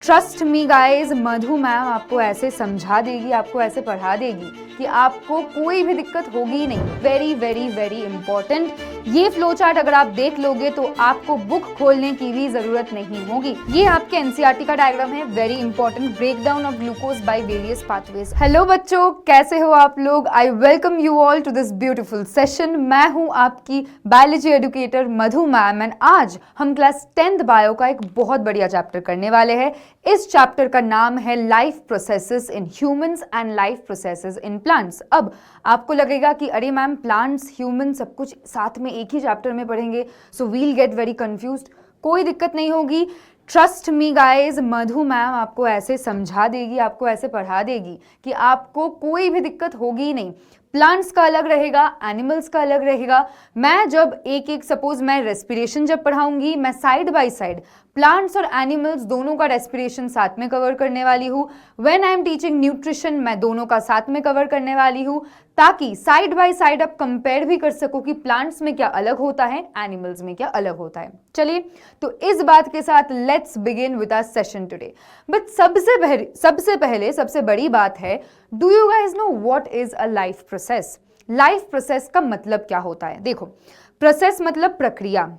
Trust me guys, Madhu ma'am आपको ऐसे समझा देगी, आपको ऐसे पढ़ा देगी कि आपको कोई भी दिक्कत होगी ही नहीं। वेरी वेरी वेरी इंपॉर्टेंट, ये फ्लो चार्ट अगर आप देख लोगे तो आपको बुक खोलने की भी जरूरत नहीं होगी। ये आपके एनसीईआरटी का डायग्राम है। Very important, breakdown of glucose by various pathways. Hello बच्चों, कैसे हो आप लोग? I welcome you all to this beautiful session. मैं हूं आपकी biology educator Madhu ma'am and आज हम क्लास 10th बायो का एक बहुत बढ़िया चैप्टर करने वाले हैं। इस चैप्टर का नाम है life processes in humans and life processes in plants. अब आपको लगेगा कि अरे मैम, प्लांट्स ह्यूमन सब कुछ साथ में एक ही चैप्टर में पढ़ेंगे, so we'll get very confused. कोई दिक्कत नहीं होगी। Trust me guys, Madhu ma'am आपको ऐसे समझा देगी, आपको ऐसे पढ़ा देगी कि आपको कोई भी दिक्कत होगी ही नहीं। प्लांट्स का अलग रहेगा, एनिमल्स का अलग रहेगा। मैं जब एक सपोज मैं रेस्पिरेशन जब पढ़ाऊंगी, मैं साइड बाय साइड प्लांट्स और एनिमल्स दोनों का रेस्पिरेशन साथ में कवर करने वाली हूँ। When I am teaching nutrition, मैं दोनों का साथ में कवर करने वाली हूँ, ताकि साइड बाय साइड आप कंपेयर भी कर सको कि प्लांट्स में क्या अलग होता है, एनिमल्स में क्या अलग होता है। चलिए, तो इस बात के साथ let's begin with our session today. But सबसे पहले सबसे बड़ी बात है, do you guys know what is a life process? Life process का मतलब क्या होता है? देखो, प्रोसेस मतलब प्रक्रिया,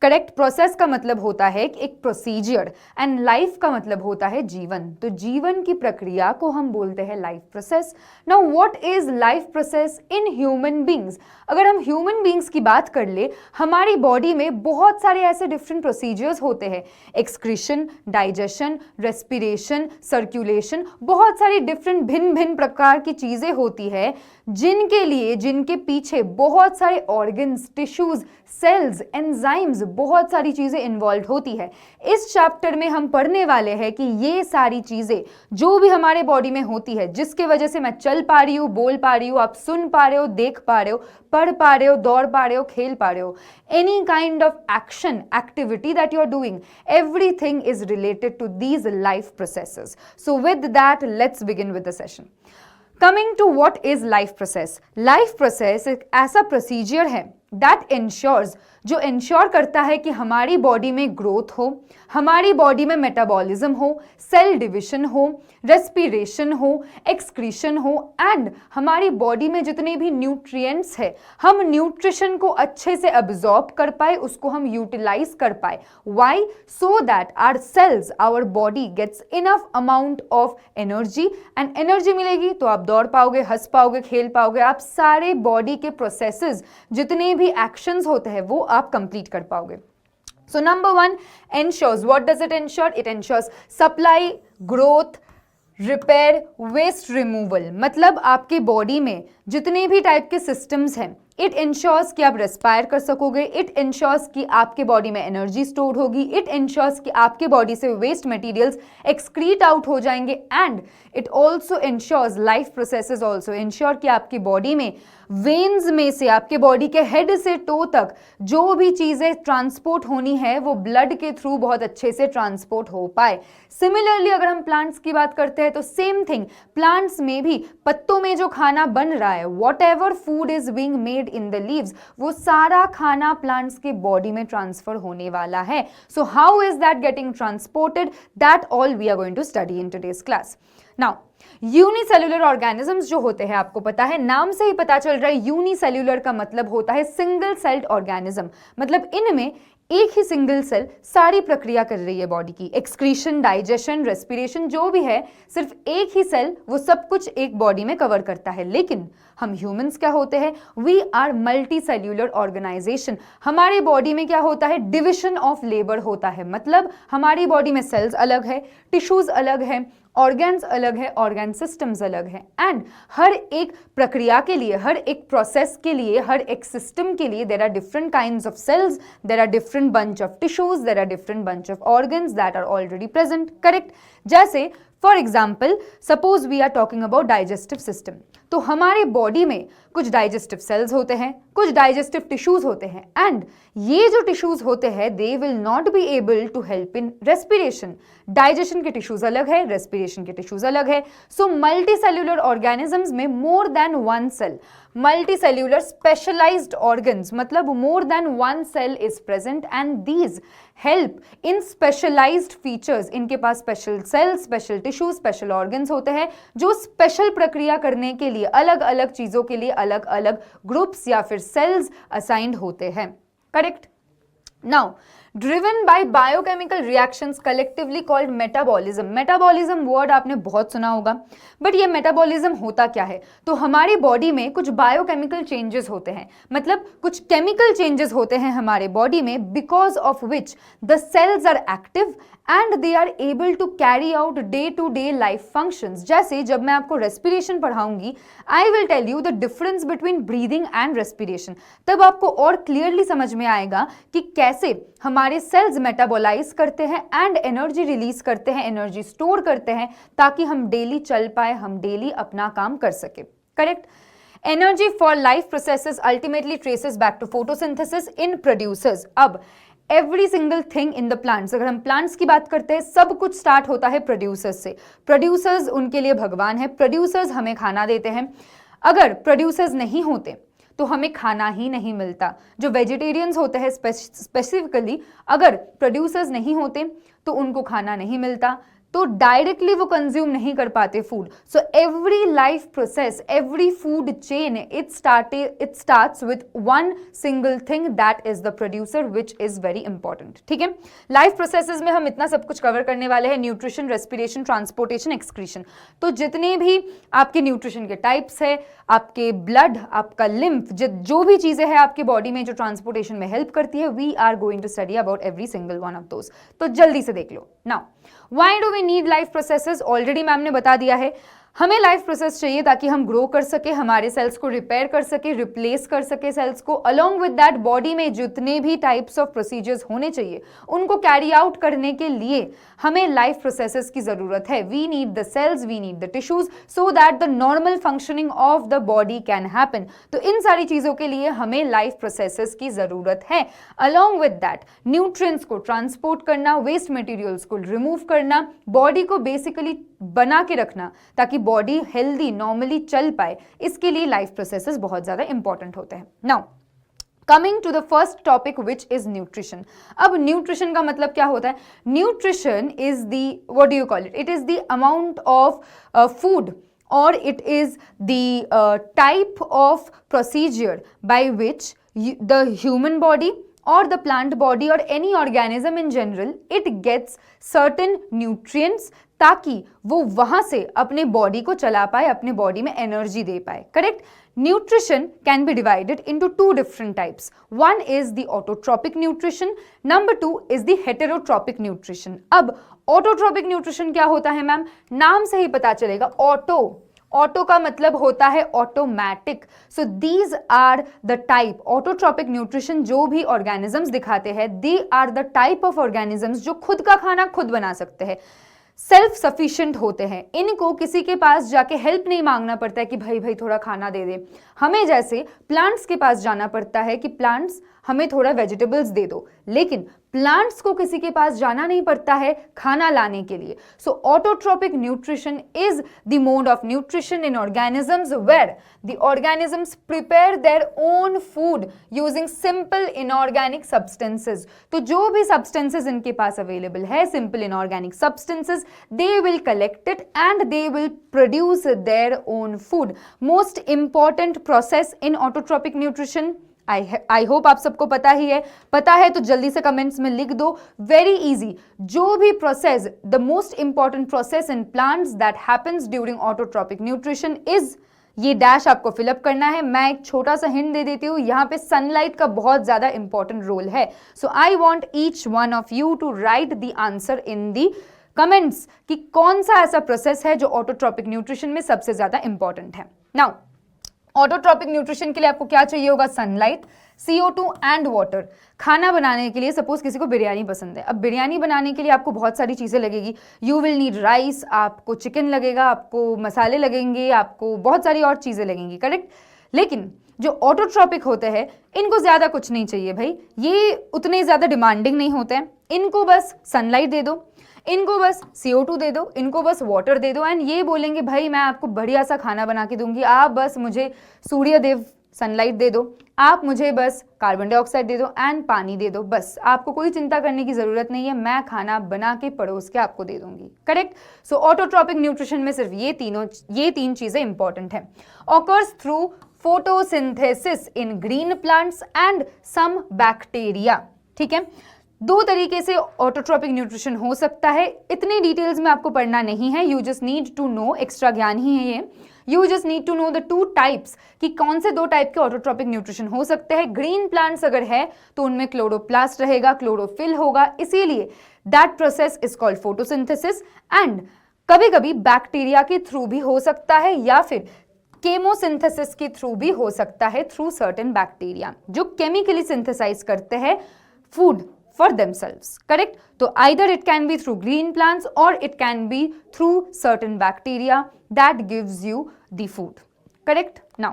करेक्ट। प्रोसेस का मतलब होता है कि एक प्रोसीजर, एंड लाइफ का मतलब होता है जीवन। तो जीवन की प्रक्रिया को हम बोलते हैं life process. Now what is life process in human beings? अगर हम ह्यूमन बींग्स की बात कर ले, हमारी बॉडी में बहुत सारे ऐसे डिफरेंट प्रोसीजर्स होते हैं। एक्सक्रीशन, डाइजेशन, रेस्पिरेशन, सर्कुलेशन, बहुत सारी डिफरेंट भिन्न भिन्न प्रकार की चीजें होती है, जिनके पीछे बहुत सारे ऑर्गन्स, टिश्यूज, सेल्स, एंजाइम्स, बहुत सारी चीजें इन्वॉल्व होती है। इस चैप्टर में हम पढ़ने वाले हैं कि ये सारी चीजें जो भी हमारे बॉडी में होती है, जिसके वजह से मैं चल पा रही हूँ, बोल पा रही हूँ, आप सुन पा रहे हो, देख पा रहे हो, पढ़ पा रहे हो, दौड़ पा रहे हो, खेल पा रहे हो, any kind of action, activity that you are doing, everything is related to these life processes. So with that let's begin with the session. Coming to what is life process. Life process एक ऐसा procedure है that ensures, जो ensure करता है कि हमारी body में growth हो, हमारी बॉडी में मेटाबॉलिज्म हो, सेल डिविजन हो, रेस्पिरेशन हो, एक्सक्रीशन हो, एंड हमारी बॉडी में जितने भी न्यूट्रिएंट्स है, हम न्यूट्रिशन को अच्छे से अब्जॉर्ब कर पाए, उसको हम यूटिलाइज कर पाए। Why? So that our cells, our body gets enough amount of energy, and energy मिलेगी तो आप दौड़ पाओगे, हंस पाओगे, खेल पाओगे, आप सारे बॉडी के प्रोसेसेस, जितने भी एक्शंस होते हैं, वो आप कंप्लीट कर पाओगे। So number one, ensures. What does it ensure? It ensures supply, growth, repair, waste removal. मतलब आपके बॉडी में जितने भी टाइप के सिस्टम्स हैं, इट इंश्योर्स कि आप रेस्पायर कर सकोगे, इट इंश्योर्स कि आपके बॉडी में एनर्जी स्टोर होगी, इट इंश्योर्स कि आपके बॉडी से वेस्ट मटेरियल्स एक्सक्रीट आउट हो जाएंगे, and it also ensures, life processes also ensure कि आपकी बॉडी में वेन्स में से, आपके बॉडी के हेड से टो तक जो भी चीजें ट्रांसपोर्ट होनी है, वो ब्लड के थ्रू बहुत अच्छे से ट्रांसपोर्ट हो पाए। सिमिलरली अगर हम प्लांट्स की बात करते हैं तो सेम थिंग, प्लांट्स में भी पत्तों में जो खाना बन रहा है, what ever food is being made in the leaves, वो सारा खाना प्लांट्स के बॉडी में ट्रांसफर होने वाला है। So how is that getting transported? That all we are going to study in today's class. Now unicellular organisms जो होते हैं, आपको पता है, नाम से ही पता चल रहा है, यूनिसेल्युलर का मतलब होता है सिंगल सेल्ड ऑर्गेनिज्म। मतलब इनमें एक ही सिंगल सेल सारी प्रक्रिया कर रही है बॉडी की, एक्सक्रीशन, डाइजेशन, रेस्पिरेशन, जो भी है, सिर्फ एक ही सेल वो सब कुछ एक बॉडी में कवर करता है। लेकिन हम ह्यूमंस क्या होते हैं? We are multicellular organisation. हमारी बॉडी में क्या होता है? डिविजन ऑफ लेबर होता है। मतलब हमारी बॉडी में सेल्स अलग है, टिश्यूज अलग है, ऑर्गन्स अलग है, ऑर्गन सिस्टम्स अलग है, एंड हर एक प्रक्रिया के लिए, हर एक प्रोसेस के लिए, हर एक सिस्टम के लिए there are different kinds of cells, there are different bunch of tissues, there are different bunch of organs that are already present. Correct? जैसे for example, suppose we are talking about digestive system, तो हमारे body में कुछ digestive sales होते हैं, कुछ digestive tissues होते हैं, एंड ये जो टिश्यूज होते हैं they will not be able to help in respiration. Digestion के टिश्यूज अलग है, रेस्पिरेशन के टिश्यूज अलग है। सो मल्टी सेल्यूलर ऑर्गेनिजम्स में more than one cell, multi cellular specialised organs मतलब more than one cell is present and these help in specialised features. इनके पास special cells, special tissues, special organs होते हैं जो special प्रक्रिया करने के लिए अलग अलग चीजों के लिए अलग अलग ग्रुप्स या फिर सेल्स असाइंड होते हैं। Correct. Now driven by biochemical reactions collectively called metabolism। Metabolism word आपने बहुत सुना होगा, बट ये मेटाबॉलिज्म होता क्या है? तो हमारी बॉडी में कुछ बायोकेमिकल चेंजेस होते हैं, मतलब कुछ केमिकल चेंजेस होते हैं हमारे बॉडी में, because of which the cells are active and they are able to carry out day to day life functions. जैसे जब मैं आपको रेस्पिरेशन पढ़ाऊंगी, I will tell you the difference between breathing and respiration, तब आपको और clearly समझ में आएगा कि कैसे हमारे सेल्स मेटाबोलाइज करते हैं एंड एनर्जी रिलीज करते हैं, एनर्जी स्टोर करते हैं, ताकि हम डेली चल पाए, हम डेली अपना काम कर सके। Correct. Energy for life processes ultimately traces back to photosynthesis in producers. अब every single thing in the plants, अगर हम प्लांट्स की बात करते हैं, सब कुछ स्टार्ट होता है प्रोड्यूसर्स से। प्रोड्यूसर्स उनके लिए भगवान है, प्रोड्यूसर्स हमें खाना देते हैं। अगर प्रोड्यूसर्स नहीं होते तो हमें खाना ही नहीं मिलता। जो वेजिटेरियंस होते हैं स्पेसिफिकली, अगर प्रोड्यूसर्स नहीं होते तो उनको खाना नहीं मिलता, तो डायरेक्टली वो कंज्यूम नहीं कर पाते food. So every life process, every food chain, it starts with one single thing, that is the producer, which is very important. ठीक है, लाइफ प्रोसेसेस में हम इतना सब कुछ कवर करने वाले हैं, न्यूट्रिशन, रेस्पिरेशन, ट्रांसपोर्टेशन, एक्सक्रीशन। तो जितने भी आपके न्यूट्रिशन के टाइप्स है, आपके ब्लड, आपका लिम्फ, जो भी चीजें हैं आपके बॉडी में जो ट्रांसपोर्टेशन में हेल्प करती है, we are going to study about every single one of those. तो जल्दी से देख लो। Now why do we need life processes? Already ma'am ने बता दिया है, हमें लाइफ प्रोसेस चाहिए ताकि हम ग्रो कर सके, हमारे सेल्स को रिपेयर कर सके, रिप्लेस कर सके सेल्स को। अलोंग विद दैट बॉडी में जितने भी टाइप्स ऑफ प्रोसीजर्स होने चाहिए उनको कैरी आउट करने के लिए हमें लाइफ प्रोसेसेस की जरूरत है। We need the cells, we need the tissues, so that the normal functioning of the body can happen. तो इन सारी चीजों के लिए हमें लाइफ प्रोसेसेस की जरूरत है। अलोंग विद दैट न्यूट्रिएंट्स को ट्रांसपोर्ट करना, वेस्ट मटेरियल्स को रिमूव करना, बॉडी को बेसिकली बना के रखना ताकि बॉडी हेल्दी नॉर्मली चल पाए, इसके लिए लाइफ प्रोसेसेस बहुत ज्यादा इंपॉर्टेंट होते हैं। Now coming to the first topic which is nutrition. अब न्यूट्रिशन का मतलब क्या होता है? Nutrition is the, what do you call it? It is the amount of food or it is the type of procedure by which the human body or the plant body or any organism in general, it gets certain nutrients ताकि वो वहां से अपने body को चला पाए, अपने body में एनर्जी दे पाए। Correct. Nutrition can be divided into two different types. One is the autotrophic nutrition, number two is the heterotrophic nutrition. अब ऑटोट्रॉपिक न्यूट्रिशन क्या होता है मैम? नाम से ही पता चलेगा, ऑटो का मतलब होता है automatic. So these are the type, autotrophic nutrition जो भी ऑर्गेनिजम्स दिखाते हैं, they are the type of organisms जो खुद का खाना खुद बना सकते हैं, सेल्फ सफिशिएंट होते हैं। इनको किसी के पास जाके हेल्प नहीं मांगना पड़ता है कि भाई थोड़ा खाना दे दे। हमें जैसे प्लांट्स के पास जाना पड़ता है कि प्लांट्स हमें थोड़ा वेजिटेबल्स दे दो, लेकिन प्लांट्स को किसी के पास जाना नहीं पड़ता है खाना लाने के लिए। So autotrophic nutrition is the mode of nutrition in organisms where the organisms prepare their own food using simple inorganic substances. तो जो भी सब्सटेंसेस इनके पास अवेलेबल है, simple inorganic substances, they will collect it and they will produce their own food. Most important process in autotrophic nutrition, I hope आप सबको पता ही है। पता है तो जल्दी से कमेंट्स में लिख दो। वेरी इजी, जो भी process, the most important process in plants that happens during autotrophic nutrition is, ये डैश आपको फिलअप करना है। मैं एक छोटा सा हिंट दे देती हूँ, यहाँ पे सनलाइट का बहुत ज्यादा इंपॉर्टेंट रोल है। So I want each one of you to write the answer in the comments कि कौन सा ऐसा प्रोसेस है जो ऑटोट्रॉपिक न्यूट्रिशन में सबसे ज्यादा इंपॉर्टेंट है। नाउ ऑटोट्रॉपिक न्यूट्रिशन के लिए आपको क्या चाहिए होगा? सनलाइट। CO2 and water. खाना बनाने के लिए सपोज किसी को बिरयानी पसंद है, अब बिरयानी बनाने के लिए आपको बहुत सारी चीज़ें लगेगी। यू विल नीड राइस, आपको चिकन लगेगा, आपको मसाले लगेंगे, आपको बहुत सारी और चीज़ें लगेंगी, करेक्ट। लेकिन जो ऑटोट्रॉपिक होते हैं इनको ज़्यादा कुछ नहीं चाहिए भाई, ये उतने ज़्यादा डिमांडिंग नहीं होते हैं। इनको बस सनलाइट दे दो, इनको बस CO2 दे दो, इनको बस वाटर दे दो, एंड ये बोलेंगे भाई मैं आपको बढ़िया सा खाना बना के दूंगी, आप बस मुझे सूर्य देव सनलाइट दे दो, आप मुझे बस कार्बन डाइऑक्साइड दे दो एंड पानी दे दो, बस आपको कोई चिंता करने की जरूरत नहीं है, मैं खाना बना के परोस के आपको दे दूंगी, करेक्ट। सो ऑटोट्रॉपिक न्यूट्रिशन में सिर्फ ये तीन चीजें इंपॉर्टेंट है। Occurs through photosynthesis in green plants and some bacteria, ठीक है। दो तरीके से ऑटोट्रॉपिक न्यूट्रिशन हो सकता है, इतने डिटेल्स में आपको पढ़ना नहीं है, you just need to know, extra ज्ञान ही है ये। You just need to know the 2 types कि कौन से 2 टाइप के ऑटोट्रॉपिक न्यूट्रिशन हो सकते हैं। ग्रीन प्लांट्स अगर है तो उनमें क्लोरोप्लास्ट रहेगा, क्लोरोफिल होगा, इसीलिए that process is called photosynthesis. And कभी कभी बैक्टीरिया के थ्रू भी हो सकता है या फिर केमोसिंथेसिस के थ्रू भी हो सकता है, थ्रू सर्टेन बैक्टीरिया जो केमिकली सिंथेसाइज करते हैं food for themselves, correct? So either it can be through green plants or it can be through certain bacteria that gives you the food, correct? Now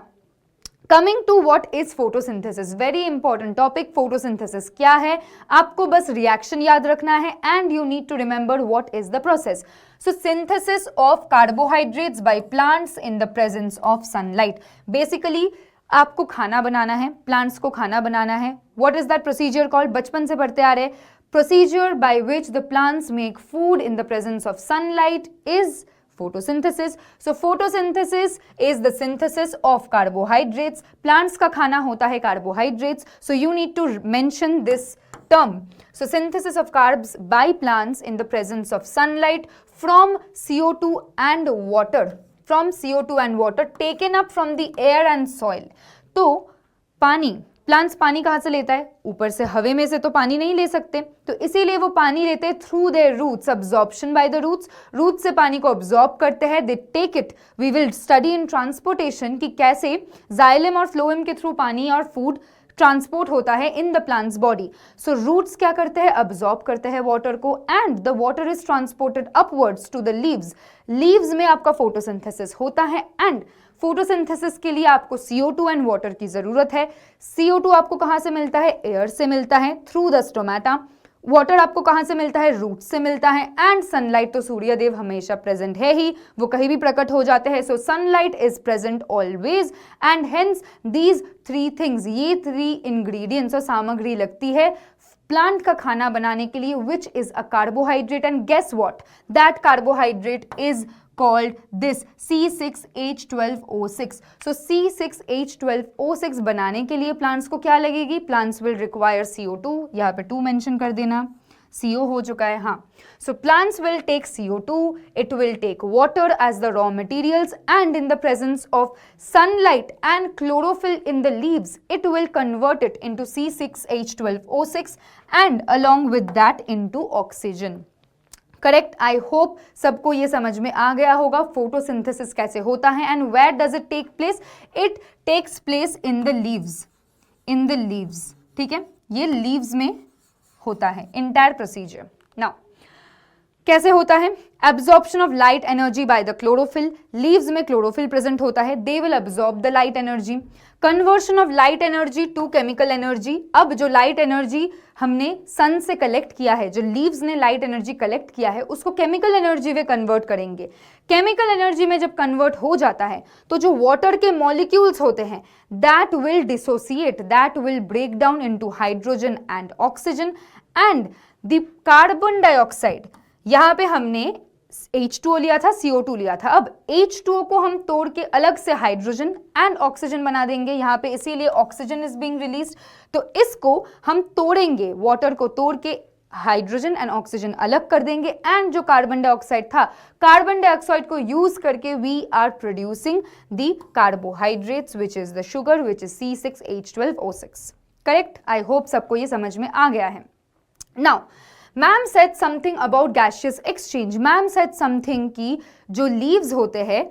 coming to what is photosynthesis, very important topic, photosynthesis क्या है, आपको बस reaction याद रखना है and you need to remember what is the process. So synthesis of carbohydrates by plants in the presence of sunlight. Basically आपको खाना बनाना है, प्लांट्स को खाना बनाना है। What is that procedure called, बचपन से पढ़ते आ रहे, procedure bye which the plants make food in the presence of sunlight is photosynthesis. So photosynthesis is the synthesis of carbohydrates. Plants का खाना होता है carbohydrates. So you need to mention this term. So synthesis of carbs by plants in the presence of sunlight from CO2 and water. From CO2 and water taken up from the air and soil. तो पानी, plants पानी कहाँ से लेता है, ऊपर से, हवा में से तो पानी नहीं ले सकते, तो इसीलिए वो पानी लेते हैं through their roots, absorption by the roots, roots से पानी को अब्जॉर्ब करते हैं, they take it, we will study in transportation कि कैसे जाइलम और फ्लोएम के थ्रू पानी और फूड ट्रांसपोर्ट होता है in the plants body. So roots क्या करते हैं, अब्जॉर्ब करते हैं वाटर को and the water is transported upwards to the leaves. Leaves में आपका फोटोसिंथेसिस होता है एंड फोटोसिंथेसिस के लिए आपको CO2 एंड वाटर की जरूरत है। CO2 आपको कहां से मिलता है, एयर से मिलता है थ्रू द स्टोमेटा। वाटर आपको कहां से मिलता है, रूट से मिलता है एंड सनलाइट तो सूर्यदेव हमेशा प्रेजेंट है ही, वो कहीं भी प्रकट हो जाते हैं। So sunlight is present always and hence these 3 things, ये 3 इंग्रेडिएंट्स और सामग्री लगती है प्लांट का खाना बनाने के लिए, which is a carbohydrate and guess what, that carbohydrate is called this C6H12O6. So C6H12O6 बनाने के लिए प्लांट्स को क्या लगेगी, प्लांट्स विल रिक्वायर CO2, यहाँ पे 2 मेंशन कर देना, CO हो चुका है, हाँ। So plants will take CO2, it will take water as the raw materials and in the presence of sunlight and chlorophyll in the leaves, it will convert it into C6H12O6 and along with that into oxygen. Correct, I hope सबको ये समझ में आ गया होगा photosynthesis कैसे होता है and where does it take place, it takes place in the leaves, in the leaves, ठीक है, ये लीव्स में होता है इंटायर प्रोसीजर। नाउ कैसे होता है, absorption of light energy by the chlorophyll, leaves में क्लोरोफिल प्रेजेंट होता है, they will absorb the light energy, conversion of light energy to chemical energy. अब जो लाइट एनर्जी हमने सन से कलेक्ट किया है, जो लीव्स ने लाइट एनर्जी कलेक्ट किया है, उसको केमिकल एनर्जी में कन्वर्ट करेंगे। केमिकल एनर्जी में जब कन्वर्ट हो जाता है तो जो वाटर के मॉलिक्यूल्स होते हैं that will dissociate, that will break down into hydrogen and oxygen and the carbon dioxide, यहाँ पे हमने H2O लिया था, CO2 लिया था, अब H2O को हम तोड़ के अलग से हाइड्रोजन एंड ऑक्सीजन बना देंगे यहाँ पे, इसीलिए ऑक्सीजन इज बीइंग रिलीज्ड। तो इसको हम तोड़ेंगे, वाटर को तोड़ के हाइड्रोजन एंड ऑक्सीजन अलग कर देंगे एंड जो कार्बन डाइऑक्साइड था, कार्बन डाइऑक्साइड को यूज करके we are producing the carbohydrates which is the sugar which is C6H12O6। Correct, I hope सबको ये समझ में आ गया है। Now ma'am said something about gaseous exchange, ma'am said something कि जो लीव्स होते हैं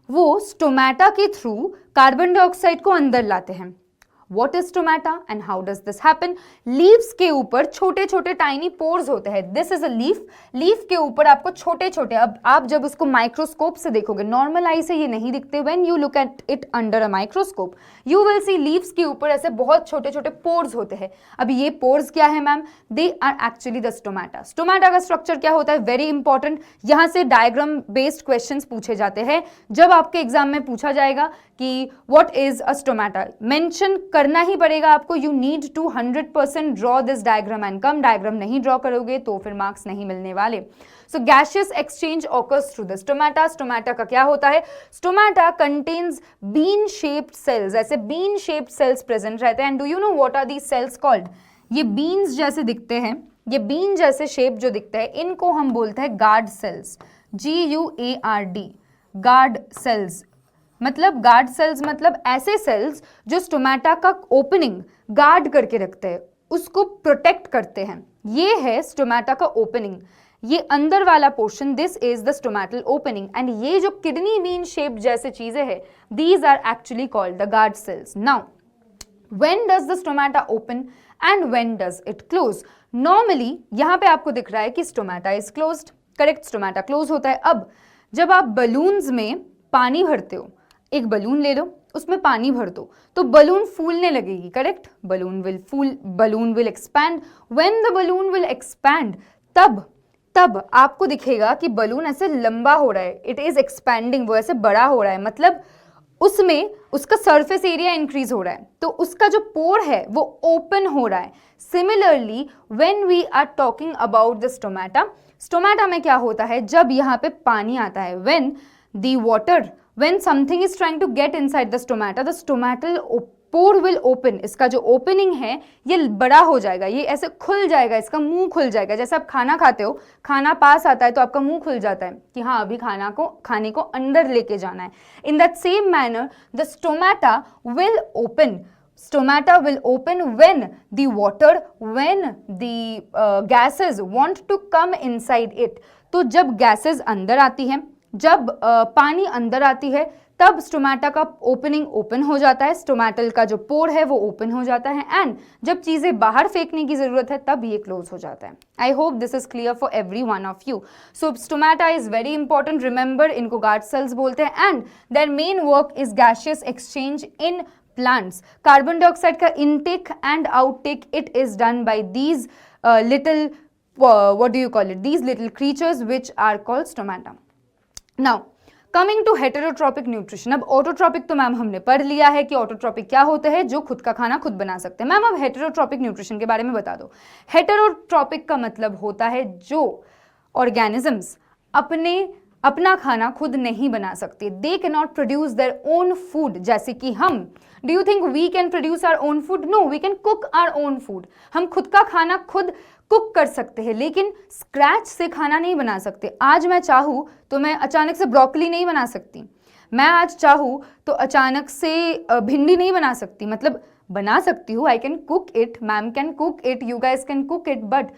वो स्टोमेटा के थ्रू कार्बन डाइऑक्साइड को अंदर लाते हैं। What is stomata and how does this happen? Leaves के ऊपर छोटे छोटे tiny pores होते हैं. This is a leaf. Leaf के ऊपर आपको छोटे छोटे, अब आप जब उसको माइक्रोस्कोप से देखोगे, नॉर्मल आई से ये नहीं दिखते. When you look at it under a microscope, you will see leaves के ऊपर ऐसे बहुत छोटे छोटे pores होते हैं. अब ये pores क्या है ma'am? They are actually the stomata. Stomata का स्ट्रक्चर क्या होता है? Very important. यहाँ से डायग्राम बेस्ड क्वेश्चंस पूछे जाते हैं. जब आपके एग्जाम में पूछा जाएगा कि what is a stomata, mention करना ही पड़ेगा आपको. You need to 100% draw this diagram and come. Diagram नहीं ड्रॉ करोगे तो फिर मार्क्स नहीं मिलने वाले. So gaseous exchange occurs through the stomata. Stomata का क्या होता है? Stomata contains bean shaped cells. ऐसे बीन शेप्ड सेल्स प्रेजेंट रहते हैं. And do you know what are these cells called? ये बीन्स जैसे दिखते हैं, ये बीन जैसे शेप जो दिखते हैं, इनको हम बोलते हैं guard cells. GUARD, guard cells. मतलब गार्ड सेल्स मतलब ऐसे सेल्स जो स्टोमाटा का ओपनिंग गार्ड करके रखते हैं, उसको प्रोटेक्ट करते हैं. ये है स्टोमाटा का ओपनिंग, ये अंदर वाला portion, this is the stomatal opening. And ये जो किडनी बीन शेप जैसे चीजें हैं, these are actually called the guard cells. Now when does the stomata open and when does it close? Normally यहाँ पे आपको दिख रहा है कि stomata is closed. Correct, stomata close होता है. अब जब आप बलून्स में पानी भरते हो, एक बलून ले लो, उसमें पानी भर दो, तो बलून फूलने लगेगी. करेक्ट, बलून विल फूल, balloon will expand. When the balloon will expand, तब आपको दिखेगा कि बलून ऐसे लंबा हो रहा है. इट इज एक्सपैंडिंग, वो ऐसे बड़ा हो रहा है. मतलब उसमें उसका सरफेस एरिया इंक्रीज हो रहा है, तो उसका जो पोर है वो ओपन हो रहा है. Similarly when we are talking about the stomata, stomata में क्या होता है? जब यहाँ पे पानी आता है, when something is trying to get inside the stomata, the stomatal pore will open. इसका जो ओपनिंग है ये बड़ा हो जाएगा, ये ऐसे खुल जाएगा, इसका मुंह खुल जाएगा. जैसे आप खाना खाते हो, खाना पास आता है तो आपका मुंह खुल जाता है कि हाँ अभी खाने को अंदर लेके जाना है. In that same manner, the stomata will open. Stomata will open when the water, when the gases want to come inside it. तो जब gases अंदर आती हैं, जब पानी अंदर आती है, तब स्टोमाटा का ओपनिंग ओपन हो जाता है. स्टोमेटल का जो पोर है वो ओपन हो जाता है. एंड जब चीज़ें बाहर फेंकने की ज़रूरत है तब ये क्लोज हो जाता है. I hope this is clear for every one of you. So stomata is very important. Remember, इनको गार्ड सेल्स बोलते हैं. And their main work is gaseous exchange in plants. Carbon dioxide का intake and outtake, it is done by these little, what do you call it, these little creatures which are called stomata. Now coming to heterotrophic nutrition. अब autotrophic तो ma'am हमने पढ़ लिया है कि autotrophic क्या होते हैं, जो खुद का खाना खुद बना सकते हैं. मैम अब हेटेरोट्रॉपिक न्यूट्रिशन के बारे में बता दो. हेटेरोट्रॉपिक का मतलब होता है जो ऑर्गेनिजम्स अपना खाना खुद नहीं बना सकते. They can not produce their own food. जैसे कि हम, do you think we can produce our own food? No, we can cook our own food. हम खुद का खाना खुद कुक कर सकते हैं, लेकिन स्क्रैच से खाना नहीं बना सकते. आज मैं चाहूँ तो मैं अचानक से ब्रोकली नहीं बना सकती. मैं आज चाहूँ तो अचानक से भिंडी नहीं बना सकती. मतलब बना सकती हूँ, I can cook it, ma'am can cook it, you guys can cook it, but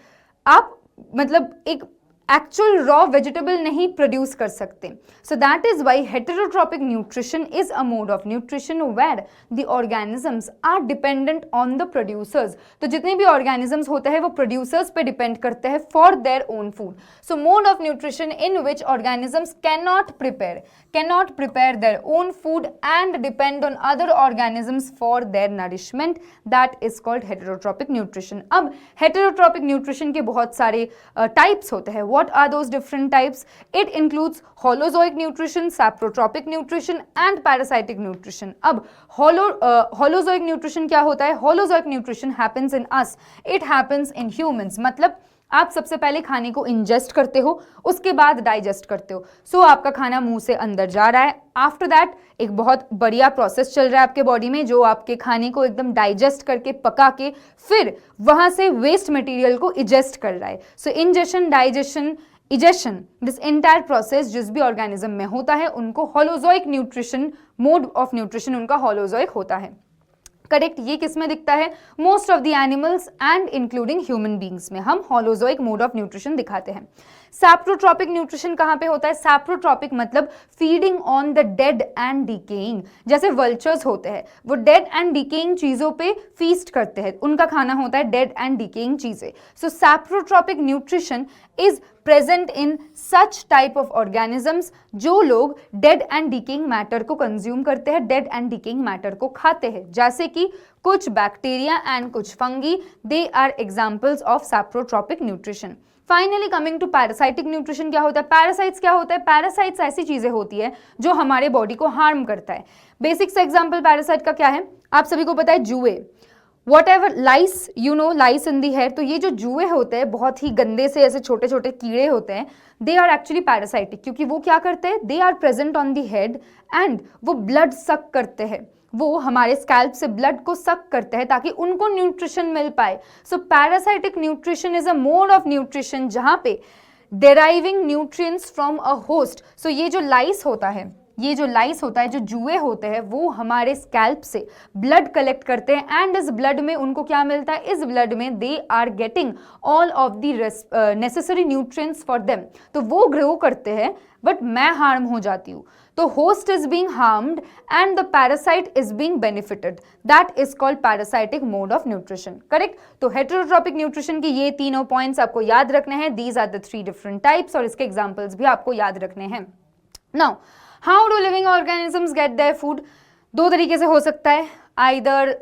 आप मतलब एक एक्चुअल रॉ वेजिटेबल नहीं प्रोड्यूस कर सकते. So that is why heterotrophic nutrition is a mode of nutrition where the organisms are dependent on the producers. तो जितने भी organisms होते हैं वो प्रोड्यूसर्स पे डिपेंड करते हैं for their own food. So mode of nutrition in which organisms can not prepare their own food and depend on other organisms for their nourishment, that is called heterotrophic nutrition. अब heterotrophic nutrition के बहुत सारे types होते हैं. What are those different types? It includes holozoic nutrition, saprotropic nutrition and parasitic nutrition. अब holozoic nutrition क्या होता है? Holozoic nutrition happens in us. It happens in humans. मतलब आप सबसे पहले खाने को इंजेस्ट करते हो, उसके बाद डाइजेस्ट करते हो. सो आपका खाना मुंह से अंदर जा रहा है. आफ्टर दैट एक बहुत बढ़िया प्रोसेस चल रहा है आपके बॉडी में, जो आपके खाने को एकदम डाइजेस्ट करके पका के फिर वहां से वेस्ट मटेरियल को इजेस्ट कर रहा है. So ingestion, digestion, egestion, this entire process जिस भी ऑर्गेनिज्म में होता है उनको holozoic nutrition, mode of nutrition उनका होलोजोइक होता है. करेक्ट, ये किस में दिखता है? Most of the animals and including human beings में हम होलोजोइक मोड ऑफ न्यूट्रिशन दिखाते हैं. सैप्रोट्रॉपिक न्यूट्रिशन कहाँ पे होता है? सैप्रोट्रॉपिक मतलब feeding on the dead and decaying. जैसे वल्चर्स होते हैं, वो डेड एंड डिकेइंग चीजों पे फीस्ट करते हैं, उनका खाना होता है डेड एंड डिकेइंग चीजें। So saprotrophic nutrition is present in such type of organisms जो लोग डेड एंड डिकेइंग मैटर को कंज्यूम करते हैं, डेड एंड डिकेइंग मैटर को खाते हैं, जैसे कि कुछ बैक्टीरिया एंड कुछ fungi, they are examples of saprotrophic nutrition. Finally coming to parasitic nutrition, क्या होता है? पैरासाइट्स क्या होता है? पैरासाइट्स ऐसी चीजें होती है जो हमारे बॉडी को हार्म करता है। बेसिक सा एग्जांपल पैरासाइट का क्या है? आप सभी को पता है, जुए, Whatever lice, you know lice in the hair, तो ये जो जुए होते हैं बहुत ही गंदे से ऐसे छोटे छोटे कीड़े होते हैं, दे आर एक्चुअली पैरासाइटिक, क्योंकि वो क्या करते हैं? They are present on the head and वो ब्लड सक करते हैं, वो हमारे स्कैल्प से ब्लड को सक करते हैं ताकि उनको न्यूट्रिशन मिल पाए। So parasitic nutrition is a mode of nutrition जहाँ पे deriving nutrients from a host. So ये जो लाइस होता है, ये जो लाइस होता है, जो जुए होते हैं, वो हमारे स्कैल्प से ब्लड कलेक्ट करते हैं एंड इस ब्लड में उनको क्या मिलता है? इस ब्लड में they are getting all of the necessary nutrients for them. तो वो ग्रो करते हैं बट मैं हार्म हो जाती हूँ, तो host is being harmed and the parasite is being benefited, that is called parasitic mode of nutrition. Correct? तो हेटेरोट्रॉपिक न्यूट्रिशन की ये तीनों पॉइंट्स आपको याद रखने हैं। These are the 3 different types और इसके एग्जाम्पल्स भी आपको याद रखने हैं। Now how do living organisms get their food? 2 तरीके से हो सकता है, either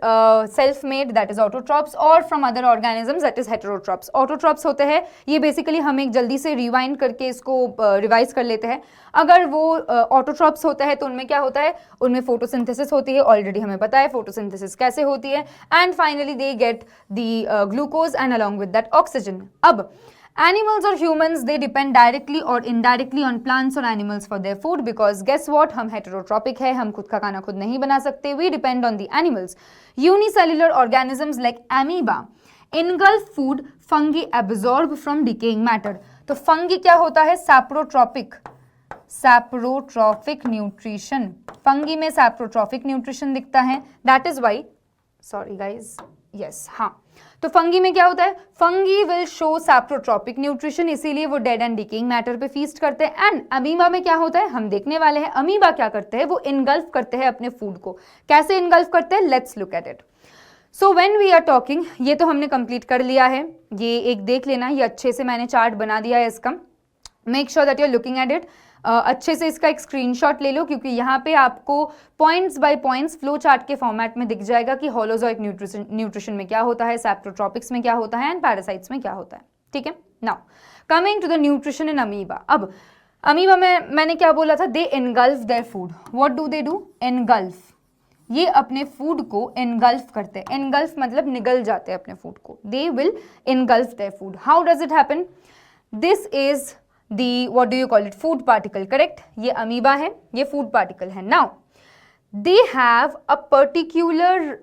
self made that is autotrophs और from other organisms that is heterotrophs. Autotrophs होते हैं ये बेसिकली, हम एक जल्दी से रिवाइंड करके इसको रिवाइज कर लेते हैं। अगर वो ऑटोट्रॉप्स होता है तो उनमें क्या होता है? उनमें फोटोसिंथेसिस होती है, ऑलरेडी हमें पता है फोटोसिंथेसिस कैसे होती है, and finally they get the glucose and along with that oxygen. अब animals or humans, they depend directly or indirectly on plants or animals for their food, because guess what, हम heterotropic है, हम खुद का खाना खुद नहीं बना सकते, we depend on the animals. Unicellular organisms like amoeba engulf food fungi absorb from decaying matter. तो fungi क्या होता है? saprotrophic nutrition, fungi में saprotrophic nutrition दिखता है, that is why, sorry guys, yes, हाँ, तो फंगी में क्या होता है? फंगी विल शो सैप्रोट्रॉपिक न्यूट्रिशन, इसीलिए वो डेड एंड डिकेइंग मैटर पे फीस्ट करते हैं। एंड अमीबा में क्या होता है? हम देखने वाले हैं अमीबा क्या करते हैं, वो इनगल्फ करते हैं अपने फूड को। कैसे इनगल्फ करते हैं? Let's look at it. So when we are talking, ये तो हमने कंप्लीट कर लिया है, ये एक देख लेना, ये अच्छे से मैंने चार्ट बना दिया है इसका, make sure that you are looking at it. अच्छे से इसका एक स्क्रीनशॉट ले लो, क्योंकि यहाँ पे आपको points by points flow chart के फॉर्मेट में दिख जाएगा कि होलोजोइक न्यूट्रिशन में क्या होता है, सैप्रोट्रॉपिक्स में क्या होता है एंड पैरासाइट्स में क्या होता है। ठीक है, now coming to the nutrition in amoeba. अब अमीबा में मैंने क्या बोला था? They engulf their food. What do they do? Engulf, ये अपने फूड को एनगल्फ करते हैं। एनगल्फ मतलब निगल जाते हैं अपने फूड को, they will engulf their food. How does it happen? This is the what do you call it, food particle, correct? ये अमीबा है, ये food particle है। now they have a particular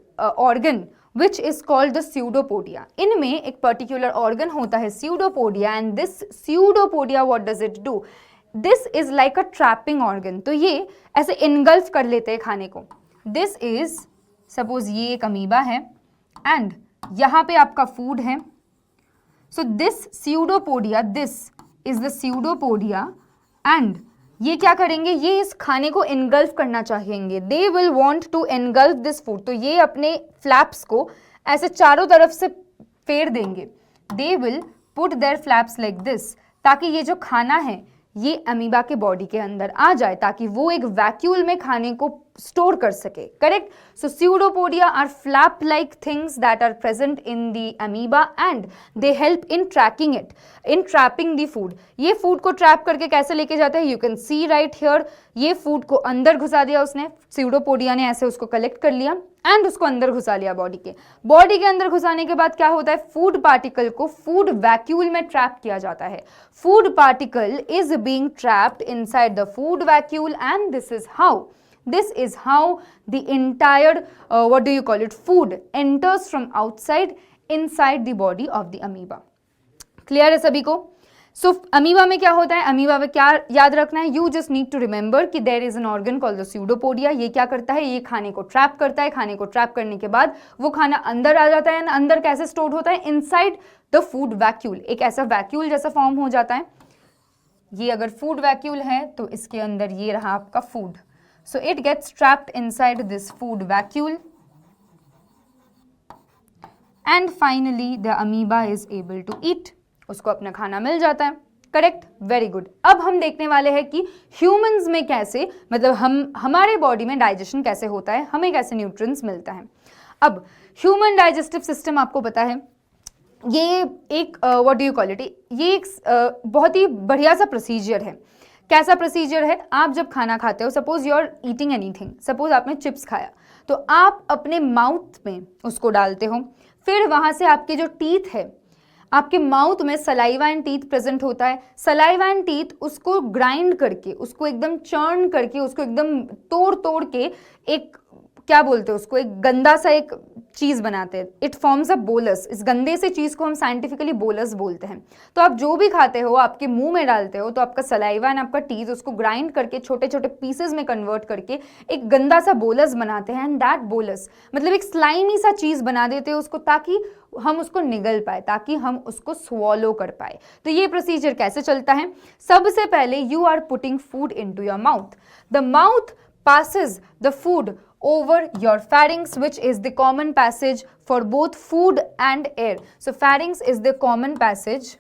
organ which is called the pseudopodia. इनमें एक particular organ होता है pseudopodia, and this pseudopodia what does it do? This is like a trapping organ. तो ये ऐसे engulf कर लेते हैं खाने को। This is, suppose ये एक अमीबा है and यहाँ पे आपका food है, so this pseudopodia, this is the pseudopodia, and ये क्या करेंगे? ये इस खाने को engulf करना चाहेंगे, they will want to engulf this food। तो ये अपने flaps को ऐसे चारों तरफ से फेर देंगे, they will put their flaps like this, ताकि ये जो खाना है ये अमीबा के बॉडी के अंदर आ जाए, ताकि वो एक वैक्यूल में खाने को स्टोर कर सके। Correct? So pseudopodia are flap like things that are present in the amoeba and they help in tracking it, in trapping the food. ये फूड को ट्रैप करके कैसे लेके जाते हैं? You can see right here, ये फूड को अंदर घुसा दिया उसने, स्यूडोपोडिया ने ऐसे उसको कलेक्ट कर लिया एंड उसको अंदर घुसा लिया बॉडी के अंदर घुसाने के बाद क्या होता है? फूड पार्टिकल को फूड वैक्यूल में ट्रैप किया जाता है। Food particle is being trapped inside the food vacuole and this is how the entire what do you call it, food enters from outside inside the body of the amoeba. Clear है सभी को? सो amoeba में क्या होता है? Amoeba में क्या याद रखना है? You just need to remember कि there is an organ called the pseudopodia. ये क्या करता है? ये खाने को ट्रैप करता है। खाने को ट्रैप करने के बाद वो खाना अंदर आ जाता है। अंदर कैसे स्टोर होता है? इनसाइड द फूड वैक्यूल, एक ऐसा वैक्यूल जैसा फॉर्म हो जाता है। ये अगर फूड वैक्यूल है तो इसके अंदर ये रहा आपका food, so it gets trapped inside this food vacuole and finally the amoeba is able to eat, उसको अपना खाना मिल जाता है। Correct, very good. अब हम देखने वाले हैं कि ह्यूमंस में कैसे, मतलब हमारे बॉडी में डाइजेशन कैसे होता है, हमें कैसे न्यूट्रिएंट्स मिलता है। अब ह्यूमन डाइजेस्टिव सिस्टम आपको पता है ये एक what do you call it, ये एक बहुत ही बढ़िया सा प्रोसीजर है। कैसा प्रोसीजर है, आप जब खाना खाते हो, suppose you are eating anything, suppose आपने चिप्स खाया तो आप अपने माउथ में उसको डालते हो, फिर वहाँ से आपके जो टीथ है, आपके माउथ में सलाइवा एंड टीथ प्रेजेंट होता है। सलाइवा एंड टीथ उसको ग्राइंड करके, उसको एकदम चर्न करके, उसको एकदम तोड़ तोड़ के एक क्या बोलते हैं उसको, एक गंदा सा एक चीज बनाते हैं। It forms a bolus. इस गंदे से चीज को हम साइंटिफिकली बोलस बोलते हैं। तो आप जो भी खाते हो, आपके मुंह में डालते हो, तो आपका सलाइवा एंड आपका टीथ उसको ग्राइंड करके छोटे छोटे पीसेस में कन्वर्ट करके एक गंदा सा बोलस बनाते हैं। एंड दैट बोलस मतलब एक स्लाइमी सा चीज बना देते हो उसको, ताकि हम उसको निगल पाए, ताकि हम उसको स्वॉलो कर पाए। तो ये प्रोसीजर कैसे चलता है, सबसे पहले you are putting food into your mouth, the mouth passes the food over your pharynx, which is the common passage for both food and air. So pharynx is the common passage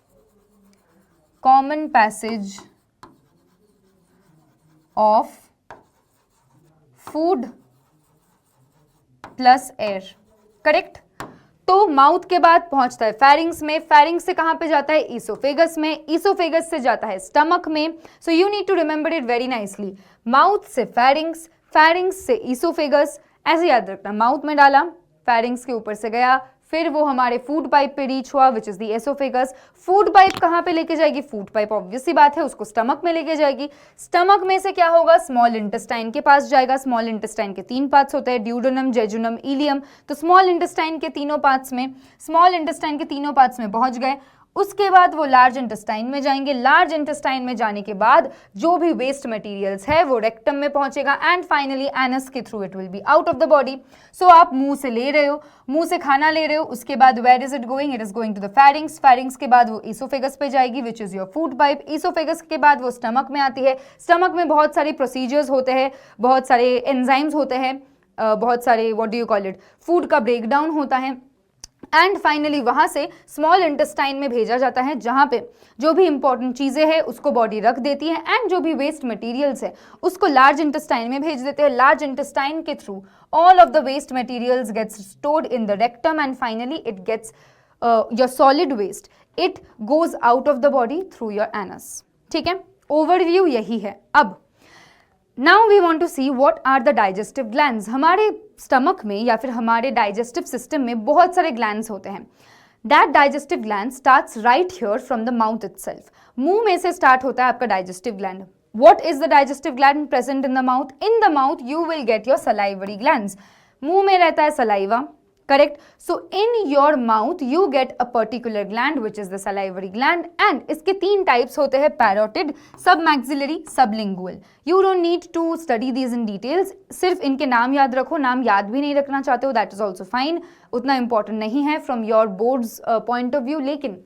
of food plus air. Correct? तो mouth के बाद पहुंचता है pharynx में, pharynx से कहां पे जाता है, ईसोफेगस में, ईसोफेगस से जाता है स्टमक में। So you need to remember it very nicely, mouth से फेरिंग्स, फेरिंग्स से ईसोफेगस, ऐसे याद रखना। माउथ में डाला, फेरिंग्स के ऊपर से गया, फिर वो हमारे फूड पाइप पे रीच हुआ, विच is the oesophagus. Food pipe कहाँ पे लेके जाएगी, फूड पाइप ऑब्वियस सी बात है उसको स्टमक में लेके जाएगी। स्टमक में से क्या होगा, स्मॉल इंटेस्टाइन के पास जाएगा। स्मॉल इंटेस्टाइन के 3 पार्ट्स होते हैं, ड्यूडेनम, जेजुनम, इलियम। तो स्मॉल इंटेस्टाइन के तीनों पार्ट्स में पहुंच गए। उसके बाद वो लार्ज इंटेस्टाइन में जाएंगे। लार्ज इंटेस्टाइन में जाने के बाद जो भी वेस्ट मटेरियल्स है वो रेक्टम में पहुंचेगा एंड फाइनली एनस के through it will be out of the body. So आप मुंह से ले रहे हो, मुंह से खाना ले रहे हो, उसके बाद where is it going, it is going to the pharynx. Pharynx के बाद वो ईसोफेगस पे जाएगी, which is your food pipe. Oesophagus के बाद वो स्टमक में आती है। स्टमक में बहुत सारे प्रोसीजर्स होते हैं, बहुत सारे एंजाइम्स होते हैं, बहुत सारे what do you call it, food का ब्रेकडाउन होता है। एंड फाइनली वहां से स्मॉल इंटेस्टाइन में भेजा जाता है, जहां पे जो भी इंपॉर्टेंट चीजें हैं उसको बॉडी रख देती है एंड जो भी वेस्ट मटेरियल्स है उसको लार्ज इंटेस्टाइन में भेज देते हैं। लार्ज इंटेस्टाइन के through all of the waste materials gets stored in the rectum and finally it gets your solid waste, it goes out of the body through your anus. ठीक है, overview यही है। अब Now we want to see what are the digestive glands. हमारे stomach में या फिर हमारे डाइजेस्टिव सिस्टम में बहुत सारे ग्लैंड्स होते हैं। That digestive gland starts right here from the mouth itself. मुंह में से स्टार्ट होता है आपका digestive gland. What is the digestive gland present in the mouth? In the mouth you will get your salivary glands. मुंह में रहता है saliva, correct. So in your mouth you get a particular gland which is the salivary gland and इसके 3 types होते हैं, parotid, submaxillary, sublingual. You don't need to study these in details, सिर्फ इनके नाम याद रखो। नाम याद भी नहीं रखना चाहते हो दैट इज ऑल्सो फाइन, उतना इंपॉर्टेंट नहीं है from your boards point of view. लेकिन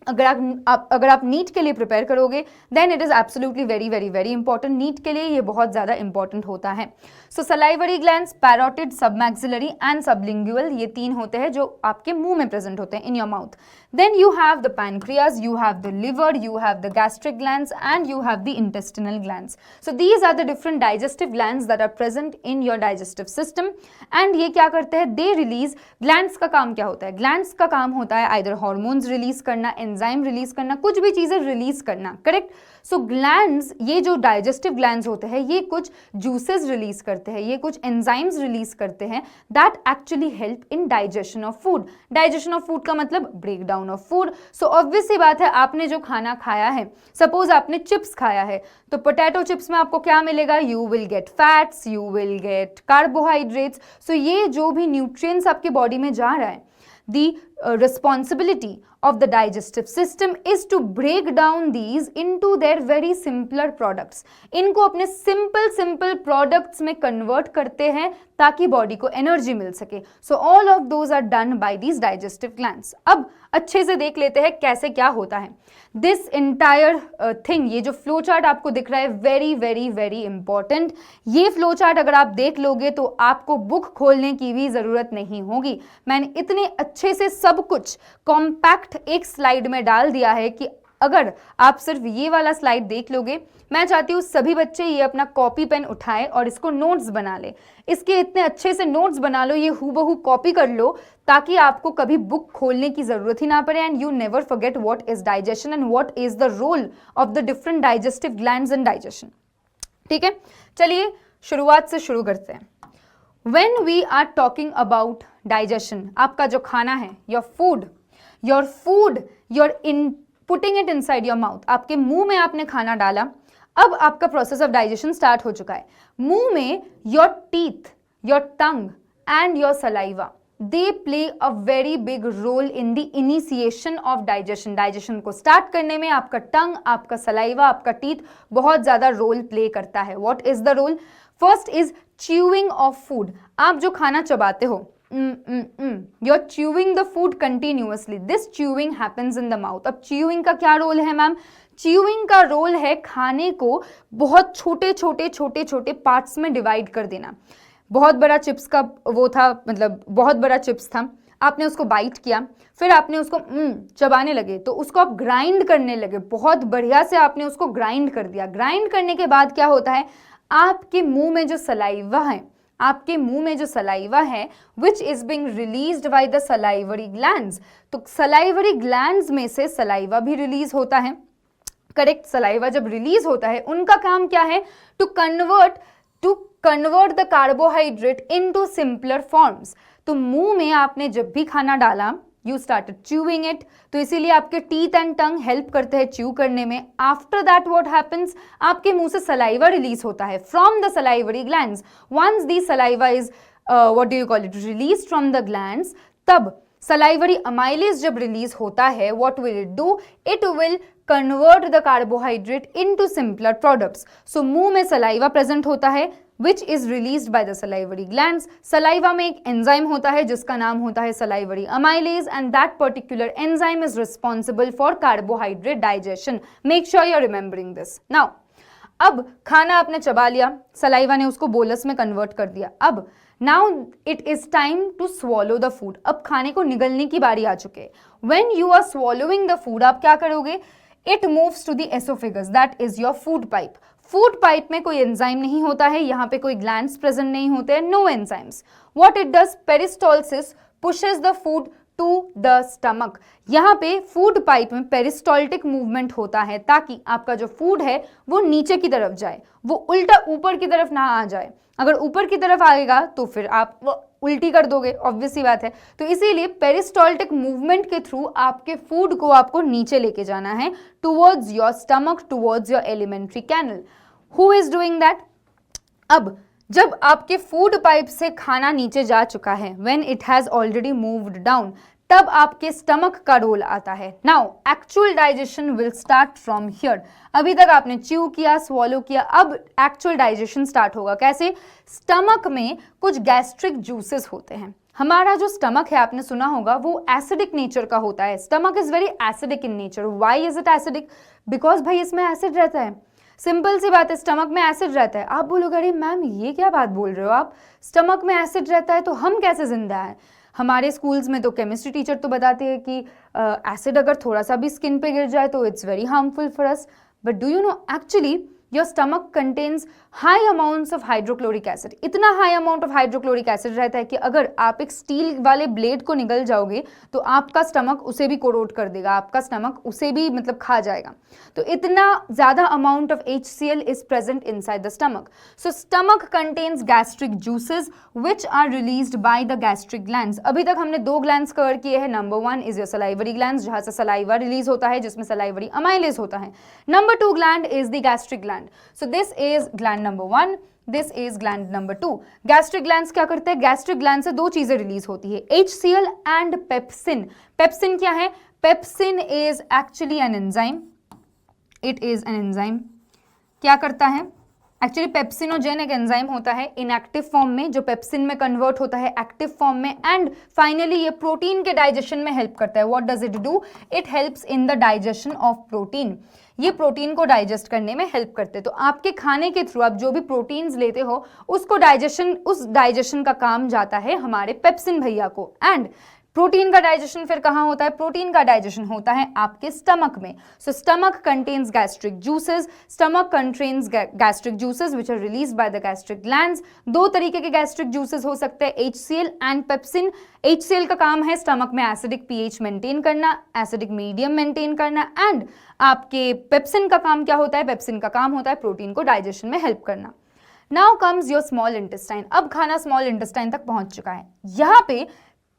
अगर आप नीट के लिए प्रिपेयर करोगे then it is absolutely very very very important. NEET के लिए ये बहुत ज़्यादा इंपॉर्टेंट होता है। So salivary glands, parotid, submaxillary and sublingual, ये 3 होते हैं जो आपके मुंह में प्रेजेंट होते हैं in your mouth. Then you have the pancreas, you have the liver, you have the gastric glands and you have the intestinal glands. So these are the different digestive glands that are present in your digestive system. And ये क्या करते हैं, they release, glands का काम क्या होता है, glands का काम होता है either hormones release करना, enzyme release करना, कुछ भी चीजें release करना, correct? So glands, ये जो digestive glands होते हैं ये कुछ juices release करते हैं, ये कुछ enzymes release करते हैं that actually help in digestion of food. Digestion of food का मतलब breakdown of food. So obvious सी बात है, आपने जो खाना खाया है, suppose आपने चिप्स खाया है तो पोटैटो चिप्स में आपको क्या मिलेगा, you will get fats, you will get carbohydrates. So ये जो भी न्यूट्रिएंट्स आपके बॉडी में जा रहा है, दी responsibility of the digestive system is to break down these into their very simpler products. इनको अपने simple products में convert करते हैं ताकि बॉडी को एनर्जी मिल सके. So all of those are done by these digestive glands. अब अच्छे से देख लेते हैं कैसे क्या होता है. This entire thing, ये जो फ्लो चार्ट आपको दिख रहा है, वेरी वेरी वेरी इंपॉर्टेंट. ये फ्लो चार्ट अगर आप देख लोगे तो आपको बुक खोलने की भी ज़रूरत नहीं होगी. मैंने इतने अच्छे से सब कुछ कॉम्पैक्ट एक स्लाइड में डाल दिया है कि अगर आप सिर्फ ये वाला स्लाइड देख लोगे, मैं चाहती हूँ सभी बच्चे ये अपना कॉपी पेन उठाएं और इसको नोट्स बना ले. इसके इतने अच्छे से नोट्स बना लो, ये हूबहू कॉपी कर लो ताकि आपको कभी बुक खोलने की ज़रूरत ही ना पड़े. And you never forget what is digestion and what is the role of the different digestive glands in digestion. ठीक है, चलिए शुरुआत से शुरू करते हैं. When we are talking about digestion, आपका जो खाना है, your food, you're putting it inside your mouth. आपके मुंह में आपने खाना डाला, अब आपका प्रोसेस ऑफ डाइजेशन स्टार्ट हो चुका है. मुंह में your teeth, your tongue and your saliva, they play a very big role in the initiation of digestion. Digestion को स्टार्ट करने में आपका टंग, आपका सलाइवा, आपका टीथ बहुत ज़्यादा रोल प्ले करता है. What is the role? First is chewing of food. आप जो खाना चबाते हो, you're chewing the food continuously. This chewing happens in the mouth. अब chewing का क्या रोल है मैम? chewing का रोल है खाने को बहुत छोटे छोटे पार्ट्स में डिवाइड कर देना. बहुत बड़ा चिप्स का वो था, मतलब बहुत बड़ा चिप्स था, आपने उसको बाइट किया, फिर आपने उसको चबाने लगे तो उसको आप ग्राइंड करने लगे, बहुत बढ़िया से आपने उसको ग्राइंड कर दिया. ग्राइंड करने के बाद क्या होता है, आपके मुंह में जो सलाइवा है which is being released by the salivary glands. तो सलाइवरी ग्लैंड्स में से सलाइवा भी रिलीज होता है. करेक्ट, सलाइवा जब रिलीज होता है उनका काम क्या है, to convert the carbohydrate into simpler forms. तो मुंह में आपने जब भी खाना डाला, यू स्टार्टेड च्यूइंग इट, तो इसीलिए आपके टीथ एंड टंग हेल्प करते हैं च्यू करने में. आफ्टर दैट व्हाट हैपेंस, आपके मुंह से सलाइवा रिलीज होता है from the salivary glands. Once the saliva is what do you call it, release from the glands, तब सलाइवरी अमाइलेज जब रिलीज होता है, what will it do, it will convert the carbohydrate into simpler products. So मुंह में saliva present होता है which is released by the salivary glands. Saliva में एक एंजाइम होता है जिसका नाम होता है salivary amylase and that particular enzyme is responsible for carbohydrate digestion. Make sure you're remembering this. Now, अब खाना आपने चबा लिया, सलाइवा ने उसको बोलस में कन्वर्ट कर दिया. अब now it is time to swallow the food. अब खाने को निगलने की बारी आ चुकी है. When you are swallowing the food, आप क्या करोगे, it moves to the esophagus, that is your food pipe. Food pipe में कोई एंजाइम नहीं होता है, यहाँ पे कोई ग्लैंड्स प्रेजेंट नहीं होते हैं, no enzymes. What it does, peristalsis pushes the food to the stomach. यहाँ पे फूड पाइप में पेरिस्टोल्टिक मूवमेंट होता है ताकि आपका जो फूड है वो नीचे की तरफ जाए, वो उल्टा ऊपर की तरफ ना आ जाए. अगर ऊपर की तरफ आएगा तो फिर आप उल्टी कर दोगे, ऑब्वियस सी बात है. तो इसीलिए पेरिस्टोल्टिक मूवमेंट के थ्रू आपके फूड को आपको नीचे लेके जाना है, towards your stomach, towards your alimentary canal. Who is doing that? अब जब आपके फूड पाइप से खाना नीचे जा चुका है, when it has already moved down, तब आपके स्टमक का रोल आता है. Now actual digestion will start from here. अभी तक आपने च्यू किया, स्वॉलो किया, अब एक्चुअल डाइजेशन स्टार्ट होगा. कैसे? स्टमक में कुछ गैस्ट्रिक जूसेस होते हैं. हमारा जो स्टमक है, आपने सुना होगा, वो एसिडिक नेचर का होता है. Stomach is very acidic in nature. Why is it acidic? Because भाई इसमें एसिड रहता है. सिंपल सी बात है, स्टमक में एसिड रहता है. आप बोलोगे अरे मैम ये क्या बात बोल रहे हो आप, स्टमक में एसिड रहता है तो हम कैसे जिंदा हैं? हमारे स्कूल्स में तो केमिस्ट्री टीचर तो बताते हैं कि एसिड अगर थोड़ा सा भी स्किन पे गिर जाए तो it's very harmful for us. But do you know actually your stomach contains high amounts of hydrochloric acid. इतना high amount of hydrochloric acid रहता है कि अगर आप एक स्टील वाले ब्लेड को निगल जाओगे तो आपका स्टमक उसे भी कोरोड कर देगा, आपका स्टमक उसे भी मतलब खा जाएगा. तो इतना ज़्यादा amount of HCl is present inside the stomach. So stomach contains gastric juices which are released by the gastric glands. अभी तक हमने 2 ग्लैंड्स कवर किए हैं. Number 1 is your salivary glands, जहाँ से सलाइवा रिलीज होता है, जिसमें सलाइवरी अमाइलेज होता है. Number 2 gland is the gastric gland. gland. So this is gland number 1, this is gland number 2. Gastric glands क्या करते हैं? Gastric gland से दो चीजें रिलीज होती है, HCl and pepsin. Pepsin क्या है? Pepsin is actually an enzyme. It is an enzyme. क्या करता है? एक्चुअली पेप्सिनोजेन एक एंजाइम होता है इनएक्टिव फॉर्म में, जो पेप्सिन में कन्वर्ट होता है एक्टिव फॉर्म में, एंड फाइनली ये प्रोटीन के डाइजेशन में हेल्प करता है. What does it do? It helps in the digestion of protein. ये प्रोटीन को डाइजेस्ट करने में हेल्प करते हैं. तो आपके खाने के थ्रू आप जो भी प्रोटीन्स लेते हो उसको उस डाइजेशन का काम जाता है हमारे पेप्सिन भैया को. एंड प्रोटीन का डाइजेशन फिर कहाँ होता है? प्रोटीन का डाइजेशन होता है आपके स्टमक में. So stomach contains gastric juices. Stomach contains gastric juices which are released by the gastric glands. दो तरीके के गैस्ट्रिक जूसेस हो सकते हैं, HCl एंड पेप्सिन. HCl का काम है स्टमक में एसिडिक pH मेंटेन करना, एसिडिक मीडियम मेंटेन करना, एंड आपके पेप्सिन का काम क्या होता है? पेप्सिन का काम होता है प्रोटीन को डाइजेशन में हेल्प करना. Now comes your small intestine. अब खाना स्मॉल इंटेस्टाइन तक पहुंच चुका है. यहाँ पे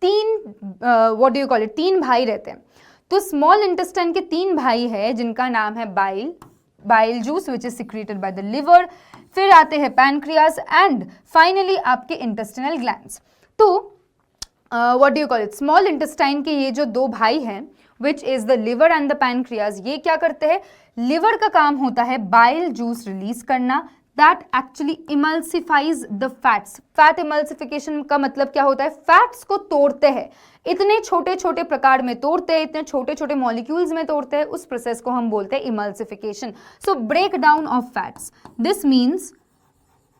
तीन भाई रहते हैं. तो स्मॉल इंटेस्टाइन के तीन भाई है जिनका नाम है bile juice which is secreted by the liver. फिर आते हैं पैनक्रियास एंड फाइनली आपके इंटेस्टिनल ग्लैंड्स. तो स्मॉल इंटेस्टाइन के ये जो दो भाई हैं which is the liver and the pancreas, ये क्या करते हैं? लिवर का काम होता है बाइल जूस रिलीज करना. That actually emulsifies the fats. Fat emulsification का मतलब क्या होता है? फैट्स को तोड़ते हैं, इतने छोटे छोटे प्रकार में तोड़ते हैं, इतने छोटे छोटे मॉलिक्यूल्स में तोड़ते हैं, उस प्रोसेस को हम बोलते हैं emulsification. So break down of fats, this means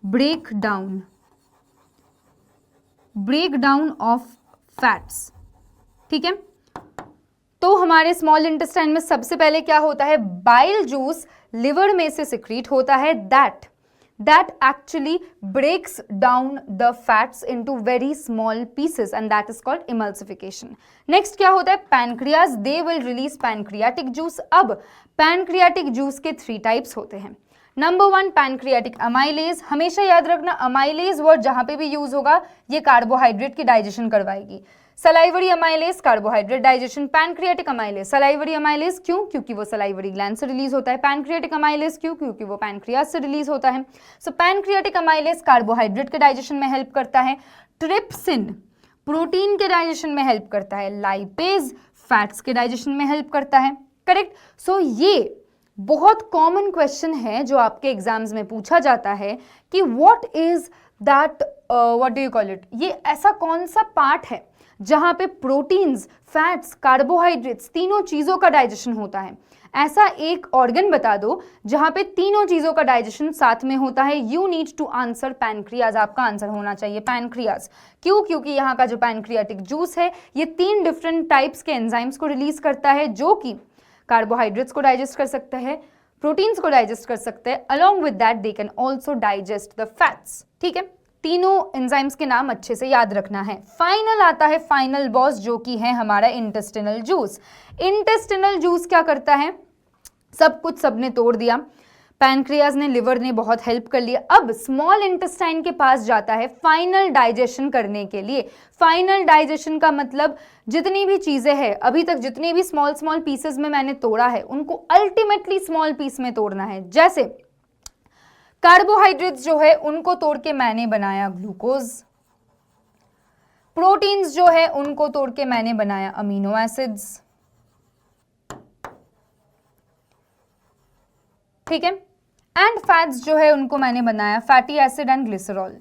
break down of fats. ठीक है, तो हमारे स्मॉल इंटेस्टाइन में सबसे पहले क्या होता है? बाइल जूस लिवर में से सिक्रीट होता है that actually breaks down the fats into very small pieces and that is called emulsification. Next क्या होता है? pancreas, they will release pancreatic juice. अब pancreatic juice के 3 types होते हैं. Number 1 pancreatic amylase. हमेशा याद रखना amylase वर्ड जहां पे भी यूज होगा ये कार्बोहाइड्रेट की डाइजेशन करवाएगी. Salivary amylase carbohydrate digestion. Pancreatic amylase, salivary amylase क्यों? क्योंकि वो सलाइवरी ग्लैंड से रिलीज होता है. पैनक्रियाटिक अमाइलेज क्यों? क्योंकि वो पैनक्रियास से रिलीज होता है. सो पैनक्रियाटिक अमाइलेज कार्बोहाइड्रेट के डाइजेशन में हेल्प करता है. ट्रिप्सिन प्रोटीन के डाइजेशन में हेल्प करता है. लाइपेज फैट्स के डाइजेशन में हेल्प करता है. करेक्ट. सो ये बहुत कॉमन क्वेश्चन है जो आपके एग्जाम्स में पूछा जाता है कि व्हाट इज दैट, ये ऐसा कौन सा पार्ट है जहां पे प्रोटीन्स, फैट्स, कार्बोहाइड्रेट्स तीनों चीजों का डाइजेशन होता है? ऐसा एक ऑर्गन बता दो जहां पे तीनों चीजों का डाइजेशन साथ में होता है. You need to answer pancreas. आपका आंसर होना चाहिए पैनक्रियाज. क्यों? क्योंकि यहाँ का जो पैनक्रियाटिक जूस है ये 3 डिफरेंट टाइप्स के एंजाइम्स को रिलीज करता है जो कि कार्बोहाइड्रेट्स को डाइजेस्ट कर सकते हैं, प्रोटीन्स को डाइजेस्ट कर सकते हैं, along with that they can also digest the fats. ठीक है, तीनों एंजाइम्स के नाम अच्छे से याद रखना है. फाइनल आता है फाइनल बॉस जो कि है हमारा इंटेस्टिनल जूस. इंटेस्टिनल जूस क्या करता है? सब कुछ सबने तोड़ दिया, पैनक्रियाज ने, लिवर ने बहुत हेल्प कर लिया. अब स्मॉल इंटेस्टाइन के पास जाता है फाइनल डाइजेशन करने के लिए. फाइनल डाइजेशन का मतलब जितनी भी चीजें हैं अभी तक, जितने भी स्मॉल पीसेस में मैंने तोड़ा है उनको अल्टीमेटली स्मॉल पीस में तोड़ना है. जैसे कार्बोहाइड्रेट्स जो है उनको तोड़ के मैंने बनाया ग्लूकोज, प्रोटीन्स जो है उनको तोड़ के मैंने बनाया अमीनो एसिड्स. ठीक है, एंड फैट्स जो है उनको मैंने बनाया फैटी एसिड एंड ग्लिसरॉल.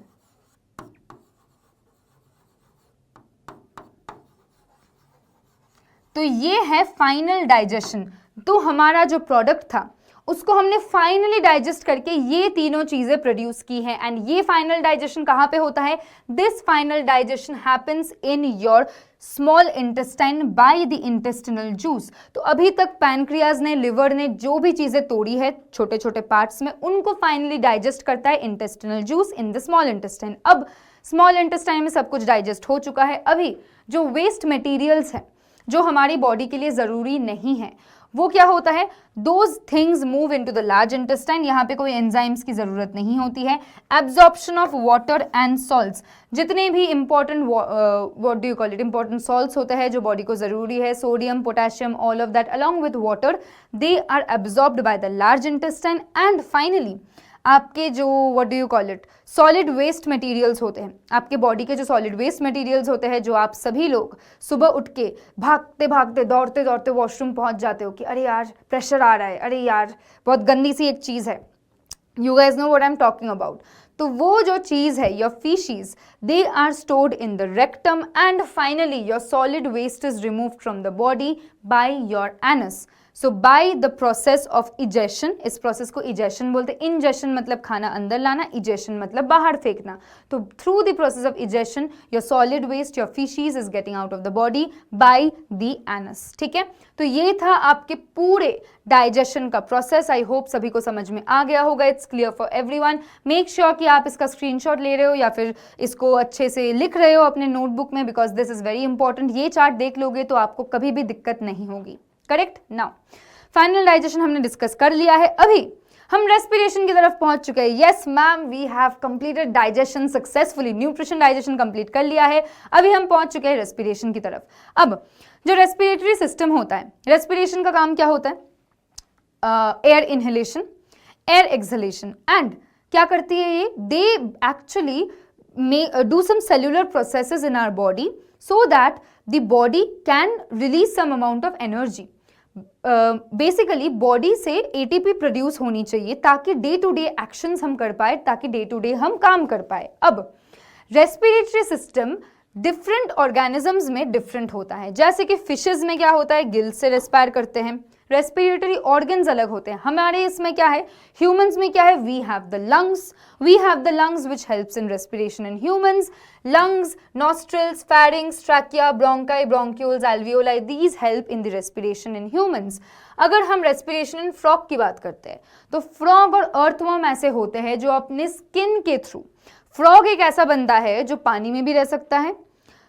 तो ये है फाइनल डाइजेशन. तो हमारा जो प्रोडक्ट था उसको हमने फाइनली डाइजेस्ट करके ये तीनों चीजें प्रोड्यूस की हैं. एंड ये फाइनल डाइजेशन कहाँ पे होता है? This final digestion happens in your small intestine by the intestinal juice. तो अभी तक पैनक्रियाज ने, लिवर ने जो भी चीजें तोड़ी है छोटे छोटे पार्ट्स में, उनको फाइनली डाइजेस्ट करता है intestinal juice in the small intestine. अब स्मॉल इंटेस्टाइन में सब कुछ डाइजेस्ट हो चुका है. अभी जो वेस्ट मटेरियल्स है जो हमारी बॉडी के लिए ज़रूरी नहीं है वो क्या होता है, those things move into the large intestine, यहाँ पे कोई एंजाइम्स की जरूरत नहीं होती है। Absorption of water and salts, जितने भी important what do you call it, important salts होते हैं जो बॉडी को जरूरी है, sodium, potassium, all of that along with water, they are absorbed by the large intestine. And finally आपके जो what do you call it solid waste materials होते हैं, आपके बॉडी के जो सॉलिड वेस्ट मटेरियल्स होते हैं, जो आप सभी लोग सुबह उठ के भागते भागते दौड़ते दौड़ते वॉशरूम पहुंच जाते हो कि अरे यार प्रेशर आ रहा है, अरे यार बहुत गंदी सी एक चीज़ है, you guys know what I am talking about. तो वो जो चीज़ है, your faeces, they are stored in the rectum and finally your solid waste is removed from the body by your anus. So by the process of egestion, इस process को egestion बोलते हैं। Ingestion मतलब खाना अंदर लाना, इजेशन मतलब बाहर फेंकना। तो through the process of egestion your solid waste, your faeces is getting out of the body by the anus. ठीक है, तो ये था आपके पूरे डाइजेशन का प्रोसेस। आई होप सभी को समझ में आ गया होगा, it's clear for everyone. Make sure कि आप इसका स्क्रीनशॉट ले रहे हो या फिर इसको अच्छे से लिख रहे हो अपने नोटबुक में, because this is very important. ये चार्ट देख लोगे तो आपको कभी भी दिक्कत नहीं होगी। करेक्ट। नाउ फाइनल डाइजेशन हमने डिस्कस कर लिया है, अभी हम रेस्पिरेशन की तरफ पहुंच चुके हैं। Yes ma'am, we have completed digestion successfully, nutrition digestion complete कर लिया है, अभी हम पहुंच चुके हैं रेस्पिरेशन की तरफ। अब जो रेस्पिरेटरी सिस्टम होता है, रेस्पिरेशन का काम क्या होता है, air inhalation, air exhalation, and क्या करती है ये, they actually do some cellular processes in our body so that the body can release some amount of energy. Basically body से एटीपी प्रोड्यूस होनी चाहिए ताकि डे टू डे एक्शंस हम कर पाए, ताकि डे टू डे हम काम कर पाए। अब रेस्पिरेटरी सिस्टम डिफरेंट ऑर्गेनिजम्स में डिफरेंट होता है। जैसे कि फिशेज में क्या होता है, गिल से रेस्पायर करते हैं, रेस्पिरेटरी ऑर्गन्स अलग होते हैं। हमारे इसमें क्या है, ह्यूमंस में क्या है, we have the lungs which helps in respiration in humans. Lungs, nostrils, pharynx, trachea, bronchi, bronchioles, alveoli, these help in the respiration in humans. अगर हम रेस्पिरेशन इन फ्रॉग की बात करते हैं तो फ्रॉग और अर्थवर्म ऐसे होते हैं जो अपने स्किन के थ्रू, फ्रॉग एक ऐसा बंदा है जो पानी में भी रह सकता है,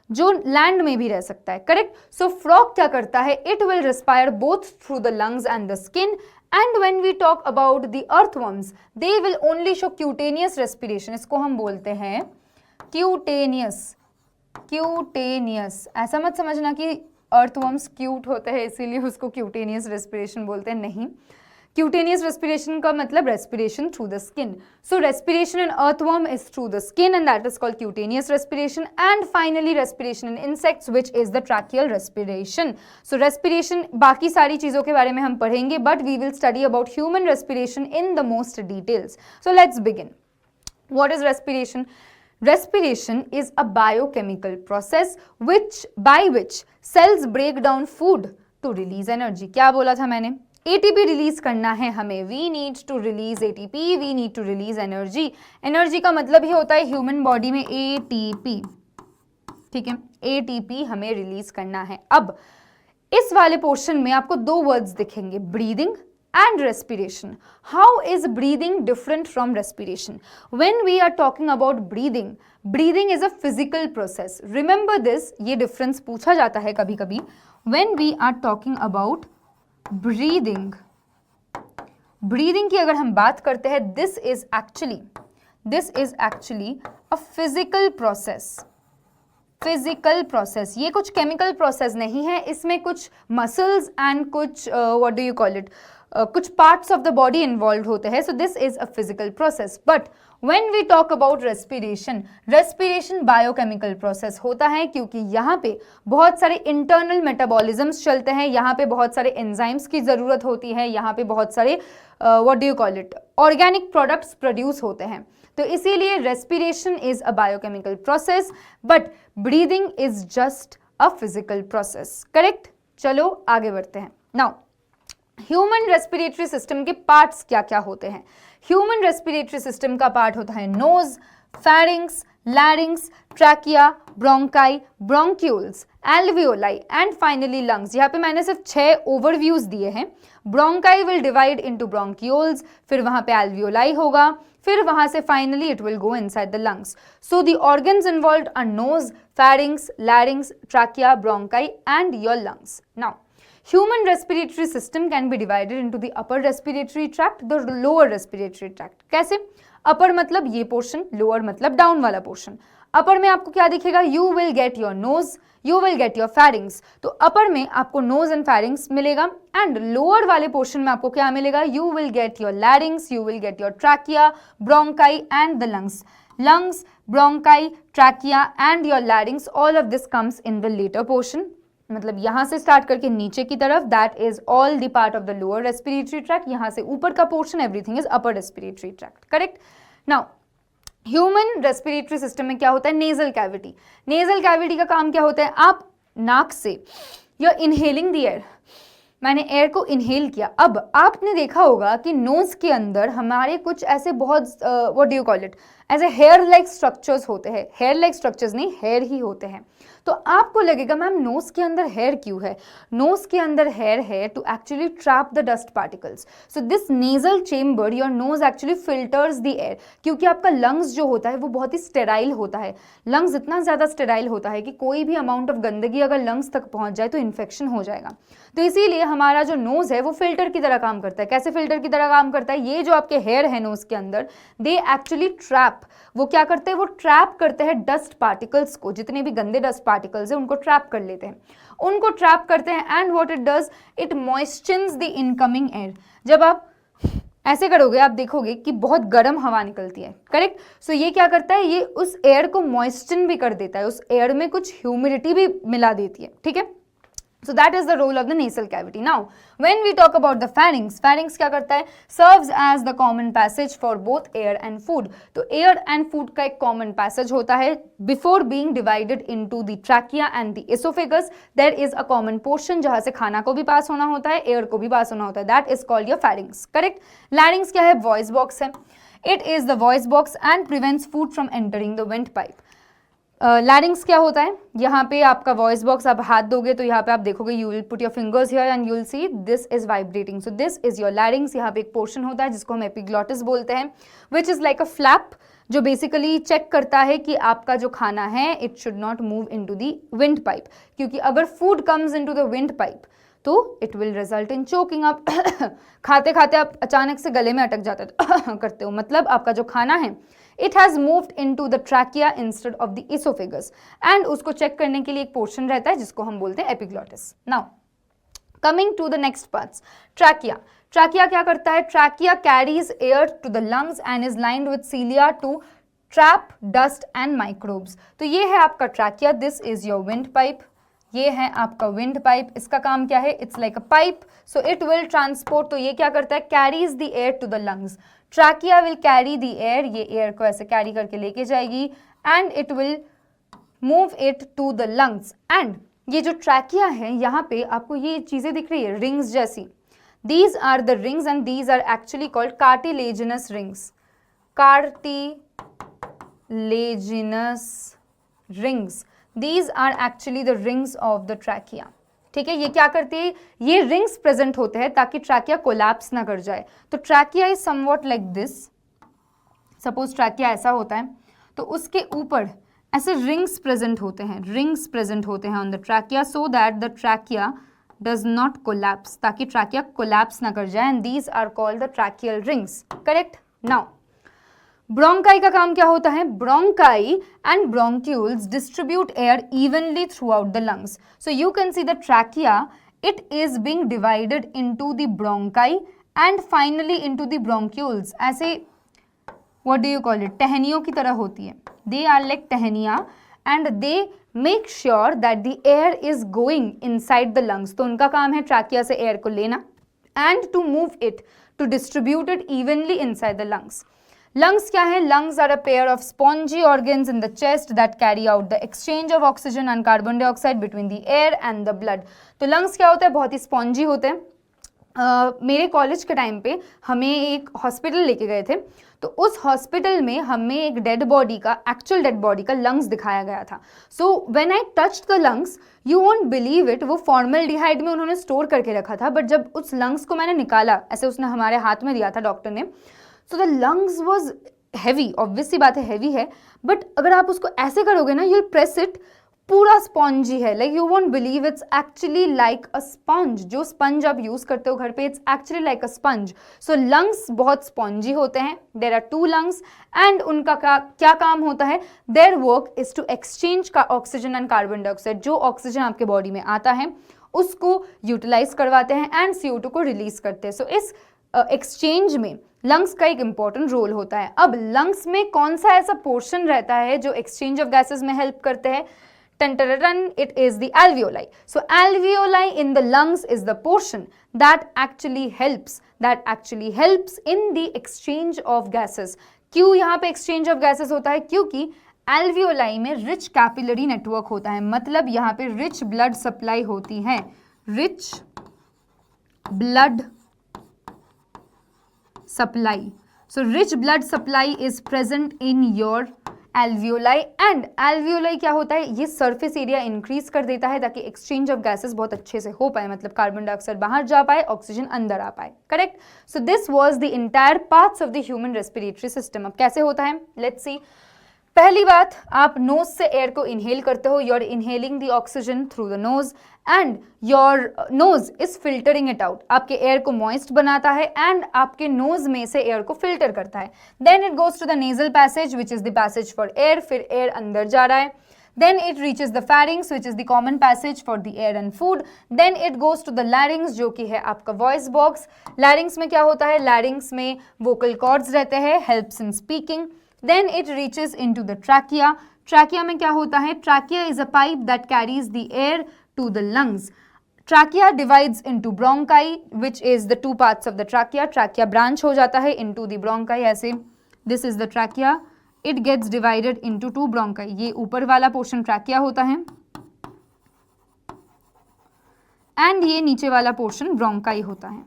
जो लैंड में भी रह सकता है। करेक्ट। सो फ्रॉग क्या करता है, it will respire both through the lungs and the skin. And when we talk about the earthworms, they will only show cutaneous respiration. इसको हम बोलते हैं क्यूटेनियस। ऐसा मत समझना कि अर्थवर्म्स क्यूट होते हैं इसीलिए उसको क्यूटेनियस रेस्पिरेशन बोलते हैं, नहीं। क्यूटेनियस रेस्पिरेशन का मतलब respiration through the skin. So respiration in earthworm is through the skin and that is called cutaneous respiration. And finally respiration in insects which is the tracheal respiration. So respiration, बाकी सारी चीजों के बारे में हम पढ़ेंगे, but we will study about human respiration in the most details. So let's begin. What is respiration? Respiration is a biochemical process by which cells break down food to release energy. क्या बोला था मैंने? ATP release करना है हमें। We need to release ATP, we need to release energy. Energy का मतलब ही होता है ह्यूमन बॉडी में ATP, ठीक है, ATP हमें रिलीज करना है। अब इस वाले पोर्शन में आपको दो वर्ड्स दिखेंगे, breathing and respiration. How is breathing different from respiration? When we are talking about breathing is a physical process. Remember this, ये difference पूछा जाता है कभी कभी। When we are talking about breathing की अगर हम बात करते हैं, this is actually a physical process. ये कुछ केमिकल प्रोसेस नहीं है, इसमें कुछ मसल्स एंड कुछ what do you call it, कुछ parts of the body involve होते हैं। So this is a physical process. But when we talk about respiration biochemical process होता है, क्योंकि यहाँ पे बहुत सारे इंटरनल मेटाबॉलिज्म्स चलते हैं, यहाँ पे बहुत सारे एंजाइम्स की ज़रूरत होती है, यहाँ पे बहुत सारे what do you call it organic products produce होते हैं। तो इसीलिए respiration is a biochemical process but breathing is just a physical process. Correct. चलो आगे बढ़ते हैं। नाउ ह्यूमन रेस्पिरेटरी सिस्टम के पार्ट्स क्या क्या होते हैं? ह्यूमन रेस्पिरेटरी सिस्टम का पार्ट होता है nose, pharynx, larynx, trachea, bronchi, bronchioles, alveoli and finally lungs. यहाँ पे मैंने सिर्फ 6 ओवरव्यूज दिए हैं। Bronchi will divide into bronchioles, फिर वहाँ पे एल्वियोलाई होगा, फिर वहाँ से finally it will go inside the lungs. So the organs involved are knows, pharynx, larynx, trachea, bronchi and your lungs. Now Human respiratory system can be divided into the upper respiratory tract, the lower respiratory tract. कैसे? upper मतलब ये portion, lower मतलब down वाला portion. upper में आपको क्या दिखेगा? You will get your nose, you will get your pharynx. तो upper में आपको nose and pharynx मिलेगा and lower वाले portion में आपको क्या मिलेगा? You will get your larynx, you will get your trachea, bronchi and the lungs. Lungs, bronchi, trachea and your larynx, all of this comes in the later portion. मतलब यहाँ से start करके नीचे की तरफ, that is all the part of the lower respiratory tract. यहाँ से ऊपर का portion everything is upper respiratory tract. Correct. Now human respiratory system में क्या होता है? Nasal cavity. नेजल कैविटी का काम क्या होता है? आप नाक से you are inhaling the air. मैंने एयर को इनहेल किया. अब आपने देखा होगा कि नोज के अंदर हमारे कुछ ऐसे बहुत what do you call it, ऐसे हेयर लाइक स्ट्रक्चर्स होते हैं. हेयर लाइक स्ट्रक्चर्स नहीं, हेयर ही होते हैं. तो आपको लगेगा मैम नोज के अंदर हेयर क्यों है? नोज के अंदर हेयर है to actually trap the dust particles. So this nasal chamber, your nose actually filters the air. क्योंकि आपका लंग्स जो होता है वो बहुत ही स्टेराइल होता है. लंग्स इतना ज़्यादा स्टेराइल होता है कि कोई भी अमाउंट ऑफ गंदगी अगर लंग्स तक पहुंच जाए तो इन्फेक्शन हो जाएगा. तो इसीलिए हमारा जो नोज है वो फिल्टर की तरह काम करता है. कैसे फिल्टर की तरह काम करता है? ये जो आपके हेयर है नोज के अंदर, दे एक्चुअली ट्रैप, वो क्या करते हैं? वो ट्रैप करते हैं डस्ट पार्टिकल्स को. जितने भी गंदे डस्ट पार्टिकल्स है उनको ट्रैप कर लेते हैं, उनको ट्रैप करते हैं. And what it does, it moistens the incoming air. जब आप ऐसे करोगे आप देखोगे कि बहुत गर्म हवा निकलती है. करेक्ट. सो ये क्या करता है? ये उस एयर को मॉइस्चन भी कर देता है, उस एयर में कुछ ह्यूमिडिटी भी मिला देती है. ठीक है. So that is the role of the nasal cavity. Now, when we talk about the pharynx, pharynx क्या करता है? Serves as the common passage for both air and food. तो air and food का एक common passage होता है. Before being divided into the trachea and the esophagus, there is a common portion जहाँ से खाना को भी पास होना होता है, air को भी पास होना होता है. That is called your pharynx. Correct? Larynx क्या है? Voice box है. It is the voice box and prevents food from entering the windpipe. लैरिंग्स क्या होता है? यहाँ पे आपका वॉइस बॉक्स, आप हाथ दोगे तो यहाँ पे आप देखोगे, you will put your fingers here and you will see this is vibrating. So this is your लैरिंग्स. यहाँ पे एक पोर्शन होता है जिसको हम एपिग्लॉटिस बोलते हैं, which is like a flap, जो बेसिकली चेक करता है कि आपका जो खाना है it should not move into the windpipe. क्योंकि अगर food comes into the windpipe तो it will result in choking. आप खाते खाते आप अचानक से गले में अटक जाते करते हो, मतलब आपका जो खाना है it has moved into the trachea instead of the esophagus. and उसको चेक करने के लिए एक पोर्शन रहता है जिसको हम बोलते हैं epiglottis. now coming to the next parts, trachea. trachea क्या करता है? trachea carries air to the lungs and is lined with cilia to trap dust and microbes. तो ये है आपका trachea. this is your windpipe. ये है आपका विंड पाइप. इसका काम क्या है? It's like a pipe. So it will transport. तो ये क्या करता है? Carries the air to the lungs. Trachea will carry the air. ये एयर को ऐसे कैरी करके लेके जाएगी and it will move it to the lungs. And ये जो ट्रैकिया है यहाँ पे आपको ये चीजें दिख रही है रिंग्स जैसी. These are the rings and these are actually called cartilaginous rings. Cartilaginous rings. These are actually the rings of the trachea. ठीक है. ये क्या करती है? ये रिंग्स प्रेजेंट होते हैं ताकि ट्रैकिया कोलैप्स ना कर जाए. तो trachea is somewhat like this. Suppose trachea ऐसा होता है तो उसके ऊपर ऐसे रिंग्स प्रेजेंट होते हैं, रिंग्स प्रेजेंट होते हैं on the trachea, so that the trachea does not collapse, ताकि ट्रैकिया कोलैप्स ना कर जाए. And these are called the tracheal rings. Correct. Now bronchi का काम क्या होता है? Bronchi and bronchioles distribute air evenly throughout the lungs. So you can see the trachea, it is being divided into the bronchi and finally into the bronchioles. ऐसे what do you call it? टहनियों की तरह होती है. They are like टहनिया and they make sure that the air is going inside the lungs. तो उनका काम है ट्रैकिया से एयर को लेना and to move it, to distribute it evenly inside the lungs. Lungs क्या है? Lungs are a pair of spongy organs in the chest that carry out the exchange of oxygen and carbon dioxide between the air and the blood. तो lungs क्या होता है? बहुत ही spongy होते हैं. मेरे कॉलेज के टाइम पे हमें एक हॉस्पिटल लेके गए थे, तो उस हॉस्पिटल में हमें एक डेड बॉडी का, एक्चुअल डेड बॉडी का लंग्स दिखाया गया था. So when I touched the lungs, you won't believe it, वो फॉर्मल्डिहाइड में उन्होंने स्टोर करके रखा था. बट जब उस लंग्स को मैंने निकाला, ऐसे उसने हमारे हाथ में दिया था डॉक्टर ने, so the lungs was heavy, obviously बात है heavy है, but अगर आप उसको ऐसे करोगे ना, you'll press it, पूरा स्पॉन्जी है, like you won't believe, it's actually like a sponge. जो स्पंज आप यूज करते हो घर पे, it's actually like a sponge. So lungs बहुत स्पॉन्जी होते हैं। देयर आर 2 लंग्स एंड उनका क्या काम होता है, their work is to exchange का ऑक्सीजन एंड कार्बन डाइऑक्साइड। जो ऑक्सीजन आपके बॉडी में आता है उसको यूटिलाइज करवाते हैं एंड CO2 को रिलीज करते हैं। सो इस एक्सचेंज में लंग्स का एक इंपॉर्टेंट रोल होता है। अब लंग्स में कौन सा ऐसा पोर्शन रहता है जो एक्सचेंज ऑफ गैसेस में हेल्प करते हैं? It is the alveoli. So alveoli in the lungs is the portion that actually helps in the exchange of gases. क्यों यहाँ पे exchange of gases होता है? क्योंकि alveoli में rich capillary network होता है, मतलब यहाँ पे rich blood supply होती है, rich blood supply. So rich blood supply is present in your alveoli and alveoli क्या होता है, ये सरफेस एरिया इंक्रीज कर देता है ताकि एक्सचेंज ऑफ गैसेस बहुत अच्छे से हो पाए, मतलब कार्बन डाइऑक्साइड बाहर जा पाए, ऑक्सीजन अंदर आ पाए, correct. So this was the entire parts of the human respiratory system. अब कैसे होता है, लेट्स सी। पहली बात, आप नोज से एयर को इनहेल करते हो, you are inhaling the oxygen through the nose and your nose is filtering it out. आपके एयर को मॉइस्ट बनाता है एंड आपके नोज में से एयर को फिल्टर करता है। Then it goes to the nasal passage which is the passage for air, फिर एयर अंदर जा रहा है। Then it reaches the pharynx which is the common passage for the air and food. Then it goes to the larynx जो कि है आपका voice box. Larynx में क्या होता है, larynx में vocal cords रहते हैं, helps in speaking. Then it reaches into the trachea. Trachea में क्या होता है, trachea is a pipe that carries the air to the lungs. Trachea divides into bronchi which is the 2 parts of the trachea. Trachea branch हो जाता है into the bronchi ऐसे. This is the trachea. It gets divided into 2 bronchi. ये ऊपर वाला portion trachea होता है and ये नीचे वाला पोर्शन ब्रोंकाई होता है,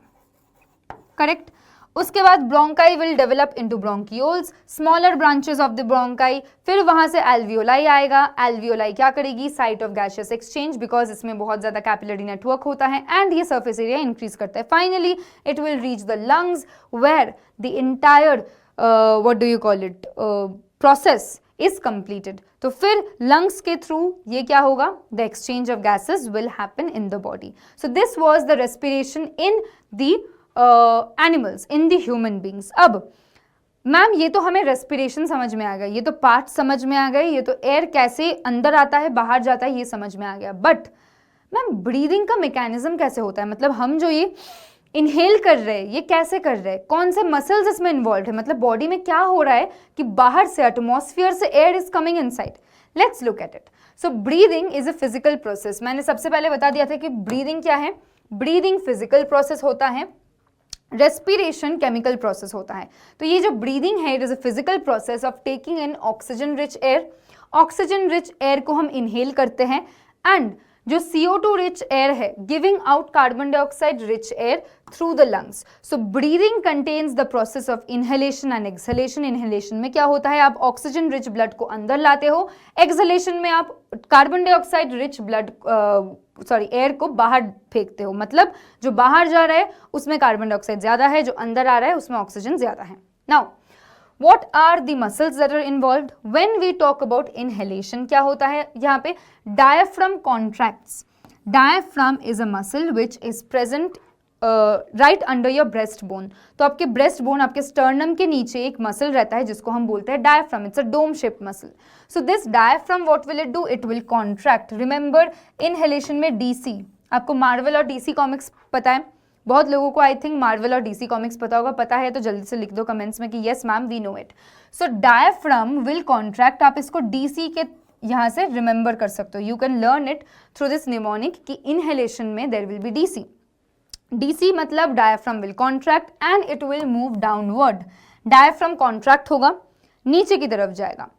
करेक्ट। उसके बाद bronchi will develop into bronchioles, smaller branches of the bronchi. फिर वहां से एल्वियोलाई आएगा। एल्वियोलाई क्या करेगी, site of gaseous exchange, because इसमें बहुत ज्यादा कैपिलरी नेटवर्क होता है एंड ये सरफेस एरिया इंक्रीज करता है। Finally it will reach the lungs where the entire what do you call it process is completed. तो फिर lungs के थ्रू ये क्या होगा, the exchange of gases will happen in the body. So this was the respiration in the animals, in the human beings. अब ma'am ये तो हमें रेस्पिरेशन समझ में आ गया, ये तो पार्ट समझ में आ गए, ये तो एयर कैसे अंदर आता है बाहर जाता है ये समझ में आ गया, बट मैम ब्रीदिंग का मैकेनिज्म कैसे होता है, मतलब हम जो ये इनहेल कर रहे हैं ये कैसे कर रहे हैं, कौन से मसल्स इसमें इन्वॉल्व है, मतलब बॉडी में क्या हो रहा है कि बाहर से एटमॉस्फेयर से air is coming inside. Let's look at it. So breathing is a physical process. मैंने सबसे पहले बता दिया था कि ब्रीदिंग क्या है, ब्रीदिंग फिजिकल प्रोसेस होता है, रेस्पिरेशन केमिकल प्रोसेस होता है। तो ये जो ब्रीदिंग है it is a physical process of taking in oxygen rich air. Oxygen rich air को हम इनहेल करते हैं एंड जो CO2 रिच एयर है giving out carbon dioxide rich air through the lungs. So breathing contains the process of inhalation and exhalation. Inhalation में क्या होता है, आप ऑक्सीजन रिच ब्लड को अंदर लाते हो, एक्सहेलेशन में आप carbon dioxide rich blood air को बाहर फेंकते हो, मतलब जो बाहर जा रहा है उसमें कार्बन डाइऑक्साइड ज्यादा है, जो अंदर आ रहा है उसमें ऑक्सीजन ज्यादा है। Now What are the muscles that are involved when we talk about inhalation? क्या होता है यहाँ पे, diaphragm contracts. Diaphragm is a muscle which is present right under your breastbone. तो आपके breastbone, आपके sternum के नीचे एक muscle रहता है जिसको हम बोलते हैं diaphragm. It's a dome shaped muscle. So this diaphragm what will it do? It will contract. Remember inhalation में DC, आपको Marvel और DC comics पता है, बहुत लोगों को आई थिंक मार्वल और डीसी कॉमिक्स पता होगा, पता है तो जल्दी से लिख दो कमेंट्स में कि yes ma'am we know it. So diaphragm will contract, आप इसको डीसी के यहाँ से रिमेंबर कर सकते हो, you can learn it through this mnemonic कि इनहेलेशन में there will be DC. DC मतलब diaphragm will contract and it will move downward. Diaphragm contract होगा, नीचे की तरफ जाएगा।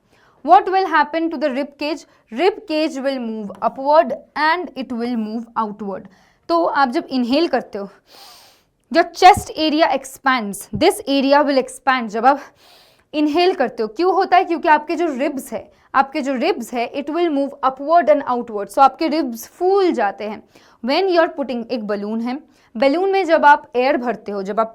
What will happen to the rib cage? Rib cage will move upward and it will move outward. तो आप जब inhale करते हो, जब chest area expands, this area will expand जब आप इनहेल करते हो। क्यों होता है, क्योंकि आपके जो रिब्स है it will move upward and outward, so आपके रिब्स फूल जाते हैं। व्हेन यू आर पुटिंग, एक बलून है, बलून में जब आप एयर भरते हो, जब आप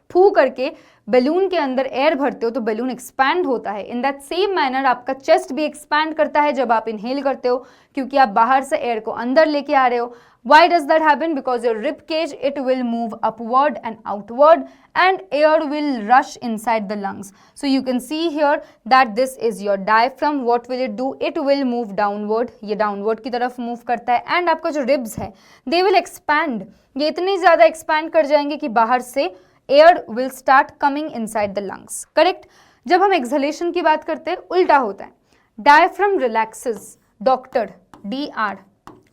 फू करके बलून के अंदर एयर भरते हो तो बलून एक्सपैंड होता है। इन दैट सेम मैनर आपका चेस्ट भी एक्सपैंड करता है जब आप इनहेल करते हो, क्योंकि आप बाहर से एयर को अंदर लेके आ रहे हो। Why does that happen? Because your rib cage, it will move upward and outward and air will rush inside the lungs. So you can see here that this is your diaphragm. What will it do? It will move downward. ये downward की तरफ move करता है and आपका जो ribs है they will expand. ये इतनी ज़्यादा expand कर जाएंगे कि बाहर से air will start coming inside the lungs. Correct? जब हम exhalation की बात करते हैं उल्टा होता है। Diaphragm relaxes. Doctor, DR.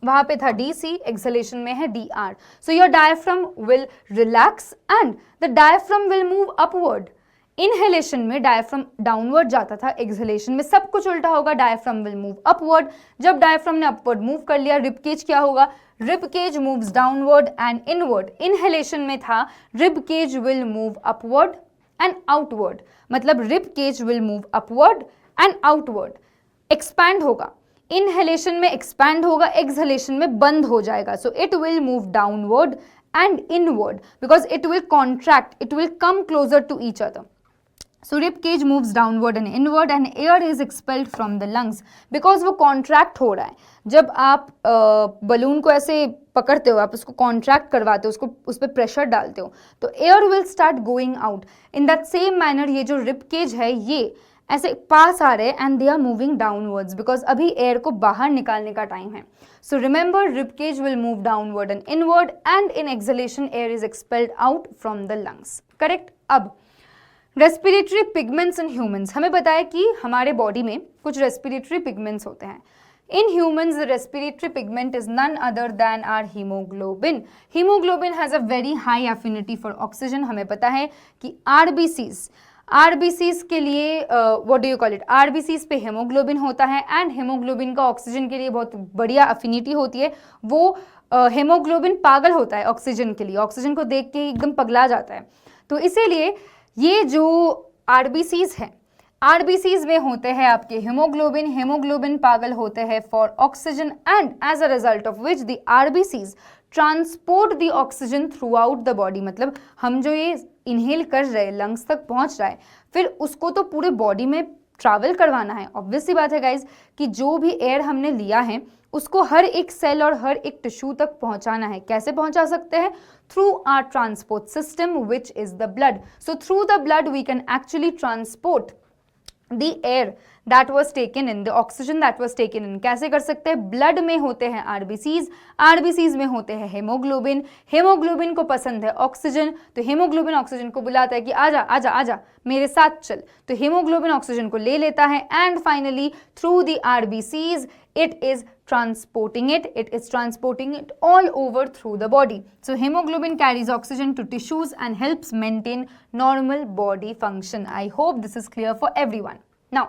वहां पे था DC, एक्सहेलेशन में है DR. So your diaphragm will relax and the diaphragm will move upward. Inhalation में डायफ्राम डाउनवर्ड जाता था, एक्सहेलेशन में सब कुछ उल्टा होगा, डायफ्राम विल मूव अपवर्ड. जब डायफ्राम ने अपवर्ड मूव कर लिया, रिब केज क्या होगा? Rib cage moves downward and inward. Inhalation में था rib cage will move upward and outward, मतलब rib cage will move upward and outward. Expand होगा, इनहेलेशन में एक्सपैंड होगा, एक्सहेलेशन में बंद हो जाएगा. So it will move downward and inward because it will contract, it will come closer to each other. So rib cage moves downward and inward and air is expelled from the lungs because वो contract हो रहा है. जब आप balloon को ऐसे पकड़ते हो, आप उसको कॉन्ट्रैक्ट करवाते हो, उसको उस पर प्रेशर डालते हो, तो air will start going out. In that same manner ये जो रिब केज है ये ऐसे पास आ रहे हैं and they are moving downwards because अभी एयर को बाहर निकालने का टाइम है. So remember rib cage will move downward and inward and in exhalation air is expelled out from the lungs. Correct. अब रेस्पिरेटरी पिगमेंट्स इन ह्यूमंस. हमें पता है कि हमारे बॉडी में कुछ रेस्पिरेटरी पिगमेंट्स होते हैं. In humans, the respiratory pigment is none other than our hemoglobin. Hemoglobin has a very high affinity for oxygen. हमें पता है कि RBCs के लिए what do you call it? RBCs पे hemoglobin होता है and hemoglobin का ऑक्सीजन के लिए बहुत बढ़िया अफिनिटी होती है. वो hemoglobin पागल होता है ऑक्सीजन के लिए, ऑक्सीजन को देख के एकदम पगला जाता है. तो इसीलिए ये जो RBCs हैं, RBCs में होते हैं आपके hemoglobin. hemoglobin पागल होते हैं for oxygen and as a result of which the RBCs transport the oxygen throughout the body. मतलब हम जो ये इनहेल कर रहे हैं, लंग्स तक पहुंच रहा है, फिर उसको तो पूरे बॉडी में ट्रैवल करवाना है. ऑब्वियस सी बात है गाइज कि जो भी एयर हमने लिया है उसको हर एक सेल और हर एक टिश्यू तक पहुंचाना है. कैसे पहुंचा सकते हैं? Through our transport system which is the blood. So through the blood we can actually transport the air that was taken in, the oxygen that was taken in. कैसे कर सकते हैं? ब्लड में होते हैं RBCs, RBCs में होते हैं हेमोग्लोबिन. हेमोग्लोबिन को पसंद है ऑक्सीजन, तो हेमोग्लोबिन ऑक्सीजन को बुलाता है कि आजा आजा आजा मेरे साथ चल. तो हेमोग्लोबिन ऑक्सीजन को ले लेता है and finally through the RBCs it is transporting it all over through the body. So hemoglobin carries oxygen to tissues and helps maintain normal body function. I hope this is clear for everyone. Now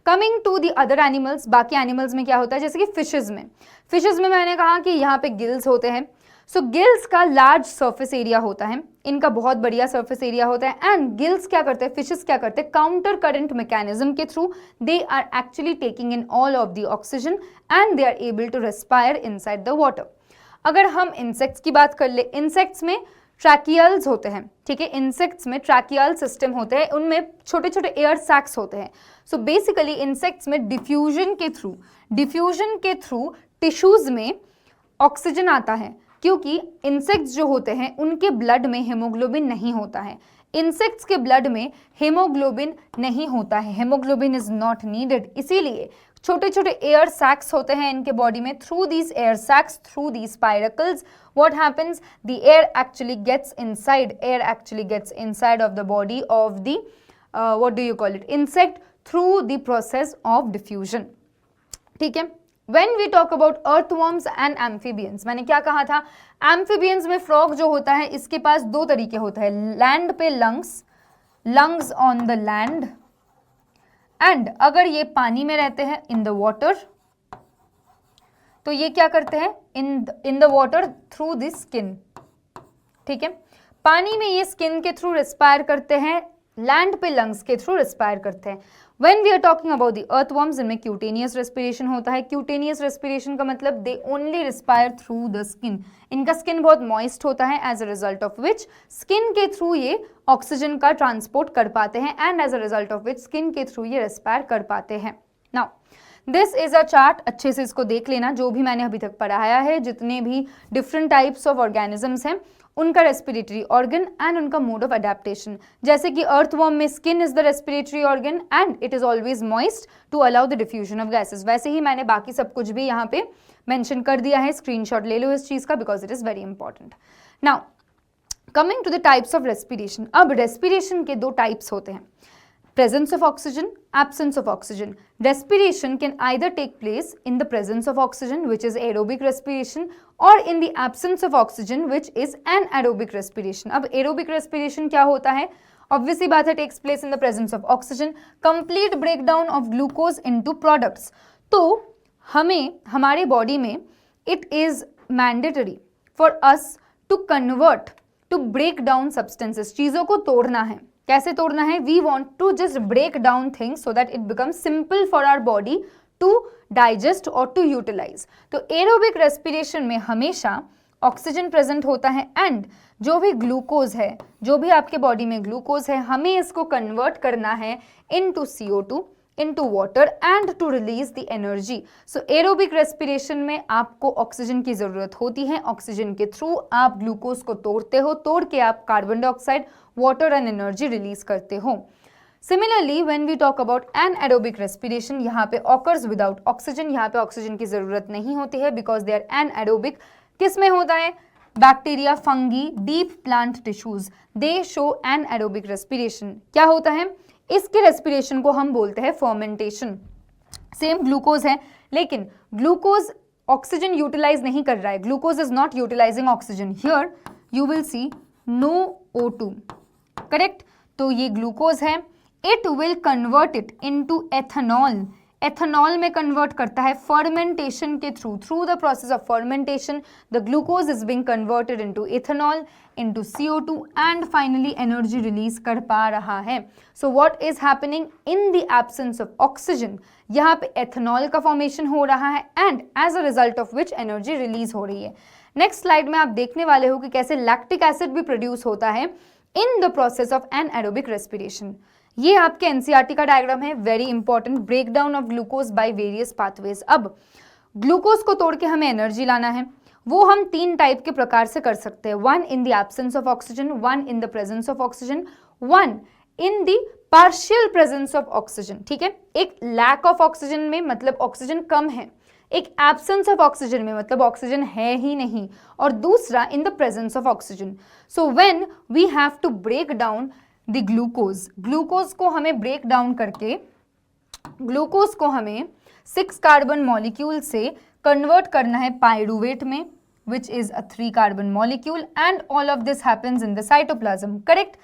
coming to the other animals, बाकी animals में क्या होता है? जैसे कि fishes में मैंने कहा कि यहाँ पे gills होते हैं. सो गिल्स का लार्ज सर्फेस एरिया होता है, इनका बहुत बढ़िया सर्फेस एरिया होता है. एंड गिल्स क्या करते हैं, फिशेस क्या करते हैं? काउंटर करंट मैकेनिज्म के through they are actually taking in all of the oxygen and they are able to respire inside the water. अगर हम इंसेक्ट्स की बात कर ले, इंसेक्ट्स में ट्रैकियल्स होते हैं. ठीक है, इंसेक्ट्स में ट्रैकियल सिस्टम होते हैं, उनमें छोटे छोटे एयर सैक्स होते हैं. सो बेसिकली इंसेक्ट्स में डिफ्यूजन के थ्रू टिश्यूज में ऑक्सीजन आता है, क्योंकि इंसेक्ट्स जो होते हैं उनके ब्लड में हेमोग्लोबिन नहीं होता है. इंसेक्ट्स के ब्लड में हेमोग्लोबिन नहीं होता है, हेमोग्लोबिन इज नॉट नीडेड. इसीलिए छोटे छोटे एयर सैक्स होते हैं इनके बॉडी में. Through these air sacs, through these spiracles, what happens? The air actually gets inside of the body of the what do you call it? Insect through the process of diffusion. ठीक है. When we talk about earthworms and amphibians, मैंने क्या कहा था? Amphibians में frog जो होता है इसके पास दो तरीके होते हैं. लैंड पे lungs on the land, and अगर ये पानी में रहते हैं in the water, तो ये क्या करते हैं? in the water through the skin. ठीक है, पानी में ये स्किन के थ्रू रेस्पायर करते हैं, लैंड पे लंग्स के थ्रू रेस्पायर करते हैं. When we are talking about the earthworms, इनमें cutaneous respiration होता है. Cutaneous respiration का मतलब they only respire through the skin. इनका skin बहुत moist होता है, as a result of which skin के through ये oxygen का transport कर पाते हैं, and as a result of which skin के through ये respire कर पाते हैं. Now, this is a chart, अच्छे से इसको देख लेना. जो भी मैंने अभी तक पढ़ाया है, जितने भी डिफरेंट टाइप्स ऑफ ऑर्गेनिजम्स हैं, उनका रेस्पिरेटरी ऑर्गन एंड उनका मोड ऑफ अडेप्टेशन. जैसे कि अर्थवर्म में skin is the respiratory organ and it is always moist to allow the diffusion of gases. वैसे ही मैंने बाकी सब कुछ भी यहाँ पे मेंशन कर दिया है. स्क्रीनशॉट ले लो इस चीज का, because it is very important. Now coming to the types of respiration. अब रेस्पिरेशन के दो टाइप्स होते हैं, presence of oxygen, absence of oxygen. Respiration can either take place in the presence of oxygen, which is aerobic respiration, or in the absence of oxygen, which is anaerobic respiration. अब aerobic respiration क्या होता है? Obviously बात है, takes place in the presence of oxygen, complete breakdown of glucose into products. तो हमें हमारे body में it is mandatory for us to convert, to break down substances. चीज़ों को तोड़ना है. कैसे तोड़ना है? We want to just break down things so that it become simple for our body to digest और टू यूटिलाइज. तो एरोबिक रेस्पिरेशन में हमेशा ऑक्सीजन प्रेजेंट होता है एंड जो भी ग्लूकोज है, जो भी आपके बॉडी में ग्लूकोज है, हमें इसको कन्वर्ट करना है into CO2, into water and to release the energy. So aerobic respiration में आपको ऑक्सीजन की ज़रूरत होती है. ऑक्सीजन के थ्रू आप ग्लूकोज को तोड़ते हो, तोड़ के आप carbon dioxide, water and energy release करते हो. Similarly, when we talk about anaerobic respiration, यहाँ पे occurs without oxygen. यहाँ पे ऑक्सीजन की ज़रूरत नहीं होती है because they are anaerobic. किस में होता है? Bacteria, fungi, deep plant tissues, दे शो anaerobic respiration. क्या होता है? इसके रेस्पिरेशन को हम बोलते हैं फर्मेंटेशन. सेम ग्लूकोज है, लेकिन ग्लूकोज ऑक्सीजन यूटिलाइज नहीं कर रहा है. Glucose is not utilizing oxygen. Here you will see no O2. Correct? तो ये ग्लूकोज है. It will convert it into ethanol. Ethanol में कन्वर्ट करता है फर्मेंटेशन के through the process of fermentation the glucose is being converted into ethanol, into CO2 and finally energy release कर पा रहा है. So what is happening in the absence of oxygen? यहाँ पे एथेनॉल का फॉर्मेशन हो रहा है and as a result of which energy release हो रही है. नेक्स्ट स्लाइड में आप देखने वाले हो कि कैसे लैक्टिक एसिड भी प्रोड्यूस होता है in the process of anaerobic respiration. ये आपके NCERT का डायग्राम है, very important. Breakdown of glucose by various pathways. अब ग्लूकोज को तोड़ के हमें एनर्जी लाना है. वो हम तीन टाइप के प्रकार से कर सकते हैं. One in the absence of oxygen, one in the presence of oxygen, one in the partial presence of oxygen. ठीक है? एक लैक ऑफ ऑक्सीजन में मतलब ऑक्सीजन कम है, एक एब्सेंस ऑफ ऑक्सीजन में मतलब ऑक्सीजन है ही नहीं, और दूसरा in the presence of oxygen. So when we have to break down the glucose, glucose को हमें ब्रेक डाउन करके ग्लूकोज को हमें 6 कार्बन मॉलिक्यूल से कन्वर्ट करना है पाइरूवेट में, which is a 3 carbon molecule, and all of this happens in the cytoplasm. Correct?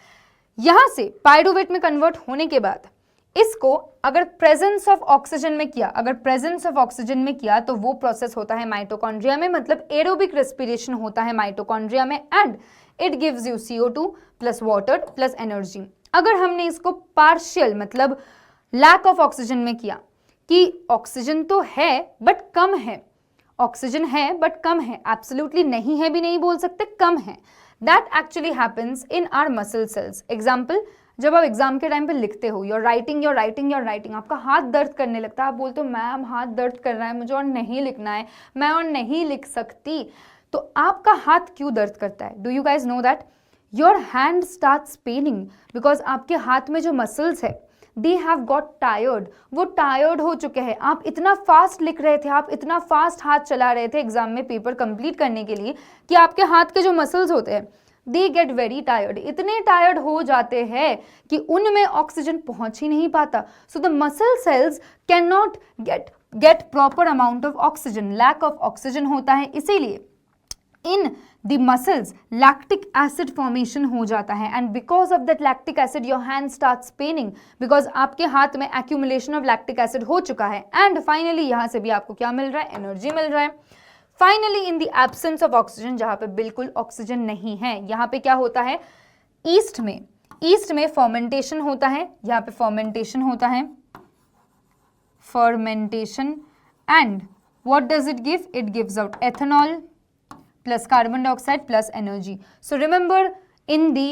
यहाँ से पाइरूवेट में कन्वर्ट होने के बाद इसको अगर प्रेजेंस ऑफ ऑक्सीजन में किया, अगर प्रेजेंस ऑफ ऑक्सीजन में किया तो वो प्रोसेस होता है माइटोकॉन्ड्रिया में, मतलब एरोबिक रेस्पिरेशन होता है माइटोकॉन्ड्रिया में and it gives you CO2 plus water plus energy. अगर हमने इसको पार्शियल मतलब लैक ऑफ ऑक्सीजन में किया कि ऑक्सीजन तो है बट कम है, ऑक्सीजन है बट कम है, एब्सोल्युटली नहीं है भी नहीं बोल सकते, कम है. That actually happens in our muscle cells. Example, जब आप एग्जाम के टाइम पे लिखते हो, योर राइटिंग, आपका हाथ दर्द करने लगता है, आप बोलते हो मैम हाथ दर्द कर रहा है, मुझे और नहीं लिखना है, मैं और नहीं लिख सकती. तो आपका हाथ क्यों दर्द करता है? Do you guys know that? Your hand starts paining because आपके हाथ में जो मसल्स है दे हैव गॉट टायर्ड, वो टायर्ड हो चुके हैं. आप इतना फास्ट लिख रहे थे, आप इतना फास्ट हाथ चला रहे थे एग्जाम में पेपर कंप्लीट करने के लिए कि आपके हाथ के जो मसल्स होते हैं दे गेट वेरी टायर्ड. इतने टायर्ड हो जाते हैं कि उनमें ऑक्सीजन पहुंच ही नहीं पाता. So the muscle cells can not get proper amount of oxygen, lack of oxygen होता है. इसीलिए इन the muscles lactic acid formation हो जाता है and because of that lactic acid your hand starts paining because आपके हाथ में accumulation of lactic acid हो चुका है and finally यहाँ से भी आपको क्या मिल रहा है? एनर्जी मिल रहा है. Finally in the absence of oxygen, जहाँ पे बिल्कुल ऑक्सीजन नहीं है, यहाँ पे क्या होता है? ईस्ट में फर्मेंटेशन होता है, यहाँ पे फर्मेंटेशन होता है fermentation, and what does it give? It gives out ethanol plus carbon dioxide plus energy. So remember, in the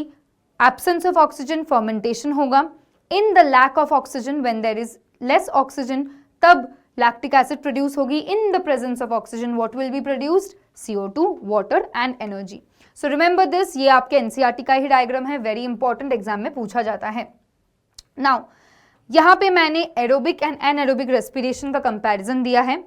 absence of oxygen fermentation होगा, in the lack of oxygen when there is less oxygen तब lactic acid produce होगी, in the presence of oxygen what will be produced? CO2, water and energy. So remember this, ये आपके NCERT का ही diagram है, very important exam में पूछा जाता है. नाउ यहाँ पे मैंने एरोबिक एंड एनएरोबिक रेस्पिरेशन का कंपैरिजन दिया है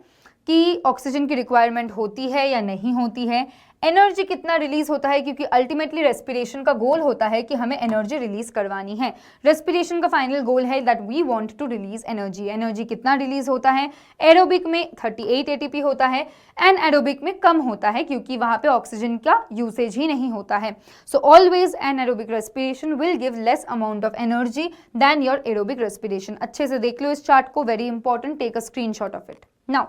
कि ऑक्सीजन की रिक्वायरमेंट होती है या नहीं होती है, एनर्जी कितना रिलीज होता है, क्योंकि अल्टीमेटली रेस्पिरेशन का गोल होता है कि हमें एनर्जी रिलीज करवानी है. रेस्पिरेशन का फाइनल गोल है that we want to release energy. Energy कितना रिलीज होता है? एरोबिक में 38 ATP होता है, एनएरोबिक में कम होता है क्योंकि वहां पे ऑक्सीजन का यूसेज ही नहीं होता है. So always anaerobic respiration will give less amount of energy than your aerobic respiration. अच्छे से देख लो इस चार्ट को, very important, take a screenshot of it. Now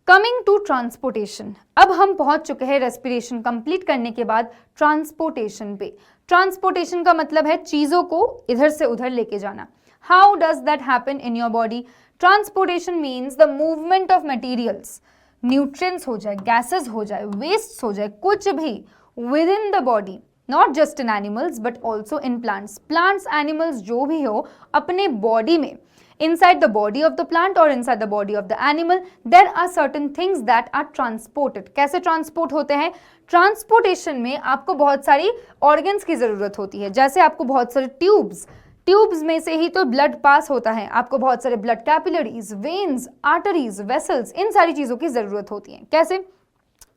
coming to transportation, अब हम पहुंच चुके हैं रेस्पिरेशन कंप्लीट करने के बाद ट्रांसपोर्टेशन पे. ट्रांसपोर्टेशन का मतलब है चीजों को इधर से उधर लेके जाना. How does that happen in your body? Transportation means the movement of materials, nutrients हो जाए, गैसेस हो जाए, वेस्ट हो जाए, कुछ भी with in the body, not just in animals but also in plants. Plants, animals जो भी हो, अपने बॉडी में, inside the body of the plant or inside the body of the animal, there are certain things that are transported. कैसे transport होते हैं? Transportation में आपको बहुत सारी ऑर्गन्स की जरूरत होती है. जैसे आपको बहुत सारे ट्यूब्स में से ही तो ब्लड पास होता है, आपको बहुत सारे blood capillaries, veins, arteries, vessels, इन सारी चीजों की जरूरत होती है. कैसे?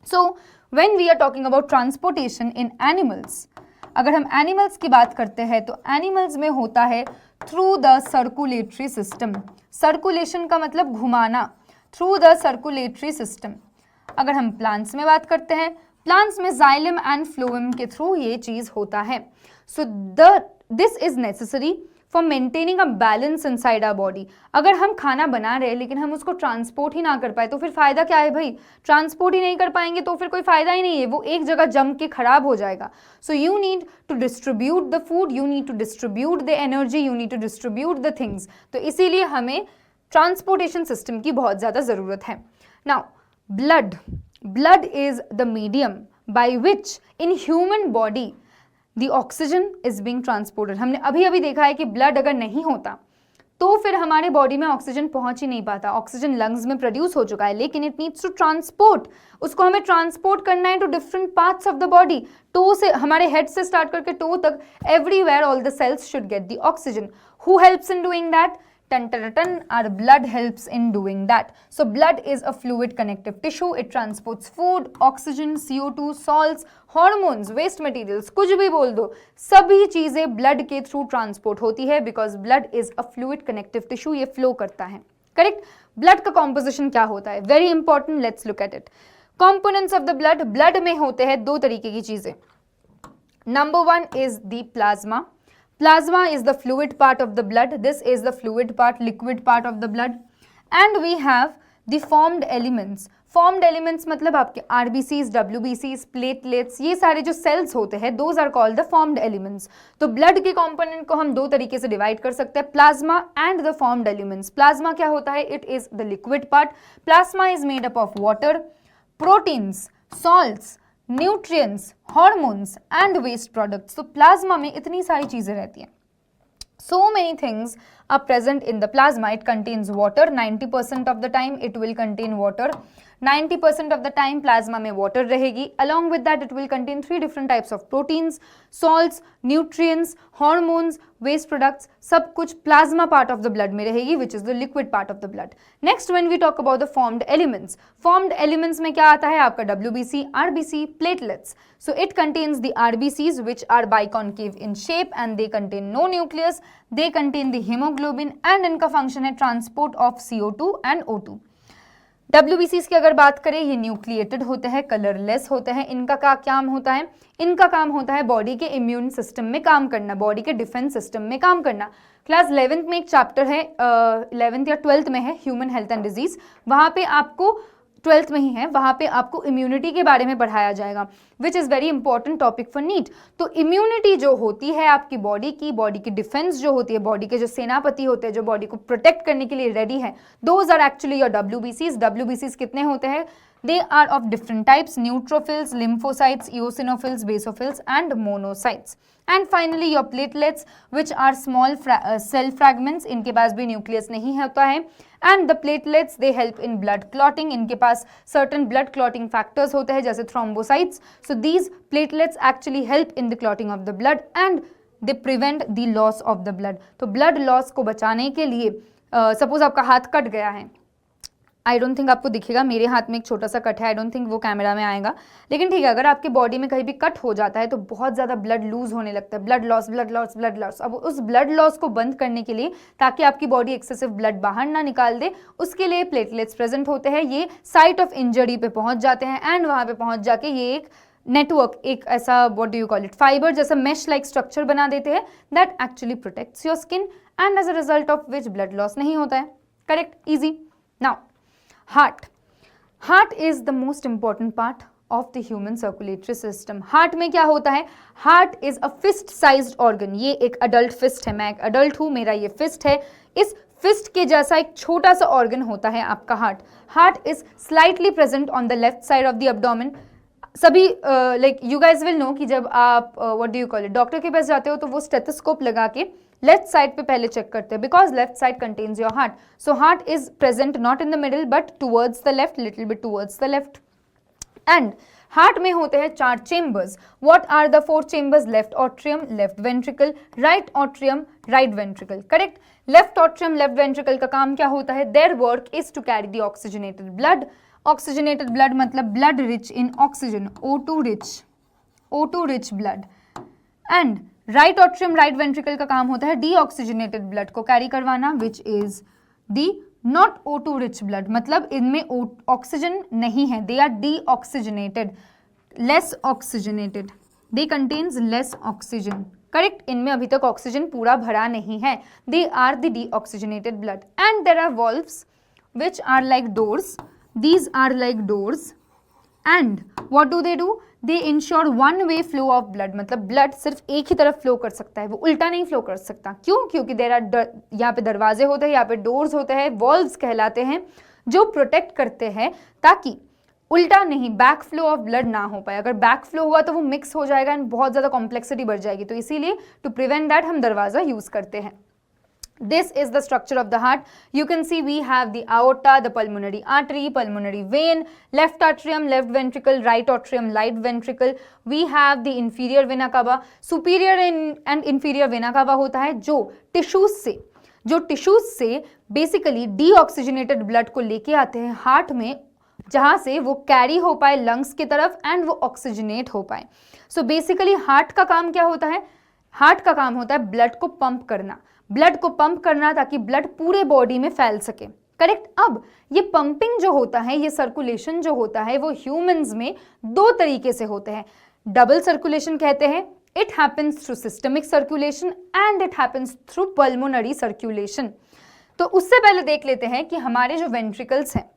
So when we are talking about transportation in animals, अगर हम एनिमल्स की बात करते हैं तो एनिमल्स में होता है through the circulatory system. Circulation का मतलब घुमाना, थ्रू द सर्कुलेटरी सिस्टम. अगर हम प्लांट्स में बात करते हैं, प्लांट्स में जाइलम एंड फ्लोएम के थ्रू ये चीज होता है. So this is necessary for maintaining a balance inside our body. अगर हम खाना बना रहे हैं लेकिन हम उसको ट्रांसपोर्ट ही ना कर पाए तो फिर फायदा क्या है भाई? ट्रांसपोर्ट ही नहीं कर पाएंगे तो फिर कोई फायदा ही नहीं है, वो एक जगह जम के खराब हो जाएगा. So you need to distribute the food, you need to distribute the energy, you need to distribute the things. तो इसीलिए हमें ट्रांसपोर्टेशन सिस्टम की बहुत ज़्यादा ज़रूरत है. Now blood is the medium by which in human body The oxygen is being transported. हमने अभी देखा है कि ब्लड अगर नहीं होता तो फिर हमारे बॉडी में ऑक्सीजन पहुंच ही नहीं पाता. ऑक्सीजन लंग्स में प्रोड्यूस हो चुका है लेकिन इट नीड्स टू ट्रांसपोर्ट, उसको हमें ट्रांसपोर्ट करना है to different parts of the body. Toe से, हमारे हेड से स्टार्ट करके टो तक, everywhere all the cells should get the oxygen. Who helps in doing that? Our blood helps in doing that. So blood is a fluid connective tissue. It transports food, oxygen, CO2, salts, hormones, waste materials, कुछ भी बोल दो, सभी चीजें blood के through transport होती है because blood is a fluid connective tissue. ये फ्लो करता है. करेक्ट? ब्लड का कॉम्पोजिशन क्या होता है? Very important, let's look at it. Components of the blood. Blood में होते हैं दो तरीके की चीजें. Number 1 is the plasma. Plasma is the fluid part of the blood. This is the fluid part, liquid part of the blood. And we have the formed elements. Formed elements मतलब आपके RBCs, WBCs, platelets, ये सारे जो cells होते हैं, those are called the formed elements. तो blood के component को हम दो तरीके से divide कर सकते हैं, plasma and the formed elements. Plasma क्या होता है? It is the liquid part. Plasma is made up of water, proteins, salts, nutrients, hormones and waste products. तो प्लाज्मा में इतनी सारी चीजें रहती हैं. So many things are present in the plasma. It contains water. 90% of the time it will contain water. 90% of the time plasma में water रहेगी. Along with that it will contain 3 different types of proteins, salts, nutrients, hormones, waste products. सब कुछ plasma part of the blood में रहेगी, which is the liquid part of the blood. Next when we talk about the formed elements. Formed elements में क्या आता है? आपका WBC, RBC, platelets. So it contains the RBCs which are biconcave in shape and they contain no nucleus. They contain the hemoglobin and इनका function है transport of CO2 and O2. WBCs की अगर बात करें, ये न्यूक्लिएटेड होते हैं, colourless होते हैं. इनका क्या काम होता है? इनका काम होता है बॉडी के इम्यून सिस्टम में काम करना, बॉडी के डिफेंस सिस्टम में काम करना. क्लास 11th में एक चैप्टर है, 11th या 12th में है, ह्यूमन हेल्थ एंड डिजीज. वहाँ पे आपको 12th में ही है, वहाँ पे आपको इम्यूनिटी के बारे में पढ़ाया जाएगा, which is very important topic for NEET. तो इम्यूनिटी जो होती है आपकी बॉडी की डिफेंस जो होती है, बॉडी के जो सेनापति होते हैं जो बॉडी को प्रोटेक्ट करने के लिए रेडी है, those are actually your WBCs। WBCs कितने होते हैं? They are of different types: neutrophils, lymphocytes, eosinophils, basophils and monocytes. And finally your platelets, which are small cell fragments, इनके पास भी न्यूक्लियस नहीं होता है। And the platelets they help in blood clotting, इनके पास certain blood clotting factors होते हैं जैसे thrombocytes. So these platelets actually help in the clotting of the blood and they prevent the loss of the blood. तो blood loss को बचाने के लिए suppose आपका हाथ कट गया है, आई डोंट थिंक आपको दिखेगा, मेरे हाथ में एक छोटा सा कट है, आई डोंट थिंक वो कैमरा में आएगा, लेकिन ठीक है, अगर आपके बॉडी में कहीं भी कट हो जाता है तो बहुत ज़्यादा ब्लड लूज होने लगता है, blood loss blood loss blood loss. अब उस ब्लड लॉस को बंद करने के लिए, ताकि आपकी बॉडी एक्सेसिव ब्लड बाहर ना निकाल दे, उसके लिए प्लेटलेट्स प्रेजेंट होते हैं। ये साइट ऑफ इंजरी पे पहुंच जाते हैं एंड वहाँ पे पहुंच जाके ये एक नेटवर्क, एक ऐसा what do you call it, fibre जैसा मेश लाइक स्ट्रक्चर बना देते हैं that actually protects your skin and as a result of which blood loss नहीं होता है। Correct, easy. Now heart is the most important part of the human circulatory system. Heart में क्या होता है? Heart is a fist sized organ. ये एक adult fist है, मैं एक अडल्ट हूं, मेरा ये फिस्ट है, इस फिस्ट के जैसा एक छोटा सा ऑर्गन होता है आपका heart. Heart is slightly present on the left side of the abdomen. सभी like you guys will know कि जब आप what do you call it, doctor के पास जाते हो तो वो स्टेथोस्कोप लगा के लेफ्ट साइड पे पहले चेक करते हैं, because left side contains your heart. So heart is present not in the middle but towards the left, little bit towards the left. And heart में होते हैं 4 chambers. What are the 4 chambers? Left atrium, left ventricle, right atrium, right ventricle. Correct. Left atrium, left ventricle का काम क्या होता है? Their work is to carry the oxygenated blood. Oxygenated blood मतलब blood rich in oxygen, O2 rich blood. And right atrium, right ventricle का काम होता है डीऑक्सीजनेटेड ब्लड को कैरी करवाना, which is the not O2 rich blood, मतलब इनमें oxygen नहीं है, they are deoxygenated, less oxygenated, they contains less oxygen. Correct, इनमें अभी तक ऑक्सीजन पूरा भरा नहीं है, they are the deoxygenated blood. And there are valves which are like doors, these are like doors and what do? They ensure one way flow of blood, मतलब blood सिर्फ एक ही तरफ फ्लो कर सकता है, वो उल्टा नहीं फ्लो कर सकता। क्यों? क्योंकि देयर आर, यहाँ पे दरवाजे होते हैं, यहाँ पे डोर्स होते हैं, वॉल्व्स कहलाते हैं, जो प्रोटेक्ट करते हैं ताकि उल्टा नहीं, बैक फ्लो ऑफ ब्लड ना हो पाए। अगर बैक फ्लो हुआ तो वो मिक्स हो जाएगा एंड बहुत ज़्यादा कॉम्प्लेक्सिटी बढ़ जाएगी, तो इसीलिए टू प्रिवेंट दैट हम दरवाज़ा यूज़ करते हैं। This is the structure of the heart. You can see we have the aorta, the pulmonary artery, pulmonary vein, left atrium, left ventricle, right atrium, right ventricle. We have the inferior vena cava. Superior and inferior vena cava होता है जो tissues से basically deoxygenated blood को लेके आते हैं heart में, जहाँ से वो कैरी हो पाए लंग्स की तरफ एंड वो ऑक्सीजनेट हो पाए। सो बेसिकली हार्ट का काम क्या होता है? हार्ट का काम होता है ब्लड को पंप करना, ब्लड को पंप करना ताकि ब्लड पूरे बॉडी में फैल सके। करेक्ट। अब ये पंपिंग जो होता है, ये सर्कुलेशन जो होता है, वो ह्यूमंस में 2 तरीके से होते हैं। डबल सर्कुलेशन कहते हैं, it happens through systemic circulation and it happens through pulmonary circulation. तो उससे पहले देख लेते हैं कि हमारे जो वेंट्रिकल्स हैं,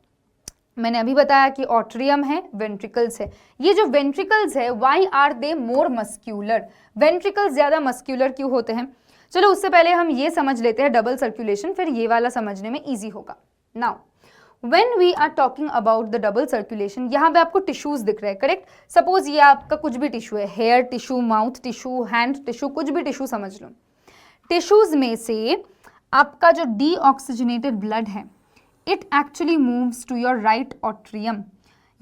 मैंने अभी बताया कि ऑट्रियम है, वेंट्रिकल्स है। ये जो वेंट्रिकल्स है, why are they more muscular? Ventricles ज्यादा मस्क्यूलर क्यों होते हैं? चलो उससे पहले हम ये समझ लेते हैं डबल सर्कुलेशन, फिर ये वाला समझने में इजी होगा। Now when we are talking about the double circulation, यहाँ पे आपको टिश्यूज दिख रहे हैं। करेक्ट। सपोज ये आपका कुछ भी टिश्यू है, hair tissue, mouth tissue, hand tissue, कुछ भी टिश्यू समझ लो। टिश्यूज में से आपका जो डीऑक्सीजनेटेड ब्लड है, it actually moves to your right atrium.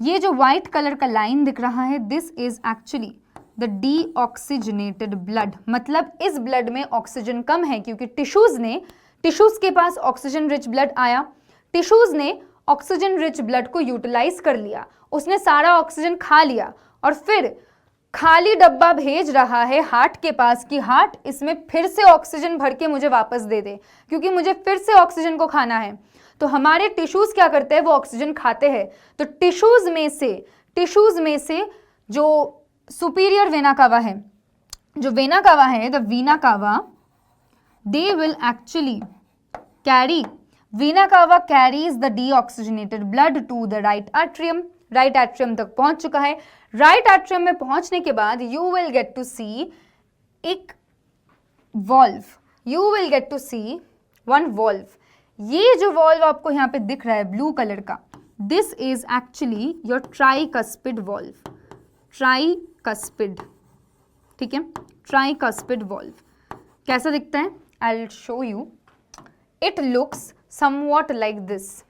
ये जो व्हाइट कलर का लाइन दिख रहा है, this is actually the deoxygenated blood, मतलब इस ब्लड में ऑक्सीजन कम है क्योंकि टिश्यूज के पास ऑक्सीजन रिच ब्लड आया, टिश्यूज ने ऑक्सीजन रिच ब्लड को यूटिलाइज कर लिया, उसने सारा ऑक्सीजन खा लिया और फिर खाली डब्बा भेज रहा है हार्ट के पास कि हार्ट इसमें फिर से ऑक्सीजन भर के मुझे वापस दे दे, क्योंकि मुझे फिर से ऑक्सीजन को खाना है। तो हमारे टिश्यूज क्या करते हैं? वो ऑक्सीजन खाते हैं। तो टिश्यूज में से जो सुपीरियर वेना कावा है, जो वेना कावा है, the vena cava, they will actually carry vena cava carries the deoxygenated blood to the right atrium, right atrium तक पहुंच चुका है। राइट एट्रियम में पहुंचने के बाद you will get to see एक valve, you will get to see one valve. ये जो वॉल्व आपको यहाँ पे दिख रहा है ब्लू कलर का, this is actually your tricuspid valve, tricuspid, ठीक है, ट्राइकस्पिड वॉल्व। कैसा दिखता है? I will show you. It looks somewhat like this,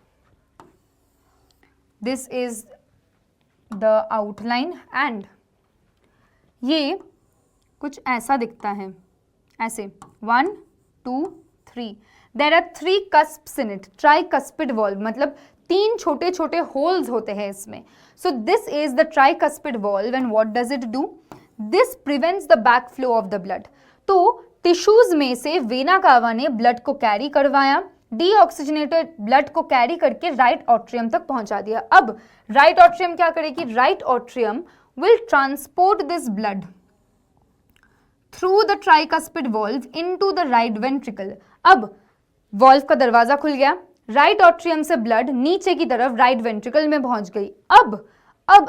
this is the outline and ये कुछ ऐसा दिखता है, ऐसे 1 2 3, there are 3 cusps in it, tricuspid valve मतलब 3 छोटे छोटे होल्स होते हैं इसमें। सो this is the tricuspid valve and what does it do? This prevents the back flow of the blood. तो टिश्यूज में से वेना कावा ने ब्लड को कैरी करवाया, डीऑक्सीजनेटेड ब्लड को कैरी करके राइट ऑट्रियम तक पहुंचा दिया। अब राइट ऑट्रियम क्या करेगी? Right atrium will transport this blood through the tricuspid valve into the right ventricle. अब वॉल्व का दरवाजा खुल गया, राइट ऑट्रियम से ब्लड नीचे की तरफ राइट वेंट्रिकल में पहुंच गई। अब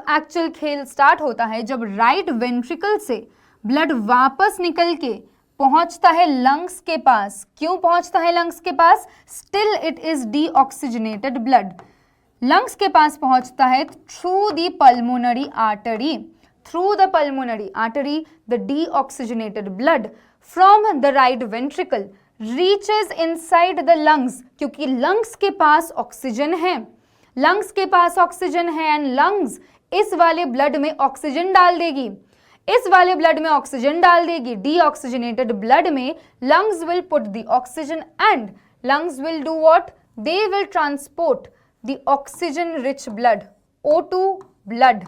एक्चुअल खेल स्टार्ट होता है जब राइट वेंट्रिकल से ब्लड वापस निकल के पहुंचता है लंग्स के पास। क्यों पहुंचता है लंग्स के पास? Still it is deoxygenated blood. Lungs के पास पहुंचता है through the pulmonary artery, through the pulmonary artery the deoxygenated blood from the right ventricle reaches inside the lungs, क्योंकि lungs के पास ऑक्सीजन है, lungs के पास ऑक्सीजन है एंड lungs इस वाले ब्लड में ऑक्सीजन डाल देगी, इस वाले ब्लड में ऑक्सीजन डाल देगी। डीऑक्सीजनेटेड ब्लड में lungs will put the oxygen and lungs will do what? They will transport the oxygen rich blood, O2 blood।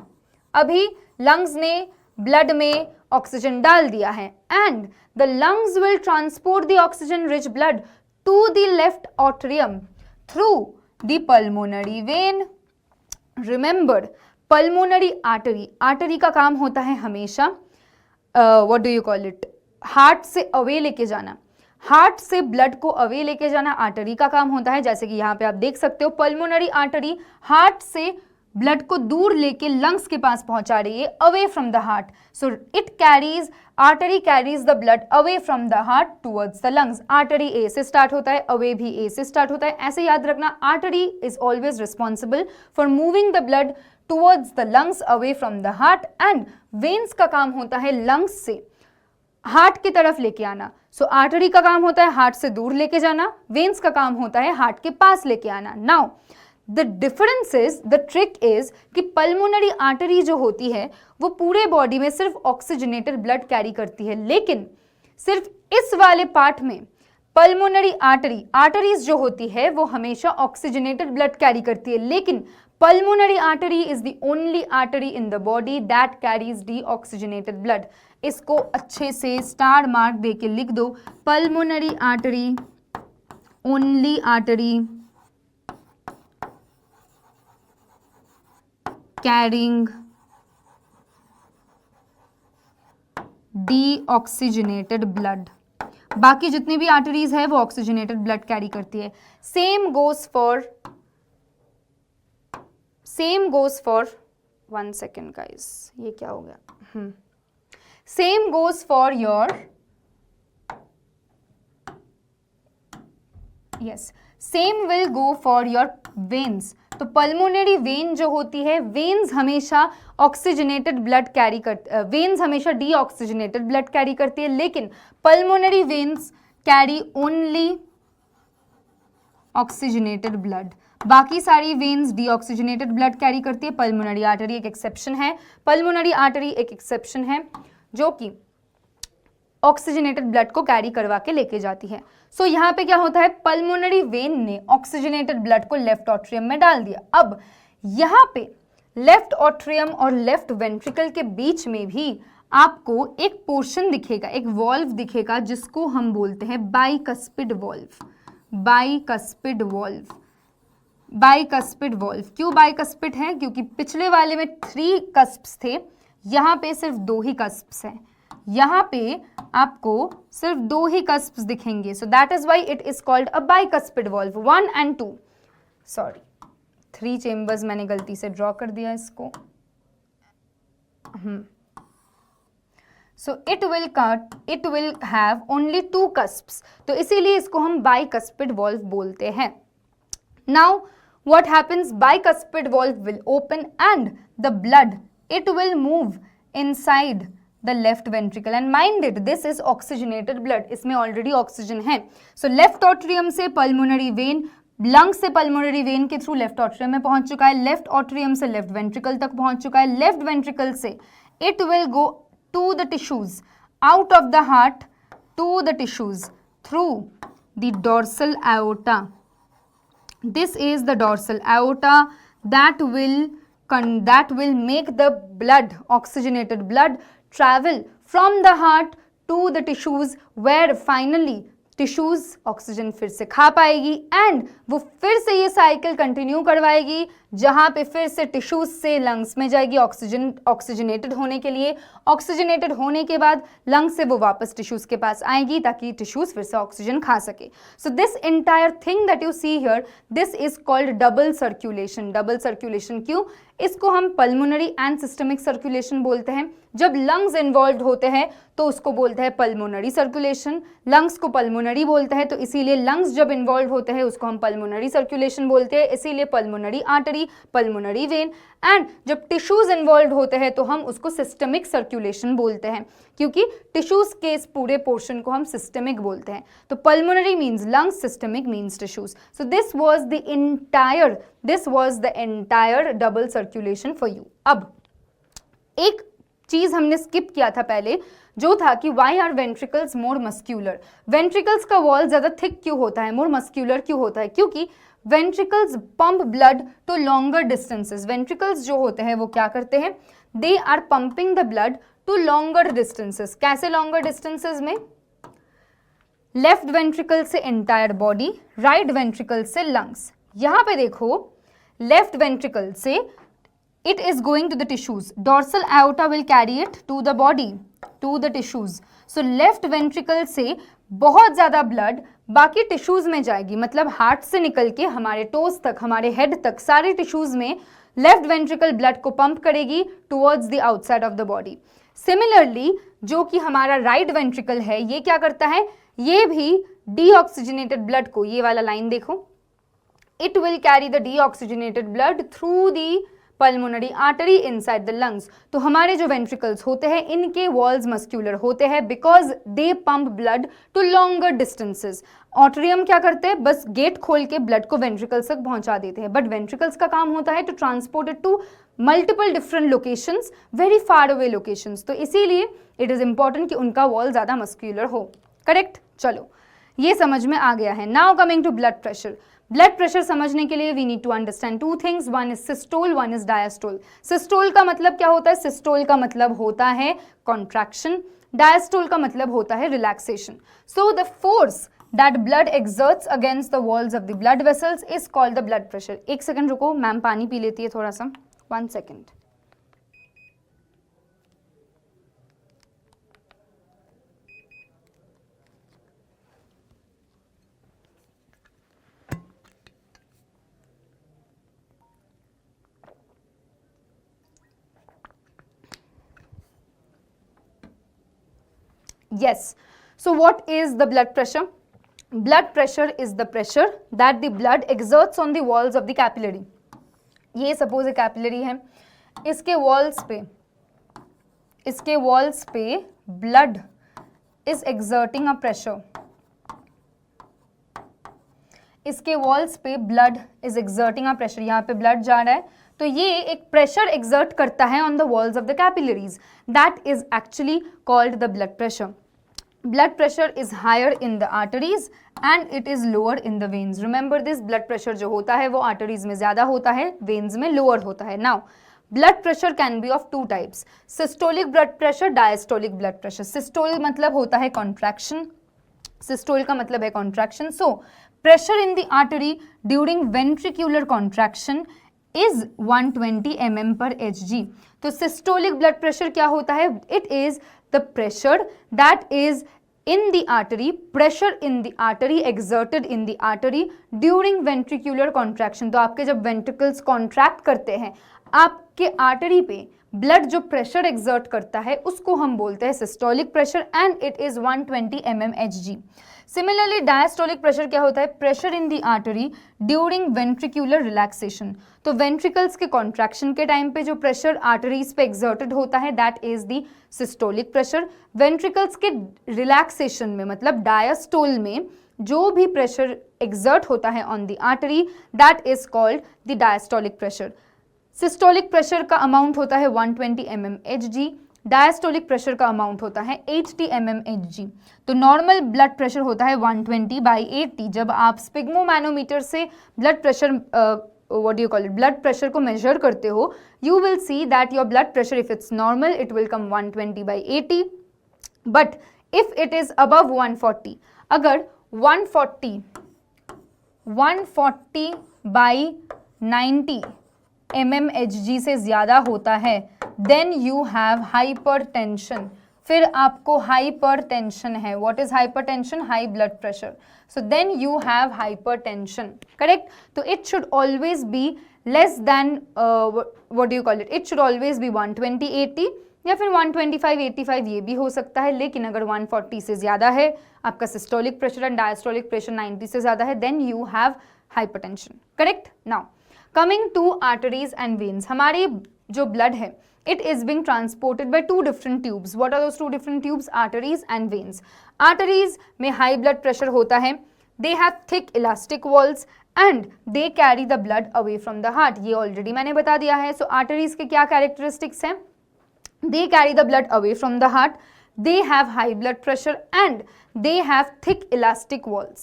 अभी लंग्स ने ब्लड में ऑक्सीजन डाल दिया है and the lungs will transport the oxygen rich blood to the left atrium through the pulmonary vein. Remember, pulmonary artery, artery का काम होता है हमेशा what do you call it, heart से अवे लेके जाना, हार्ट से ब्लड को अवे लेके जाना आर्टरी का काम होता है। जैसे कि यहाँ पे आप देख सकते हो पल्मोनरी आर्टरी हार्ट से ब्लड को दूर लेके लंग्स के पास पहुंचा रही है, away from the heart. So it carries, artery carries the blood away from the heart towards the lungs. Artery A से स्टार्ट होता है, अवे भी ए से स्टार्ट होता है। ऐसे याद रखना, artery is always responsible for moving the blood towards the lungs away from the heart and veins का काम होता है लंग्स से हार्ट की तरफ लेके आना। सो आर्टरी का काम होता है हार्ट से दूर लेके जाना, वेन्स का काम होता है हार्ट के पास लेके आना। Now the difference is, the trick is कि पल्मोनरी आर्टरी जो होती है वो पूरे बॉडी में सिर्फ ऑक्सीजनेटेड ब्लड कैरी करती है, लेकिन सिर्फ इस वाले पार्ट में पल्मोनरी आर्टरी, आर्टरीज जो होती है वो हमेशा ऑक्सीजनेटेड ब्लड कैरी करती है, लेकिन pulmonary artery is the only artery in the body that carries deoxygenated blood. इसको अच्छे से स्टार मार्क दे के लिख दो, pulmonary artery, only artery carrying deoxygenated blood। बाकी जितनी भी आर्टरीज है वो ऑक्सीजनेटेड ब्लड कैरी करती है। Same goes for 1 second guys, ये क्या हो गया? Same goes for your, yes, same will go for your veins. तो पल्मोनरी वेन जो होती है, वेन्स हमेशा ऑक्सीजनेटेड ब्लड कैरी करती, वेन्स हमेशा डीऑक्सीजनेटेड ब्लड कैरी करती है, लेकिन pulmonary veins carry only oxygenated blood. बाकी सारी वेन्स डीऑक्सीजनेटेड ब्लड कैरी करती है, पल्मोनरी आर्टरी एक एक्सेप्शन है। पल्मोनरी आर्टरी एक एक्सेप्शन है जो कि ऑक्सीजनेटेड ब्लड को कैरी करवा के लेके जाती है। सो यहाँ पे क्या होता है, पल्मोनरी वेन ने ऑक्सीजनेटेड ब्लड को लेफ्ट ऑट्रियम में डाल दिया। अब यहाँ पे लेफ्ट ऑट्रियम और लेफ्ट वेंट्रिकल के बीच में भी आपको एक पोर्शन दिखेगा, एक वॉल्व दिखेगा जिसको हम बोलते हैं bicuspid valve. Bicuspid valve, bicuspid valve क्यों बाइकस्पिड है? क्योंकि पिछले वाले में 3 कस्प्स थे, यहाँ पे सिर्फ 2 ही कस्प्स हैं। यहाँ पे आपको सिर्फ 2 ही कस्प्स दिखेंगे, सो that is why it is called a bicuspid valve 1 and 2. Sorry 3 chambers मैंने गलती से ड्रॉ कर दिया इसको. सो it will have only 2 cusps, तो इसीलिए इसको हम बाइकस्पिड वॉल्व बोलते हैं. Now what happens, bicuspid valve will open and the blood, it will move inside the left ventricle, and mind it, this is oxygenated blood, इसमें already oxygen है. so left atrium से pulmonary vein, lung से pulmonary vein के through left atrium में पहुंच चुका है, left atrium से लेफ्ट वेंट्रिकल तक पहुंच चुका है, लेफ्ट वेंट्रिकल से it will go to the tissues, out of the heart to the tissues through the dorsal aorta. This is the dorsal aorta that will make the blood, oxygenated blood, travel from the heart to the tissues, where finally tissues oxygen फिर से खा पाएगी and वो फिर से ये cycle continue करवाएगी, जहाँ पे फिर से टिश्यूज से लंग्स में जाएगी ऑक्सीजनेटेड होने के लिए. ऑक्सीजनेटेड होने के बाद लंग्स से वो वापस टिश्यूज के पास आएगी ताकि टिश्यूज फिर से ऑक्सीजन खा सके. So this entire thing that you see here, this is called double circulation. Double circulation क्यों? इसको हम पल्मोनरी एंड सिस्टमिक सर्कुलेशन बोलते हैं. जब लंग्स इन्वॉल्व होते हैं तो उसको बोलते हैं पल्मोनरी सर्कुलेशन, लंग्स को पल्मोनरी बोलते हैं, तो इसीलिए लंग्स जब इन्वॉल्व होते हैं उसको हम पल्मोनरी सर्कुलेशन बोलते हैं, इसीलिए pulmonary artery, pulmonary vein. And जब टिश्यूज इन्वॉल्व होते हैं तो हम उसको सिस्टमिक सर्कुलेशन बोलते हैं, क्योंकि टिश्यूज के इस पूरे पोर्शन को हम सिस्टमिक बोलते हैं. तो pulmonary means lungs, systemic means tissues. So this was the entire double circulation for you. अब एक चीज हमने स्किप किया था पहले, जो था कि why are ventricles more muscular. Ventricles का वॉल ज्यादा थिक क्यों होता है, मोर मस्क्यूलर क्यों होता है? क्योंकि ventricles pump blood to longer distances. Ventricles जो होते हैं वो क्या करते हैं, they are pumping the blood to longer distances. कैसे लॉन्गर डिस्टेंसेस में? लेफ्ट वेंट्रिकल से एंटायर बॉडी, राइट वेंट्रिकल से लंग्स. यहां पे देखो, लेफ्ट वेंट्रिकल से it is going to the tissues, dorsal aorta will carry it to the body, to the tissues. so left ventricle से बहुत ज़्यादा ब्लड बाकी टिश्यूज में जाएगी, मतलब हार्ट से निकल के हमारे टोज तक, हमारे हेड तक, सारे टिश्यूज में लेफ्ट वेंट्रिकल ब्लड को पंप करेगी towards the outside of the body. Similarly जो कि हमारा राइट वेंट्रिकल है, ये क्या करता है, ये भी डीऑक्सीजनेटेड ब्लड को, ये वाला लाइन देखो, it will carry the deoxygenated blood through the pulmonary artery inside the lungs. तो हमारे जो ventricles होते हैं इनके walls muscular होते हैं because they pump blood to longer distances. Atrium क्या करते हैं, बस गेट खोल के ब्लड को वेंट्रिकल्स तक पहुंचा देते हैं, बट वेंट्रिकल्स का काम होता है to transport it to multiple different locations, very far away locations. तो इसीलिए इट इज इंपॉर्टेंट कि उनका वॉल ज़्यादा मस्क्यूलर हो. करेक्ट? चलो ये समझ में आ गया है. Now coming to blood pressure. Blood pressure समझने के लिए we need to understand 2 things, one is systole, one is diastole. Systole का मतलब क्या होता है? सिस्टोल का मतलब होता है कॉन्ट्रैक्शन, डायस्टोल का मतलब होता है relaxation. So the force that blood exerts against the walls of the blood vessels is called the blood pressure. एक सेकंड रुको, मैम पानी पी लेती है थोड़ा सा, 1 second. Yes. So what is the blood pressure? Blood pressure is the pressure that the blood exerts on the walls of the capillary. ये suppose एक capillary है, इसके walls पे blood is exerting a pressure. इसके walls पे blood is exerting a pressure. यहाँ पे blood जा रहा है तो ये एक pressure exert करता है on the walls of the capillaries. That is actually called the blood pressure. Blood pressure is higher in the arteries and it is lower in the veins. Remember this, blood pressure जो होता है वो arteries में ज़्यादा होता है, veins में lower होता है. Now, blood pressure can be of 2 types. Systolic blood pressure, diastolic blood pressure. Systole मतलब होता है contraction. Systole का मतलब है contraction. So, pressure in the artery during ventricular contraction is 120 mm per Hg. तो systolic blood pressure क्या होता है? It is the pressure that is in the artery, pressure in the artery exerted in the artery during ventricular contraction. तो आपके जब ventricles contract करते हैं, आपके आर्टरी पे ब्लड जो प्रेशर एक्सर्ट करता है उसको हम बोलते हैं systolic pressure and it is 120 mmHg. Similarly diastolic pressure क्या होता है? Pressure in the artery during ventricular relaxation. तो वेंट्रिकल्स के कॉन्ट्रैक्शन के टाइम पे जो प्रेशर आर्टरीज पे एक्सर्टेड होता है that is the systolic pressure. Ventricles के रिलैक्सेशन में मतलब डायस्टोल में जो भी प्रेशर एक्सर्ट होता है on the artery that is called the diastolic pressure. Systolic pressure का अमाउंट होता है 120 mmHg, डायस्टोलिक प्रेशर का अमाउंट होता है 80 mmHg. तो नॉर्मल ब्लड प्रेशर होता है 120/80. जब आप स्पिग्मोमैनोमीटर से blood pressure what do you call it blood pressure को मेजर करते हो, you will see that your blood pressure if it's normal it will come 120/80, but if it is above 140, अगर 140/90 mmHg से ज़्यादा होता है देन यू हैव हाइपरटेंशन. फिर आपको हाइपरटेंशन है. What is hypertension? High blood pressure. So then you have hypertension. Correct. तो it should always be less than what do you call it, it should always be 120/80 या फिर 125/85 ये भी हो सकता है. लेकिन अगर 140 से ज़्यादा है आपका systolic pressure and diastolic pressure 90 से ज़्यादा है then you have hypertension. Correct. Now coming to arteries and veins. हमारी जो ब्लड है it is being transported by two different tubes. What are those two different tubes? Arteries and veins. Arteries में high blood pressure होता है. They have thick elastic walls and they carry the blood away from the heart. ये already मैंने बता दिया है. So arteries के क्या characteristics हैं? They carry the blood away from the heart. They have high blood pressure and they have thick elastic walls.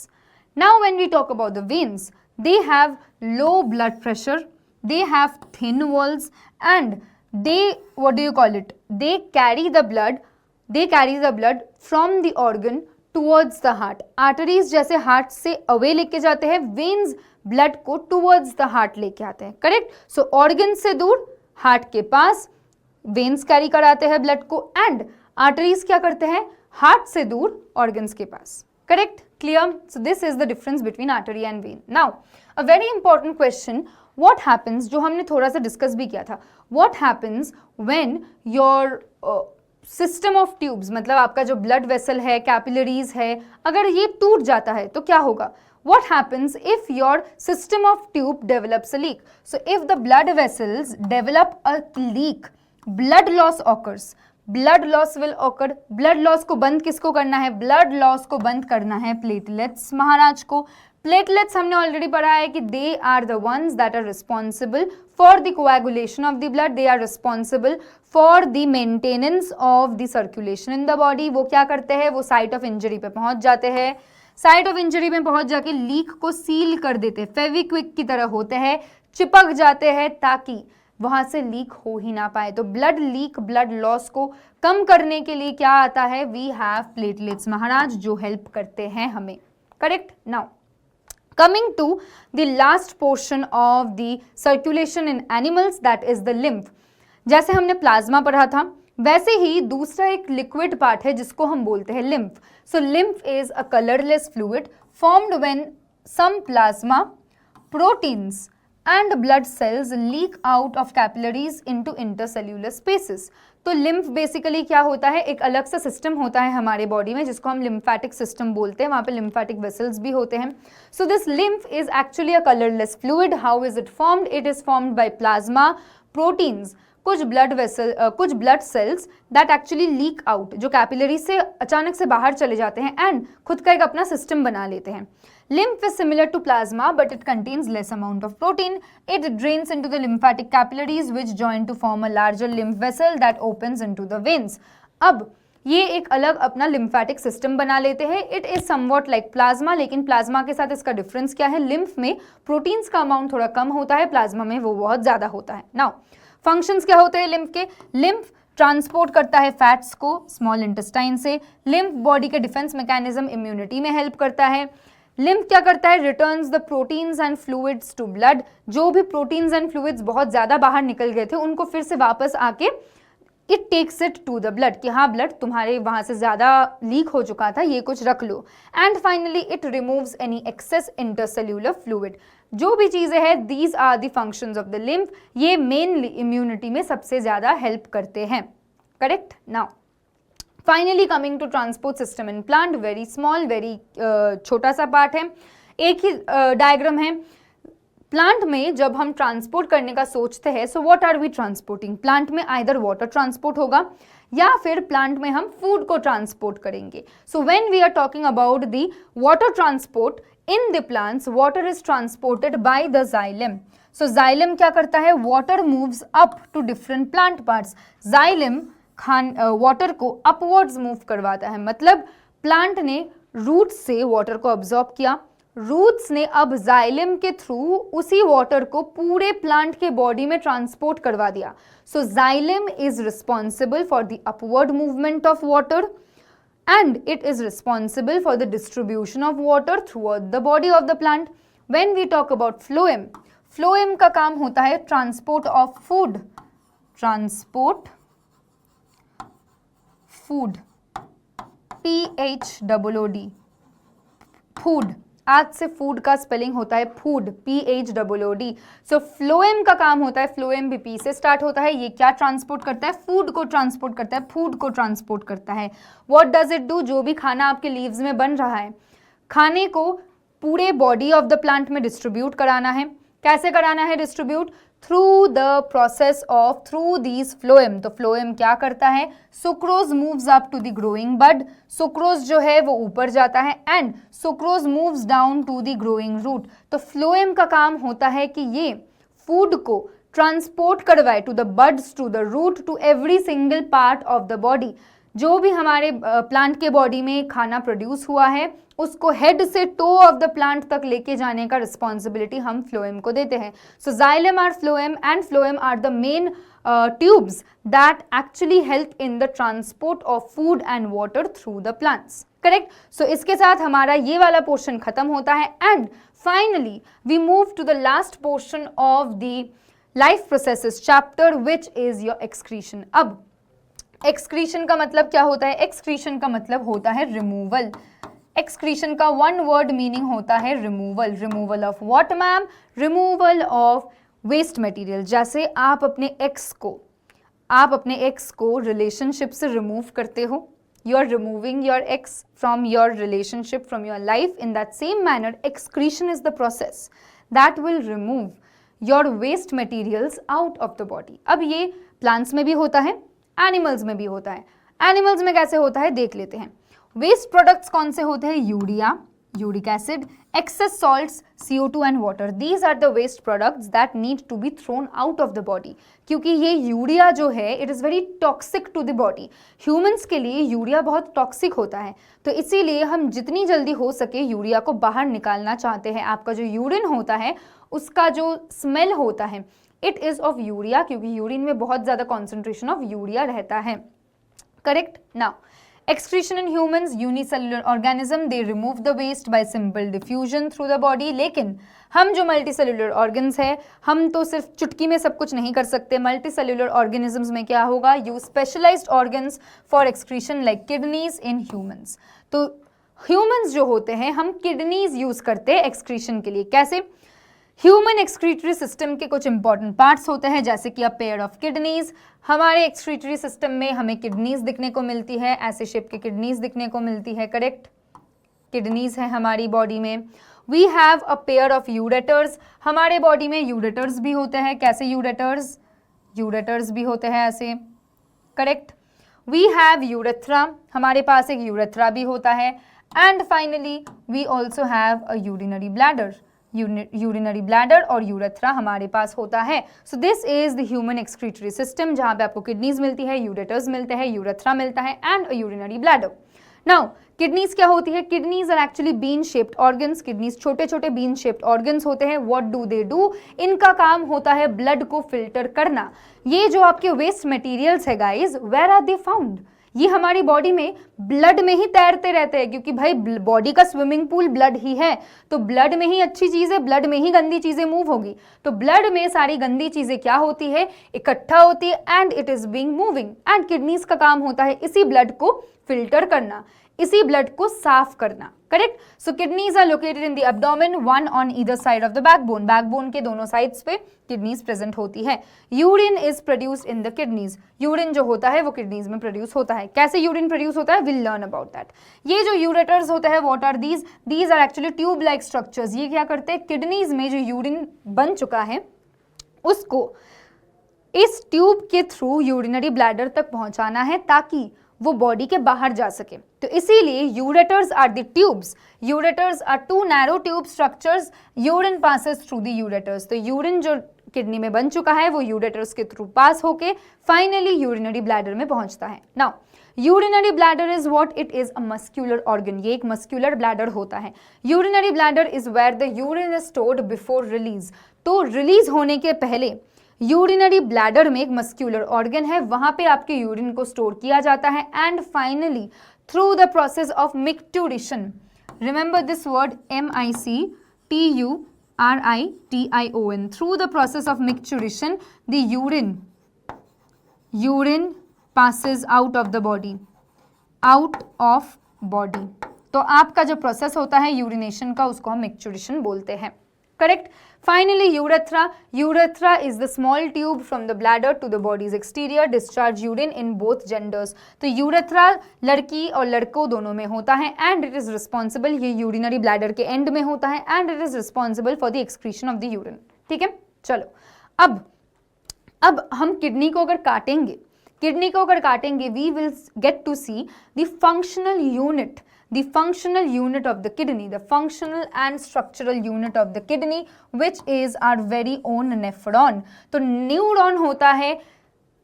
Now when we talk about the veins, they have low blood pressure. They have thin walls and they what do you call it, they carry the blood from the organ towards the heart. arteries जैसे heart से away लेके जाते हैं, veins blood को towards the heart लेके आते हैं. Correct. so organ से दूर heart के पास veins carry कराते हैं blood को and arteries क्या करते हैं? heart से दूर organs के पास. Correct. clear. so this is the difference between artery and vein. now a very important question, what happens, जो हमने थोड़ा सा डिस्कस भी किया था, what happens when your system of tubes, मतलब आपका जो blood vessel है, capillaries है, अगर ये टूट जाता है तो क्या होगा? what happens if your system of tube develops a leak? so if the blood vessels develop a leak, blood loss occurs. blood loss will occur. blood loss को बंद किसको करना है? blood loss को बंद करना है platelets महाराज को. प्लेटलेट्स हमने ऑलरेडी पढ़ा है कि they are the ones that are responsible for the coagulation of the blood. They are responsible for the maintenance of the circulation in the body. वो क्या करते हैं? वो साइट ऑफ इंजरी पे पहुंच जाते हैं. साइट ऑफ इंजरी में पहुंच जाके लीक को सील कर देते हैं. फेविक्विक की तरह होते हैं, चिपक जाते हैं ताकि वहां से लीक हो ही ना पाए. तो ब्लड लीक, ब्लड लॉस को कम करने के लिए क्या आता है? वी हैव प्लेटलेट्स महाराज जो हेल्प करते हैं हमें. Correct. Now coming to the last portion of the circulation in animals, that is the lymph. जैसे हमने प्लाज्मा पढ़ा था वैसे ही दूसरा एक लिक्विड पार्ट है जिसको हम बोलते हैं lymph. So lymph is a colorless fluid formed when some plasma, proteins and blood cells leak out of capillaries into intercellular spaces. तो लिम्फ बेसिकली क्या होता है? एक अलग सा सिस्टम होता है हमारे बॉडी में जिसको हम लिम्फेटिक सिस्टम बोलते हैं. वहाँ पे लिम्फेटिक वेसल्स भी होते हैं. So this lymph is actually a colourless fluid. How is it formed? It is formed by plasma, proteins, कुछ blood cells that actually leak out, जो कैपिलरी से अचानक से बाहर चले जाते हैं एंड खुद का एक अपना सिस्टम बना लेते हैं. Lymph is similar to plasma but it contains less amount of protein. It drains into the lymphatic capillaries which join to form a larger lymph vessel that opens into the veins. अब ये एक अलग अपना lymphatic system बना लेते हैं. It is somewhat like plasma, लेकिन plasma के साथ इसका डिफरेंस क्या है? lymph में प्रोटीन्स का अमाउंट थोड़ा कम होता है, प्लाज्मा में वो बहुत ज़्यादा होता है. Now फंक्शंस क्या होते हैं lymph के? lymph ट्रांसपोर्ट करता है फैट्स को स्मॉल इंटेस्टाइन से. lymph बॉडी के डिफेंस मैकेनिज्म, इम्यूनिटी में हेल्प करता है. लिम्फ क्या करता है? Returns the proteins and fluids to blood. जो भी प्रोटीन्स एंड फ्लूइड्स बहुत ज़्यादा बाहर निकल गए थे उनको फिर से वापस आके it takes it to the blood, कि हाँ ब्लड तुम्हारे वहाँ से ज़्यादा लीक हो चुका था, ये कुछ रख लो. And finally it removes any excess intercellular fluid. जो भी चीज़ें हैं, these are the functions of the lymph. ये मेनली इम्यूनिटी में सबसे ज़्यादा हेल्प करते हैं. Correct. Now finally coming to transport system in plant, very small, very छोटा सा पार्ट है. एक ही डायग्राम है. प्लांट में जब हम ट्रांसपोर्ट करने का सोचते हैं, so what are we transporting? Plant में आइदर वाटर ट्रांसपोर्ट होगा या फिर प्लांट में हम फूड को ट्रांसपोर्ट करेंगे. So when we are talking about the water transport in the plants, water is transported by the xylem. So xylem क्या करता है? Water moves up to different plant parts. Xylem water को upwards move करवाता है, मतलब plant ने root से water को अब्सॉर्ब किया, रूट्स ने अब जाइलम के थ्रू उसी वाटर को पूरे प्लांट के बॉडी में ट्रांसपोर्ट करवा दिया. So xylem is responsible for the upward movement of water and it is responsible for the distribution of water throughout the body of the plant. When we talk about phloem, phloem का काम होता है transport of food, transport food, PHOOD, food. आज से food का spelling होता है food, PHOOD. सो phloem का काम होता है, फ्लोएम भी P से स्टार्ट होता है. ये क्या ट्रांसपोर्ट करता है? फूड को ट्रांसपोर्ट करता है, फूड को ट्रांसपोर्ट करता है. What does it do? जो भी खाना आपके लीव्स में बन रहा है, खाने को पूरे बॉडी ऑफ द प्लांट में डिस्ट्रीब्यूट कराना है. कैसे कराना है distribute? Through the process of through these phloem. तो फ्लोएम क्या करता है? Sucrose moves up to the growing bud. Sucrose जो है वो ऊपर जाता है and sucrose moves down to the growing root. तो फ्लोएम का काम होता है कि ये फूड को ट्रांसपोर्ट करवाए to the buds, to the root, to every single part of the body. जो भी हमारे प्लांट के बॉडी में खाना प्रोड्यूस हुआ है, उसको हेड से टो ऑफ द प्लांट तक लेके जाने का रिस्पॉन्सिबिलिटी हम फ्लोएम को देते हैं. So xylem are phloem and phloem are the main tubes that actually help in the transport of food and water through the plants. Correct. So इसके साथ हमारा ये वाला पोर्शन खत्म होता है and finally we move to the last portion of the life processes chapter which is your excretion. अब excretion का मतलब क्या होता है? एक्सक्रीशन का मतलब होता है रिमूवल. एक्सक्रीशन का वन वर्ड मीनिंग होता है removal. Removal of what ma'am? Removal of waste material. जैसे आप अपने एक्स को रिलेशनशिप से रिमूव करते हो, you are removing your ex from your relationship, from your life. In that same manner excretion is the process that will remove your waste materials out of the body. अब ये plants में भी होता है, animals में भी होता है. एनिमल्स में कैसे होता है देख लेते हैं. वेस्ट प्रोडक्ट्स कौन से होते हैं? Urea, uric acid, excess salts, CO2 and water. These are the waste products that need to be thrown out of the body. क्योंकि ये यूरिया जो है it is very toxic to the body. Humans के लिए urea बहुत toxic होता है, तो इसीलिए हम जितनी जल्दी हो सके यूरिया को बाहर निकालना चाहते हैं. आपका जो यूरिन होता है उसका जो स्मेल होता है इट इज़ ऑफ यूरिया, क्योंकि यूरिन में बहुत ज़्यादा कॉन्सेंट्रेशन ऑफ यूरिया रहता है. Correct. Now excretion in humans, unicellular organism, they remove the waste by simple diffusion through the body. लेकिन हम जो मल्टीसेल्युलर ऑर्गन्स है, हम तो सिर्फ चुटकी में सब कुछ नहीं कर सकते. मल्टीसेल्युलर ऑर्गेनिजम्स में क्या होगा? Use specialised organs for excretion like kidneys in humans. तो ह्यूमंस जो होते हैं हम किडनीज यूज करते हैं एक्सक्रीशन के लिए. कैसे? ह्यूमन एक्सक्रीटरी सिस्टम के कुछ इंपॉर्टेंट पार्ट्स होते हैं, जैसे कि अ पेयर ऑफ किडनीज. हमारे एक्सक्रीटरी सिस्टम में हमें किडनीज दिखने को मिलती है, ऐसे शेप के किडनीज दिखने को मिलती है. करेक्ट. किडनीज है हमारी बॉडी में. We have a pair of ureters. हमारे बॉडी में यूरेटर्स भी होते हैं. कैसे यूरेटर्स? यूरेटर्स भी होते हैं ऐसे. करेक्ट. We have urethra. हमारे पास एक यूरेथ्रा भी होता है. And finally we also have a urinary bladder. Urinary bladder और यूरेथ्रा हमारे पास होता है. So this is the human excretory system, जहाँ पे आपको किडनीज मिलती है, यूरेटर्स मिलते हैं, यूरेथ्रा मिलता है and a urinary bladder. Now kidneys क्या होती है? Kidneys are actually bean shaped organs. Kidneys छोटे छोटे बीन शेप्ड ऑर्गन्स होते हैं. What do they do? इनका काम होता है ब्लड को फिल्टर करना. ये जो आपके वेस्ट मटेरियल्स है guys, where are they found? ये हमारी बॉडी में ब्लड में ही तैरते रहते हैं, क्योंकि भाई बॉडी का स्विमिंग पूल ब्लड ही है, तो ब्लड में ही अच्छी चीज़ है, ब्लड में ही गंदी चीज़ें मूव होगी। तो ब्लड में सारी गंदी चीज़ें क्या होती है, इकट्ठा होती है and it is being moving. And kidneys का काम होता है इसी ब्लड को फिल्टर करना, इसी ब्लड को साफ करना। Correct. So kidneys are located in the abdomen, one on either side of the backbone. Backbone के दोनों साइड्स पे किडनीज प्रेजेंट होती है। Urine is produced in the kidneys. Urine जो होता है वो किडनीज में प्रोड्यूस होता है। कैसे यूरिन प्रोड्यूस होता है, विल लर्न अबाउट दैट। ये जो यूरेटर्स होते हैं, what are these, these are actually tube like structures. ये क्या करते हैं, किडनीज में जो यूरिन बन चुका है उसको इस ट्यूब के थ्रू यूरिनरी ब्लैडर तक पहुंचाना है ताकि वो बॉडी के बाहर जा सके। तो इसीलिए ureters are the tubes. Ureters are two narrow tube structures, urine passes through the ureters. तो यूरिन जो किडनी में बन चुका है वो यूरेटर्स के थ्रू पास होके फाइनली यूरिनरी ब्लैडर में पहुंचता है। Now urinary bladder is what, it is a muscular organ. ये एक मस्क्यूलर ब्लैडर होता है। Urinary bladder is where the urine is stored before release. तो रिलीज होने के पहले यूरिनरी ब्लैडर में एक मस्क्यूलर ऑर्गन है, वहां पे आपके यूरिन को स्टोर किया जाता है and finally through the process of micturition, remember this word MICTURITION, through the process of micturition the urine passes out of the body, out of body। तो आपका जो प्रोसेस होता है यूरिनेशन का उसको हम मिक्टूरेशन बोलते हैं। Correct. Finally urethra is the small tube from the bladder to the body's exterior, discharge urine in both genders. तो यूरेथ्रा लड़की और लड़कों दोनों में होता है एंड इट इज रिस्पॉन्सिबल, ये यूरिनरी ब्लैडर के एंड में होता है and it is responsible for the excretion of the urine. ठीक है, चलो अब हम किडनी को अगर काटेंगे we will get to see the functional unit, the functional unit of the kidney, the functional and structural unit of the kidney, which is our very own nephron। तो neuron होता है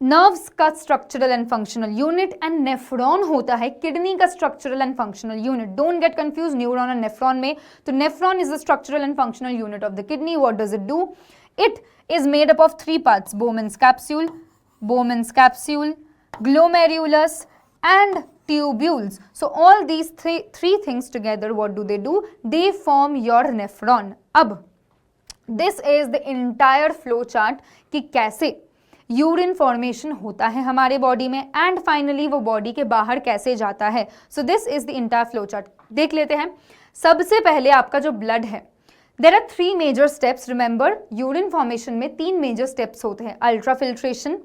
नर्व्स का structural and functional unit and nephron होता है kidney का structural and functional unit. Don't get confuse neuron and nephron में। तो nephron is the structural and functional unit of the kidney. What does it do, it is made up of 3 parts, Bowman's capsule, glomerulus and tubules। So all these three things together, what do? They form your nephron। अब this is the entire flow chart कि कैसे urine formation होता है हमारे body में and finally वो body के बाहर कैसे जाता है। So this is the entire flow chart. देख लेते हैं। सबसे पहले आपका जो ब्लड है, there are 3 major steps. Remember urine formation में 3 मेजर स्टेप्स होते हैं, ultrafiltration,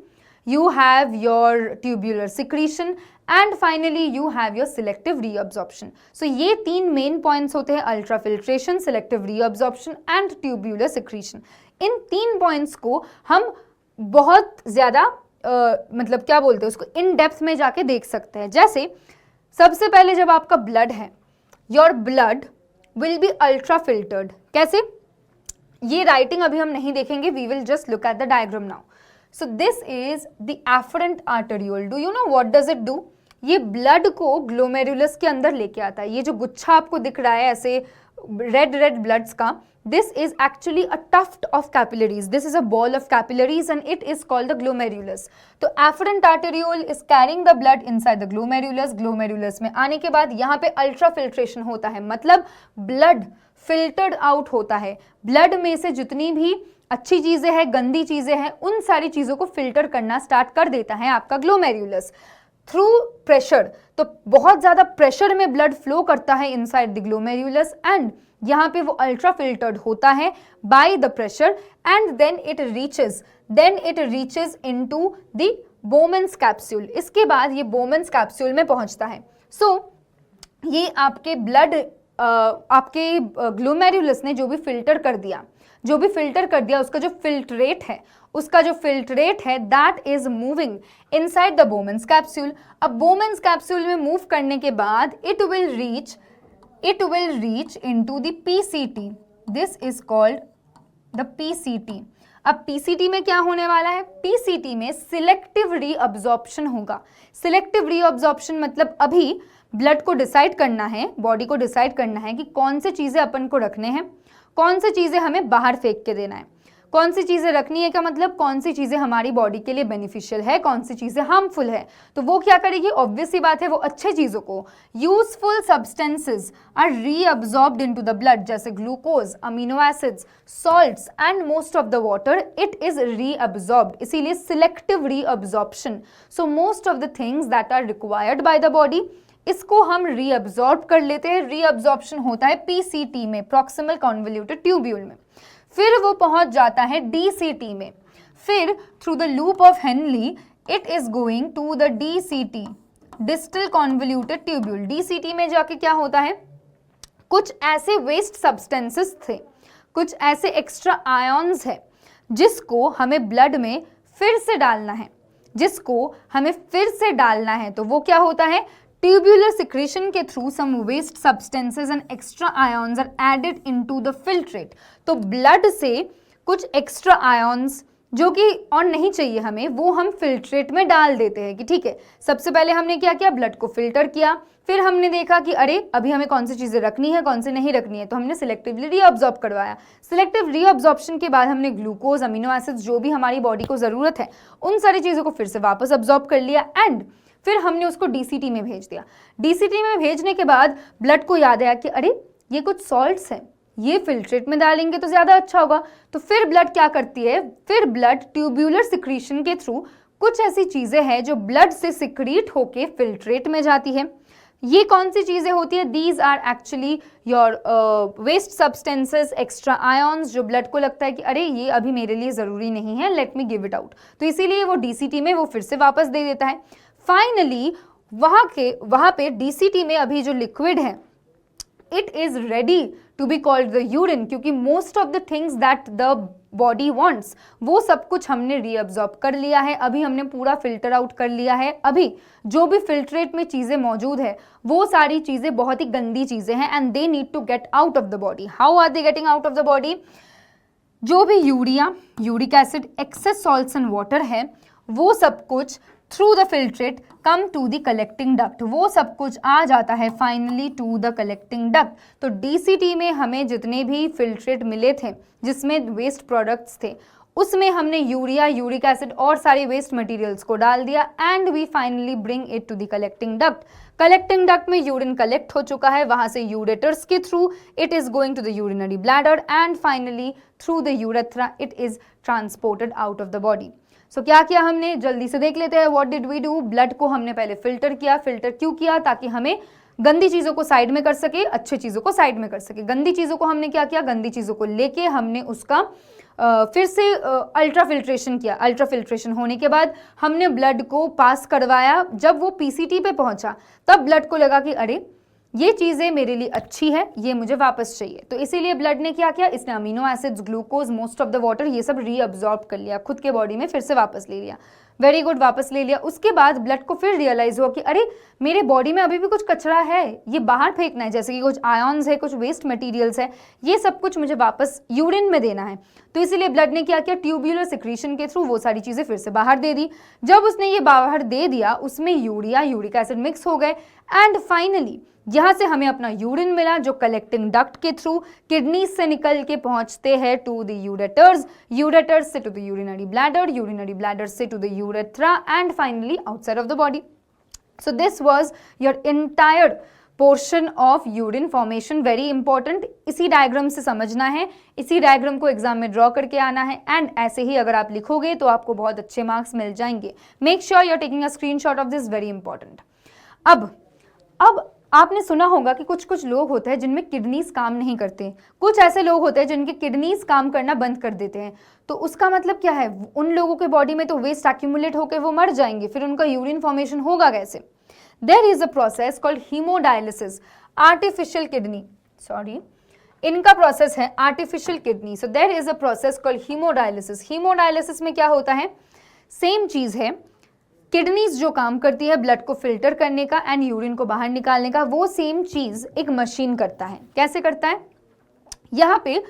you have your tubular secretion and finally you have your selective reabsorption। so ये 3 main points होते हैं, ultrafiltration, selective reabsorption and tubular secretion। In 3 points को हम बहुत ज़्यादा मतलब क्या बोलते हैं उसको, इन डेप्थ में जाके देख सकते हैं। जैसे सबसे पहले जब आपका ब्लड है, your blood will be ultrafiltered। कैसे, ये राइटिंग अभी हम नहीं देखेंगे, we will just look at the diagram now। So this is the afferent arteriole। Do you know what does it do? ये ब्लड को ग्लोमेरुलस के अंदर लेके आता है। ये जो गुच्छा आपको दिख रहा है ऐसे रेड ब्लड्स का, this is actually a tuft of capillaries। This is a ball of capillaries and it is called the glomerulus। तो afferent arteriole is carrying the blood inside the glomerulus। glomerulus में आने के बाद यहाँ पे ultrafiltration होता है, मतलब ब्लड फिल्टर्ड आउट होता है। ब्लड में से जितनी भी अच्छी चीज़ें हैं, गंदी चीज़ें हैं, उन सारी चीज़ों को फिल्टर करना स्टार्ट कर देता है आपका ग्लोमेरुलस थ्रू प्रेशर। तो बहुत ज़्यादा प्रेशर में ब्लड फ्लो करता है इनसाइड द ग्लोमेरुलस एंड यहाँ पे वो अल्ट्रा फिल्टर्ड होता है by the pressure and then it reaches into the Bowman's capsule. इसके बाद ये बोमन्स कैप्सूल में पहुँचता है। सो ये आपके ब्लड आपके ग्लोमेरुलस ने जो भी फिल्टर कर दिया उसका जो फिल्ट्रेट है that is moving inside the Bowman's capsule. अब बोमन्स कैप्सूल में मूव करने के बाद it will reach into the PCT. This is called the PCT. अब पीसीटी में क्या होने वाला है, पीसीटी में सिलेक्टिव रीअब्जॉर्प्शन होगा। सिलेक्टिव रीअब्जॉर्प्शन मतलब अभी ब्लड को डिसाइड करना है, बॉडी को डिसाइड करना है कि कौन से चीज़ें अपन को रखने हैं, कौन सी चीज़ें हमें बाहर फेंक के देना है, कौन सी चीज़ें रखनी है का मतलब कौन सी चीज़ें हमारी बॉडी के लिए बेनिफिशियल है, कौन सी चीज़ें हार्मफुल है। तो वो क्या करेगी, ऑब्वियस सी बात है वो अच्छे चीज़ों को, useful substances are reabsorbed into the blood, जैसे glucose, amino acids, salts and most of the water, it is reabsorbed, इसीलिए selective reabsorption. So most of the things that are required by the body, इसको हम reabsorb कर लेते हैं। Reabsorption होता है PCT में, प्रॉक्सिमल कॉन्वोल्यूटेड ट्यूब्यूल में, फिर वो पहुंच जाता है डीसीटी में, फिर through the loop of Henle it is going to the DCT, distal convoluted tubule. DCT में जाके क्या होता है, कुछ ऐसे वेस्ट सब्सटेंसेस थे, कुछ ऐसे एक्स्ट्रा आयॉन्स है जिसको हमें ब्लड में फिर से डालना है, जिसको हमें फिर से डालना है। तो वो क्या होता है, ट्यूब्यूलर सिक्रेशन के through some waste substances and extra ions are added into the filtrate. तो ब्लड से कुछ एक्स्ट्रा आयॉन्स जो कि और नहीं चाहिए हमें, वो हम फिल्ट्रेट में डाल देते हैं कि ठीक है, सबसे पहले हमने क्या किया, ब्लड को फिल्टर किया, फिर हमने देखा कि अरे अभी हमें कौन सी चीज़ें रखनी है, कौन सी नहीं रखनी है, तो हमने सिलेक्टिवली रीअब्जॉर्ब करवाया। सिलेक्टिव रीअब्जॉर्प्शन के बाद हमने ग्लूकोज, अमीनो एसिड्स, जो भी हमारी बॉडी को ज़रूरत है, उन सारी चीज़ों को फिर से वापस अब्जॉर्ब कर लिया एंड फिर हमने उसको डीसीटी में भेज दिया। डीसीटी में भेजने के बाद ब्लड को याद आया कि अरे ये कुछ सॉल्ट्स हैं, ये फिल्ट्रेट में डालेंगे तो ज़्यादा अच्छा होगा। तो फिर ब्लड क्या करती है, फिर ब्लड ट्यूब्यूलर सिक्रीशन के थ्रू कुछ ऐसी चीज़ें हैं जो ब्लड से सिक्रीट होके फिल्ट्रेट में जाती है। ये कौन सी चीज़ें होती है, these are actually your waste substances, extra ions, जो ब्लड को लगता है कि अरे ये अभी मेरे लिए ज़रूरी नहीं है, let me give it out, तो इसीलिए वो डीसीटी में वो फिर से वापस दे देता है। फाइनली वहाँ पे डीसीटी में अभी जो लिक्विड है it is ready to be called the urine, क्योंकि most of the things that the body wants वो सब कुछ हमने रीअब्जॉर्ब कर लिया है, अभी हमने पूरा फिल्टर आउट कर लिया है। अभी जो भी फिल्ट्रेट में चीज़ें मौजूद है वो सारी चीज़ें बहुत ही गंदी चीज़ें हैं and they need to get out of the body. How are they getting out of the body, जो भी urea, uric acid, excess salts and water है, वो सब कुछ through the filtrate come to the collecting duct, वो सब कुछ आ जाता है finally to the collecting duct. तो डीसीटी में हमें जितने भी फिल्ट्रेट मिले थे जिसमें वेस्ट प्रोडक्ट्स थे, उसमें हमने यूरिया, यूरिक एसिड और सारे वेस्ट मटेरियल्स को डाल दिया and we finally bring it to the collecting duct. Collecting duct में यूरिन कलेक्ट हो चुका है, वहाँ से यूरेटर्स के through it is going to the urinary bladder and finally through the urethra it is transported out of the body. So क्या किया हमने, जल्दी से देख लेते हैं। What did we do, blood को हमने पहले फिल्टर किया। फिल्टर क्यों किया, ताकि हमें गंदी चीज़ों को साइड में कर सके, अच्छी चीज़ों को साइड में कर सके। गंदी चीज़ों को हमने क्या किया, गंदी चीज़ों को लेके हमने उसका फिर से अल्ट्रा फिल्ट्रेशन किया। अल्ट्रा फिल्ट्रेशन होने के बाद हमने ब्लड को पास करवाया। जब वो पीसीटी पे पहुंचा तब ब्लड को लगा कि अरे ये चीज़ें मेरे लिए अच्छी है, ये मुझे वापस चाहिए, तो इसीलिए ब्लड ने क्या किया, इसने amino acids, glucose, most of the water, ये सब रीअब्जॉर्ब कर लिया, खुद के बॉडी में फिर से वापस ले लिया। वेरी गुड, वापस ले लिया। उसके बाद ब्लड को फिर रियलाइज हुआ कि अरे मेरे बॉडी में अभी भी कुछ कचरा है, ये बाहर फेंकना है, जैसे कि कुछ आयॉन्स है, कुछ वेस्ट मटेरियल्स है, ये सब कुछ मुझे वापस यूरिन में देना है। तो इसीलिए ब्लड ने क्या किया, ट्यूब्यूलर सिक्रीशन के थ्रू वो सारी चीज़ें फिर से बाहर दे दी। जब उसने ये बाहर दे दिया, उसमें यूरिया, यूरिक एसिड मिक्स हो गए एंड फाइनली यहाँ से हमें अपना यूरिन मिला, जो कलेक्टिंग डक्ट के थ्रू किडनी से निकल के पहुंचते हैं टू द यूरेटर्स, यूरेटर्स से to the urinary bladder, urinary bladder से to the urethra and finally outside of the body. So this was your entire portion of urine formation, very important. इसी diagram से समझना है, इसी diagram को exam में draw करके आना है एंड ऐसे ही अगर आप लिखोगे तो आपको बहुत अच्छे मार्क्स मिल जाएंगे। Make sure you are taking a screenshot of this, very important. अब आपने सुना होगा कि कुछ कुछ लोग होते हैं जिनमें किडनीज काम नहीं करते, कुछ ऐसे लोग होते हैं जिनके किडनीज काम करना बंद कर देते हैं। तो उसका मतलब क्या है, उन लोगों के बॉडी में तो वेस्ट एक्यूमुलेट होकर वो मर जाएंगे, फिर उनका यूरिन फॉर्मेशन होगा कैसे? There is a process called haemodialysis, artificial kidney, इनका प्रोसेस है artificial kidney. So there is a process called haemodialysis. Haemodialysis में क्या होता है, सेम चीज है, किडनीज जो काम करती है ब्लड को फिल्टर करने का एंड यूरिन को बाहर निकालने का, वो सेम चीज एक मशीन करता है। कैसे करता है, यहाँ पे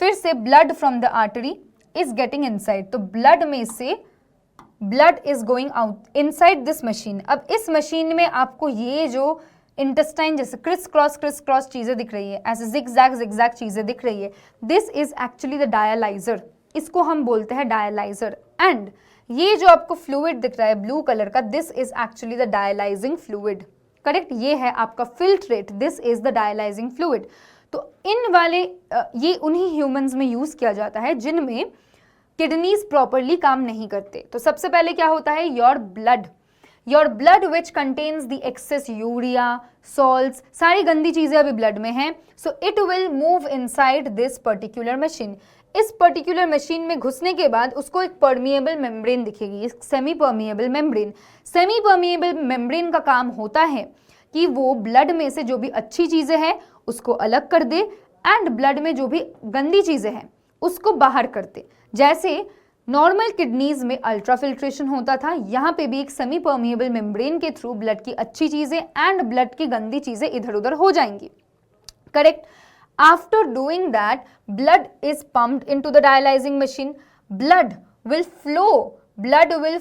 फिर से blood from the artery is getting inside, तो ब्लड में से blood is going out inside this machine. अब इस मशीन में आपको ये जो इंटेस्टाइन जैसे क्रिस क्रॉस चीजें दिख रही है, ऐसे जिग जैग चीजें दिख रही है, this is actually the dialyser. इसको हम बोलते हैं डायलाइजर। एंड ये जो आपको फ्लूइड दिख रहा है ब्लू कलर का, this is actually the dialysing fluid, correct. ये है आपका filtrate, this is the dialysing fluid. तो इन वाले ये उन्हीं ह्यूमंस में यूज किया जाता है जिनमें किडनीज प्रॉपरली काम नहीं करते। तो सबसे पहले क्या होता है, your blood which contains the excess urea, salts, सारी गंदी चीजें अभी ब्लड में हैं, so it will move inside this particular machine. इस पर्टिकुलर मशीन में घुसने के बाद उसको एक परमिएबल मेम्ब्रेन दिखेगी, semi permeable membrane. Semi permeable membrane का काम होता है कि वो ब्लड में से जो भी अच्छी चीजें हैं उसको अलग कर दे एंड ब्लड में जो भी गंदी चीजें हैं उसको बाहर कर दे। जैसे नॉर्मल किडनीज में अल्ट्रा फिल्ट्रेशन होता था, यहाँ पे भी एक सेमी परमिएबल मेम्ब्रेन के थ्रू ब्लड की अच्छी चीजें एंड ब्लड की गंदी चीजें इधर उधर हो जाएंगी, correct. After doing that, blood is pumped into the dialyzing machine. Blood will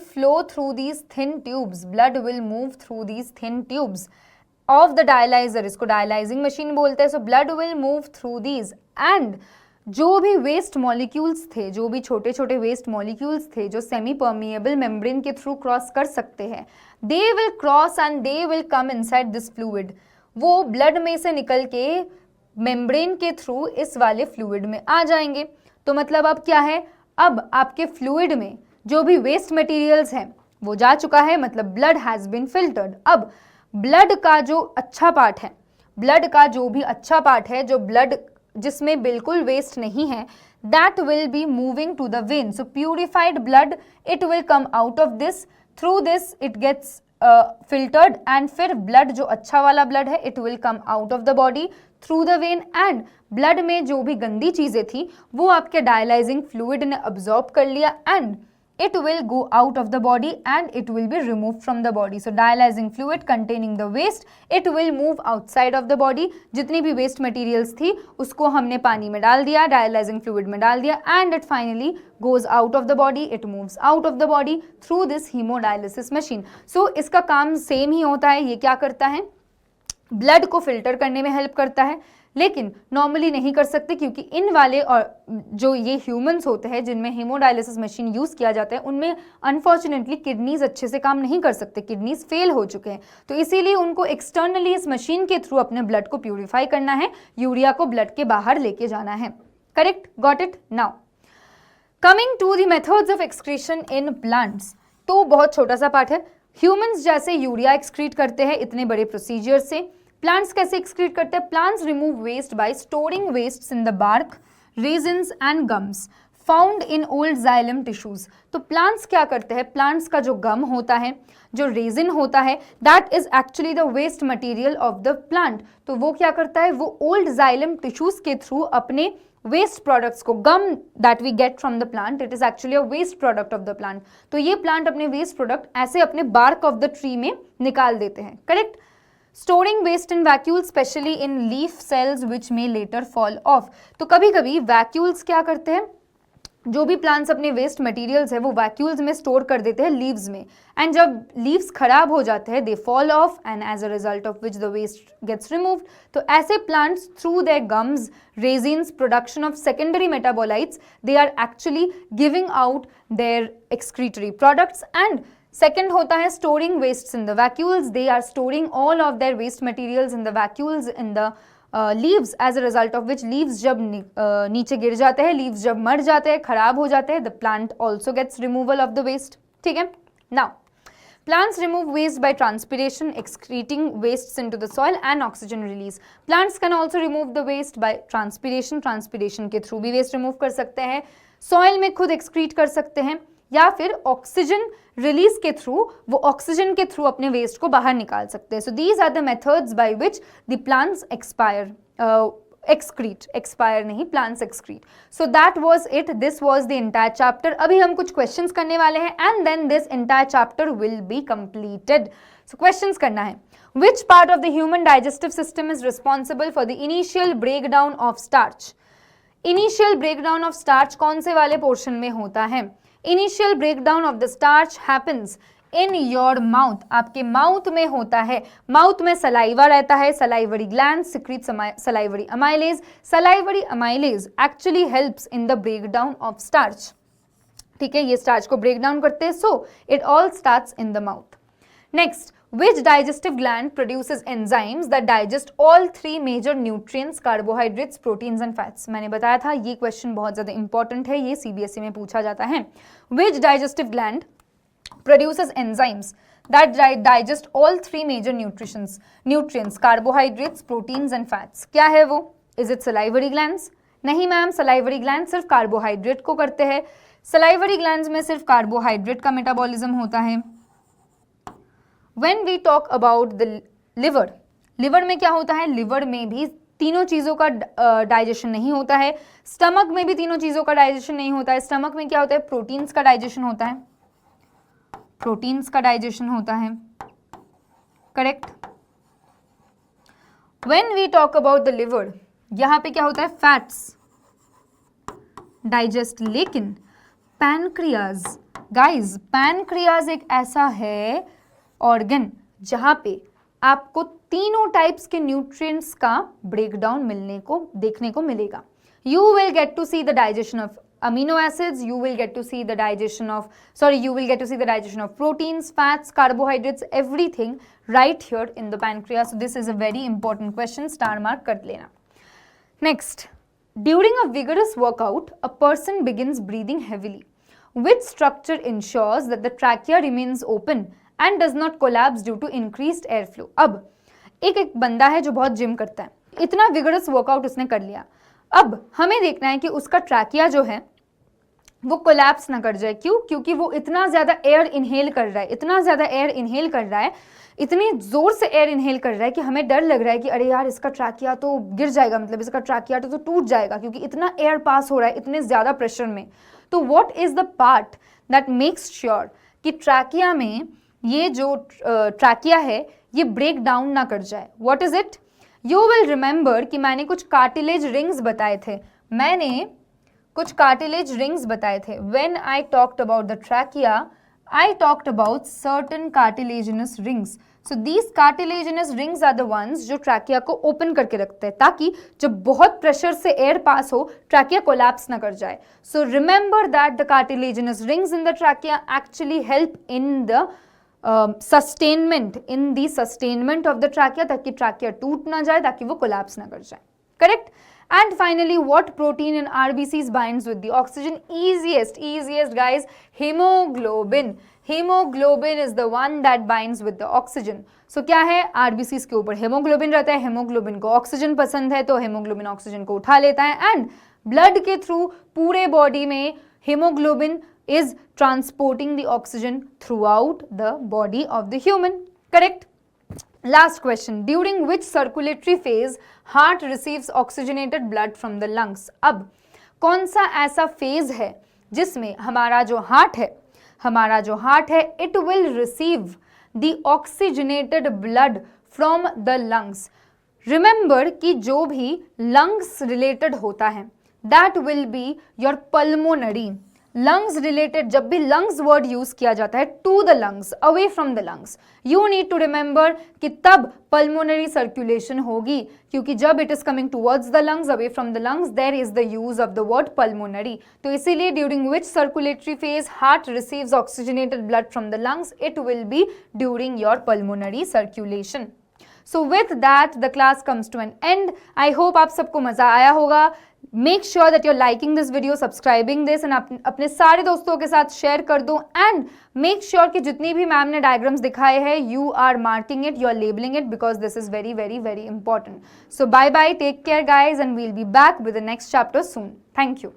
flow through these thin tubes. Blood will move through these thin tubes of the dialyzer. इसको dialyzing machine बोलते हैं. So blood will move through these. And जो भी waste molecules थे, जो भी छोटे छोटे वेस्ट मॉलिक्यूल्स थे जो सेमी परमिएबल मेम्ब्रेन के थ्रू क्रॉस कर सकते हैं, they will cross and they will come inside this fluid. वो ब्लड में से निकल के मेम्ब्रेन के थ्रू इस वाले फ्लूइड में आ जाएंगे। तो मतलब अब क्या है, अब आपके फ्लूइड में जो भी वेस्ट मटेरियल्स हैं वो जा चुका है, मतलब ब्लड हैज बीन फिल्टर्ड। अब ब्लड का जो अच्छा पार्ट है, ब्लड का जो भी अच्छा पार्ट है, जो ब्लड जिसमें बिल्कुल वेस्ट नहीं है, that will be moving to the vein. So purified blood, it will come out of this. Through this it gets filtered and फिर blood जो अच्छा वाला blood है it will come out of the body through the vein and blood में जो भी गंदी चीज़ें थी वो आपके dialyzing fluid ने absorb कर लिया and it will go out of the body and it will be removed from the body. So dialyzing fluid containing the waste, it will move outside of the body. जितनी भी waste materials थी उसको हमने पानी में डाल दिया, dialyzing fluid में डाल दिया and it finally goes out of the body, it moves out of the body through this hemodialysis machine. So इसका काम सेम ही होता है। ये क्या करता है, ब्लड को फिल्टर करने में हेल्प करता है, लेकिन नॉर्मली नहीं कर सकते क्योंकि इन वाले और जो ये ह्यूमंस होते हैं जिनमें हेमोडायलिसिस मशीन यूज़ किया जाता है उनमें अनफॉर्चुनेटली किडनीज अच्छे से काम नहीं कर सकते, किडनीज फेल हो चुके हैं। तो इसीलिए उनको एक्सटर्नली इस मशीन के थ्रू अपने ब्लड को प्यूरिफाई करना है, यूरिया को ब्लड के बाहर लेके जाना है, correct, got it. Now coming to the methods of excretion in plants, तो बहुत छोटा सा पार्ट है। ह्यूमंस जैसे यूरिया एक्सक्रीट करते हैं इतने बड़े प्रोसीजर से, प्लांट्स कैसे एक्सक्रीट करते हैं? Plants remove waste by storing wastes in the bark, resins and gums found in old xylem tissues. तो प्लांट्स क्या करते हैं, प्लांट्स का जो गम होता है, जो रेजिन होता है, that is actually the waste material of the plant. तो वो क्या करता है, वो ओल्ड जाइलम टिश्यूज के थ्रू अपने वेस्ट प्रोडक्ट्स को, gum that we get from the plant, it is actually a waste product of the plant. तो ये प्लांट अपने वेस्ट प्रोडक्ट ऐसे अपने बार्क ऑफ द ट्री में निकाल देते हैं, correct. Storing waste in vacuoles, specially in leaf cells which may later fall off. तो कभी कभी वैक्यूल्स क्या करते हैं, जो भी प्लांट्स अपने वेस्ट मटेरियल्स है वो वैक्यूल्स में स्टोर कर देते हैं लीव्स में, एंड जब लीव्स खराब हो जाते हैं they fall off and as a result of which the waste gets removed. तो ऐसे plants through their gums, resins, production of secondary metabolites, they are actually giving out their excretory products. And second होता है storing wastes in the vacuoles, they are storing all of their waste materials in the vacuoles in the leaves, as a result of which leaves जब नीचे गिर जाते हैं, leaves जब मर जाते हैं, खराब हो जाते हैं, the plant also gets removal of the waste, ठीक है। Now plants remove waste by transpiration, excreting wastes into the soil and oxygen release. Plants can also remove the waste by transpiration, transpiration के through भी waste remove कर सकते हैं, soil में खुद excrete कर सकते हैं, या फिर ऑक्सीजन रिलीज के थ्रू, वो ऑक्सीजन के थ्रू अपने वेस्ट को बाहर निकाल सकते हैं। So these are the methods by which the plants expire नहीं, plants excrete. So that was it, this was the entire chapter. अभी हम कुछ क्वेश्चंस करने वाले हैं and then this entire chapter will be completed. So questions करना है, which part of the human digestive system is responsible for the initial breakdown of starch? Initial breakdown of starch कौन से वाले पोर्शन में होता है? Initial breakdown of the starch happens in your mouth, आपके mouth में होता है। माउथ में सलाइवा रहता है, salivary gland secrete salivary amylase. Salivary amylase actually helps in the break down of starch, ठीक है, ये स्टार्च को ब्रेक डाउन करते हैं। So it all starts in the mouth. Next, which digestive gland produces enzymes that digest all three major nutrients, carbohydrates, proteins and fats? मैंने बताया था ये क्वेश्चन बहुत ज़्यादा इंपॉर्टेंट है, ये CBSE में पूछा जाता है। Which digestive gland produces enzymes that digest all three major nutrients, carbohydrates, proteins and fats? क्या है वो? Is it salivary glands? नहीं मैम, salivary glands सिर्फ कार्बोहाइड्रेट को करते हैं। salivary glands में सिर्फ कार्बोहाइड्रेट का मेटाबॉलिज्म होता है। When we talk about the liver, liver में क्या होता है? लिवर में भी तीनों चीज़ों का डाइजेशन नहीं होता है। स्टमक में भी तीनों चीज़ों का डाइजेशन नहीं होता है। स्टमक में क्या होता है? प्रोटीन्स का डाइजेशन होता है, प्रोटीन्स का डाइजेशन होता है, correct. When we talk about the liver, यहाँ पे क्या होता है? Fats digest. लेकिन पैनक्रियाज, गाइज पैनक्रियाज एक ऐसा है ऑर्गन जहाँ पे आपको तीनों टाइप्स के न्यूट्रिएंट्स का ब्रेकडाउन देखने को मिलेगा। You will get to see the digestion of amino acids, you will get to see the digestion of proteins, fats, carbohydrates, everything right here in the pancreas. So this is a very important question, star mark कर लेना। Next, during a vigorous workout, a person begins breathing heavily. Which structure ensures that the trachea remains open and does not collapse due to increased airflow? अब एक बंदा है जो बहुत gym करता है, इतना विगरस वर्कआउट उसने कर लिया, अब हमें देखना है कि उसका ट्रैकिया जो है वो कोलैप्स ना कर जाए। क्यों? क्योंकि वो इतना ज़्यादा एयर इनहेल कर रहा है, इतनी ज़ोर से एयर इनहेल कर रहा है कि हमें डर लग रहा है कि अरे यार इसका ट्रैकिया तो गिर जाएगा, मतलब इसका ट्रैकिया तो टूट जाएगा, क्योंकि इतना एयर पास हो रहा है इतने ज़्यादा प्रेशर में। तो what is the part that makes sure कि ट्रैकिया में ये जो ट्रैकिया है ये ब्रेक डाउन ना कर जाए? What is it? You will remember कि मैंने कुछ कार्टिलेज रिंग्स बताए थे, When I talked about the trachea, I talked about certain cartilaginous rings. So these cartilaginous rings are the ones जो ट्रैकिया को ओपन करके रखते हैं ताकि जब बहुत प्रेशर से एयर पास हो ट्रैकिया कोलैप्स ना कर जाए। So remember that the cartilaginous rings in the trachea actually help in the sustainment of the trachea, ताकि ट्रैकिया टूट ना जाए, ताकि वो कोलैप्स ना कर जाए, correct. And finally, what protein in RBCs binds with the oxygen? Easiest guys, hemoglobin. Hemoglobin is the one that binds with the oxygen. So क्या है? RBCs के ऊपर hemoglobin रहता है, hemoglobin को oxygen पसंद है तो hemoglobin oxygen को उठा लेता है, and blood के through पूरे body में hemoglobin is transporting the oxygen throughout the body of the human, correct? Last question, during which circulatory phase heart receives oxygenated blood from the lungs? अब कौन सा ऐसा फेज है जिसमें हमारा जो हार्ट है it will receive the oxygenated blood from the lungs. Remember कि जो भी lungs related होता है that will be your pulmonary. Lungs related जब भी लंग्स वर्ड यूज किया जाता है to the lungs, away from the lungs, you need to remember कि तब पल्मोनरी सर्कुलेशन होगी, क्योंकि जब it is coming towards the lungs, away from the lungs, there is the use of the word pulmonary. तो इसीलिए during which circulatory phase heart receives oxygenated blood from the lungs, it will be during your pulmonary circulation. So with that the class comes to an end. I hope आप सबको मजा आया होगा। Make sure that you're liking this video, subscribing this and अपने सारे दोस्तों के साथ शेयर कर दो, and make sure कि जितनी भी मैम ने डायग्राम्स दिखाए हैं you are marking it, you are labeling it, because this is very important. So bye bye, take care guys, and we'll be back with the next chapter soon. Thank you.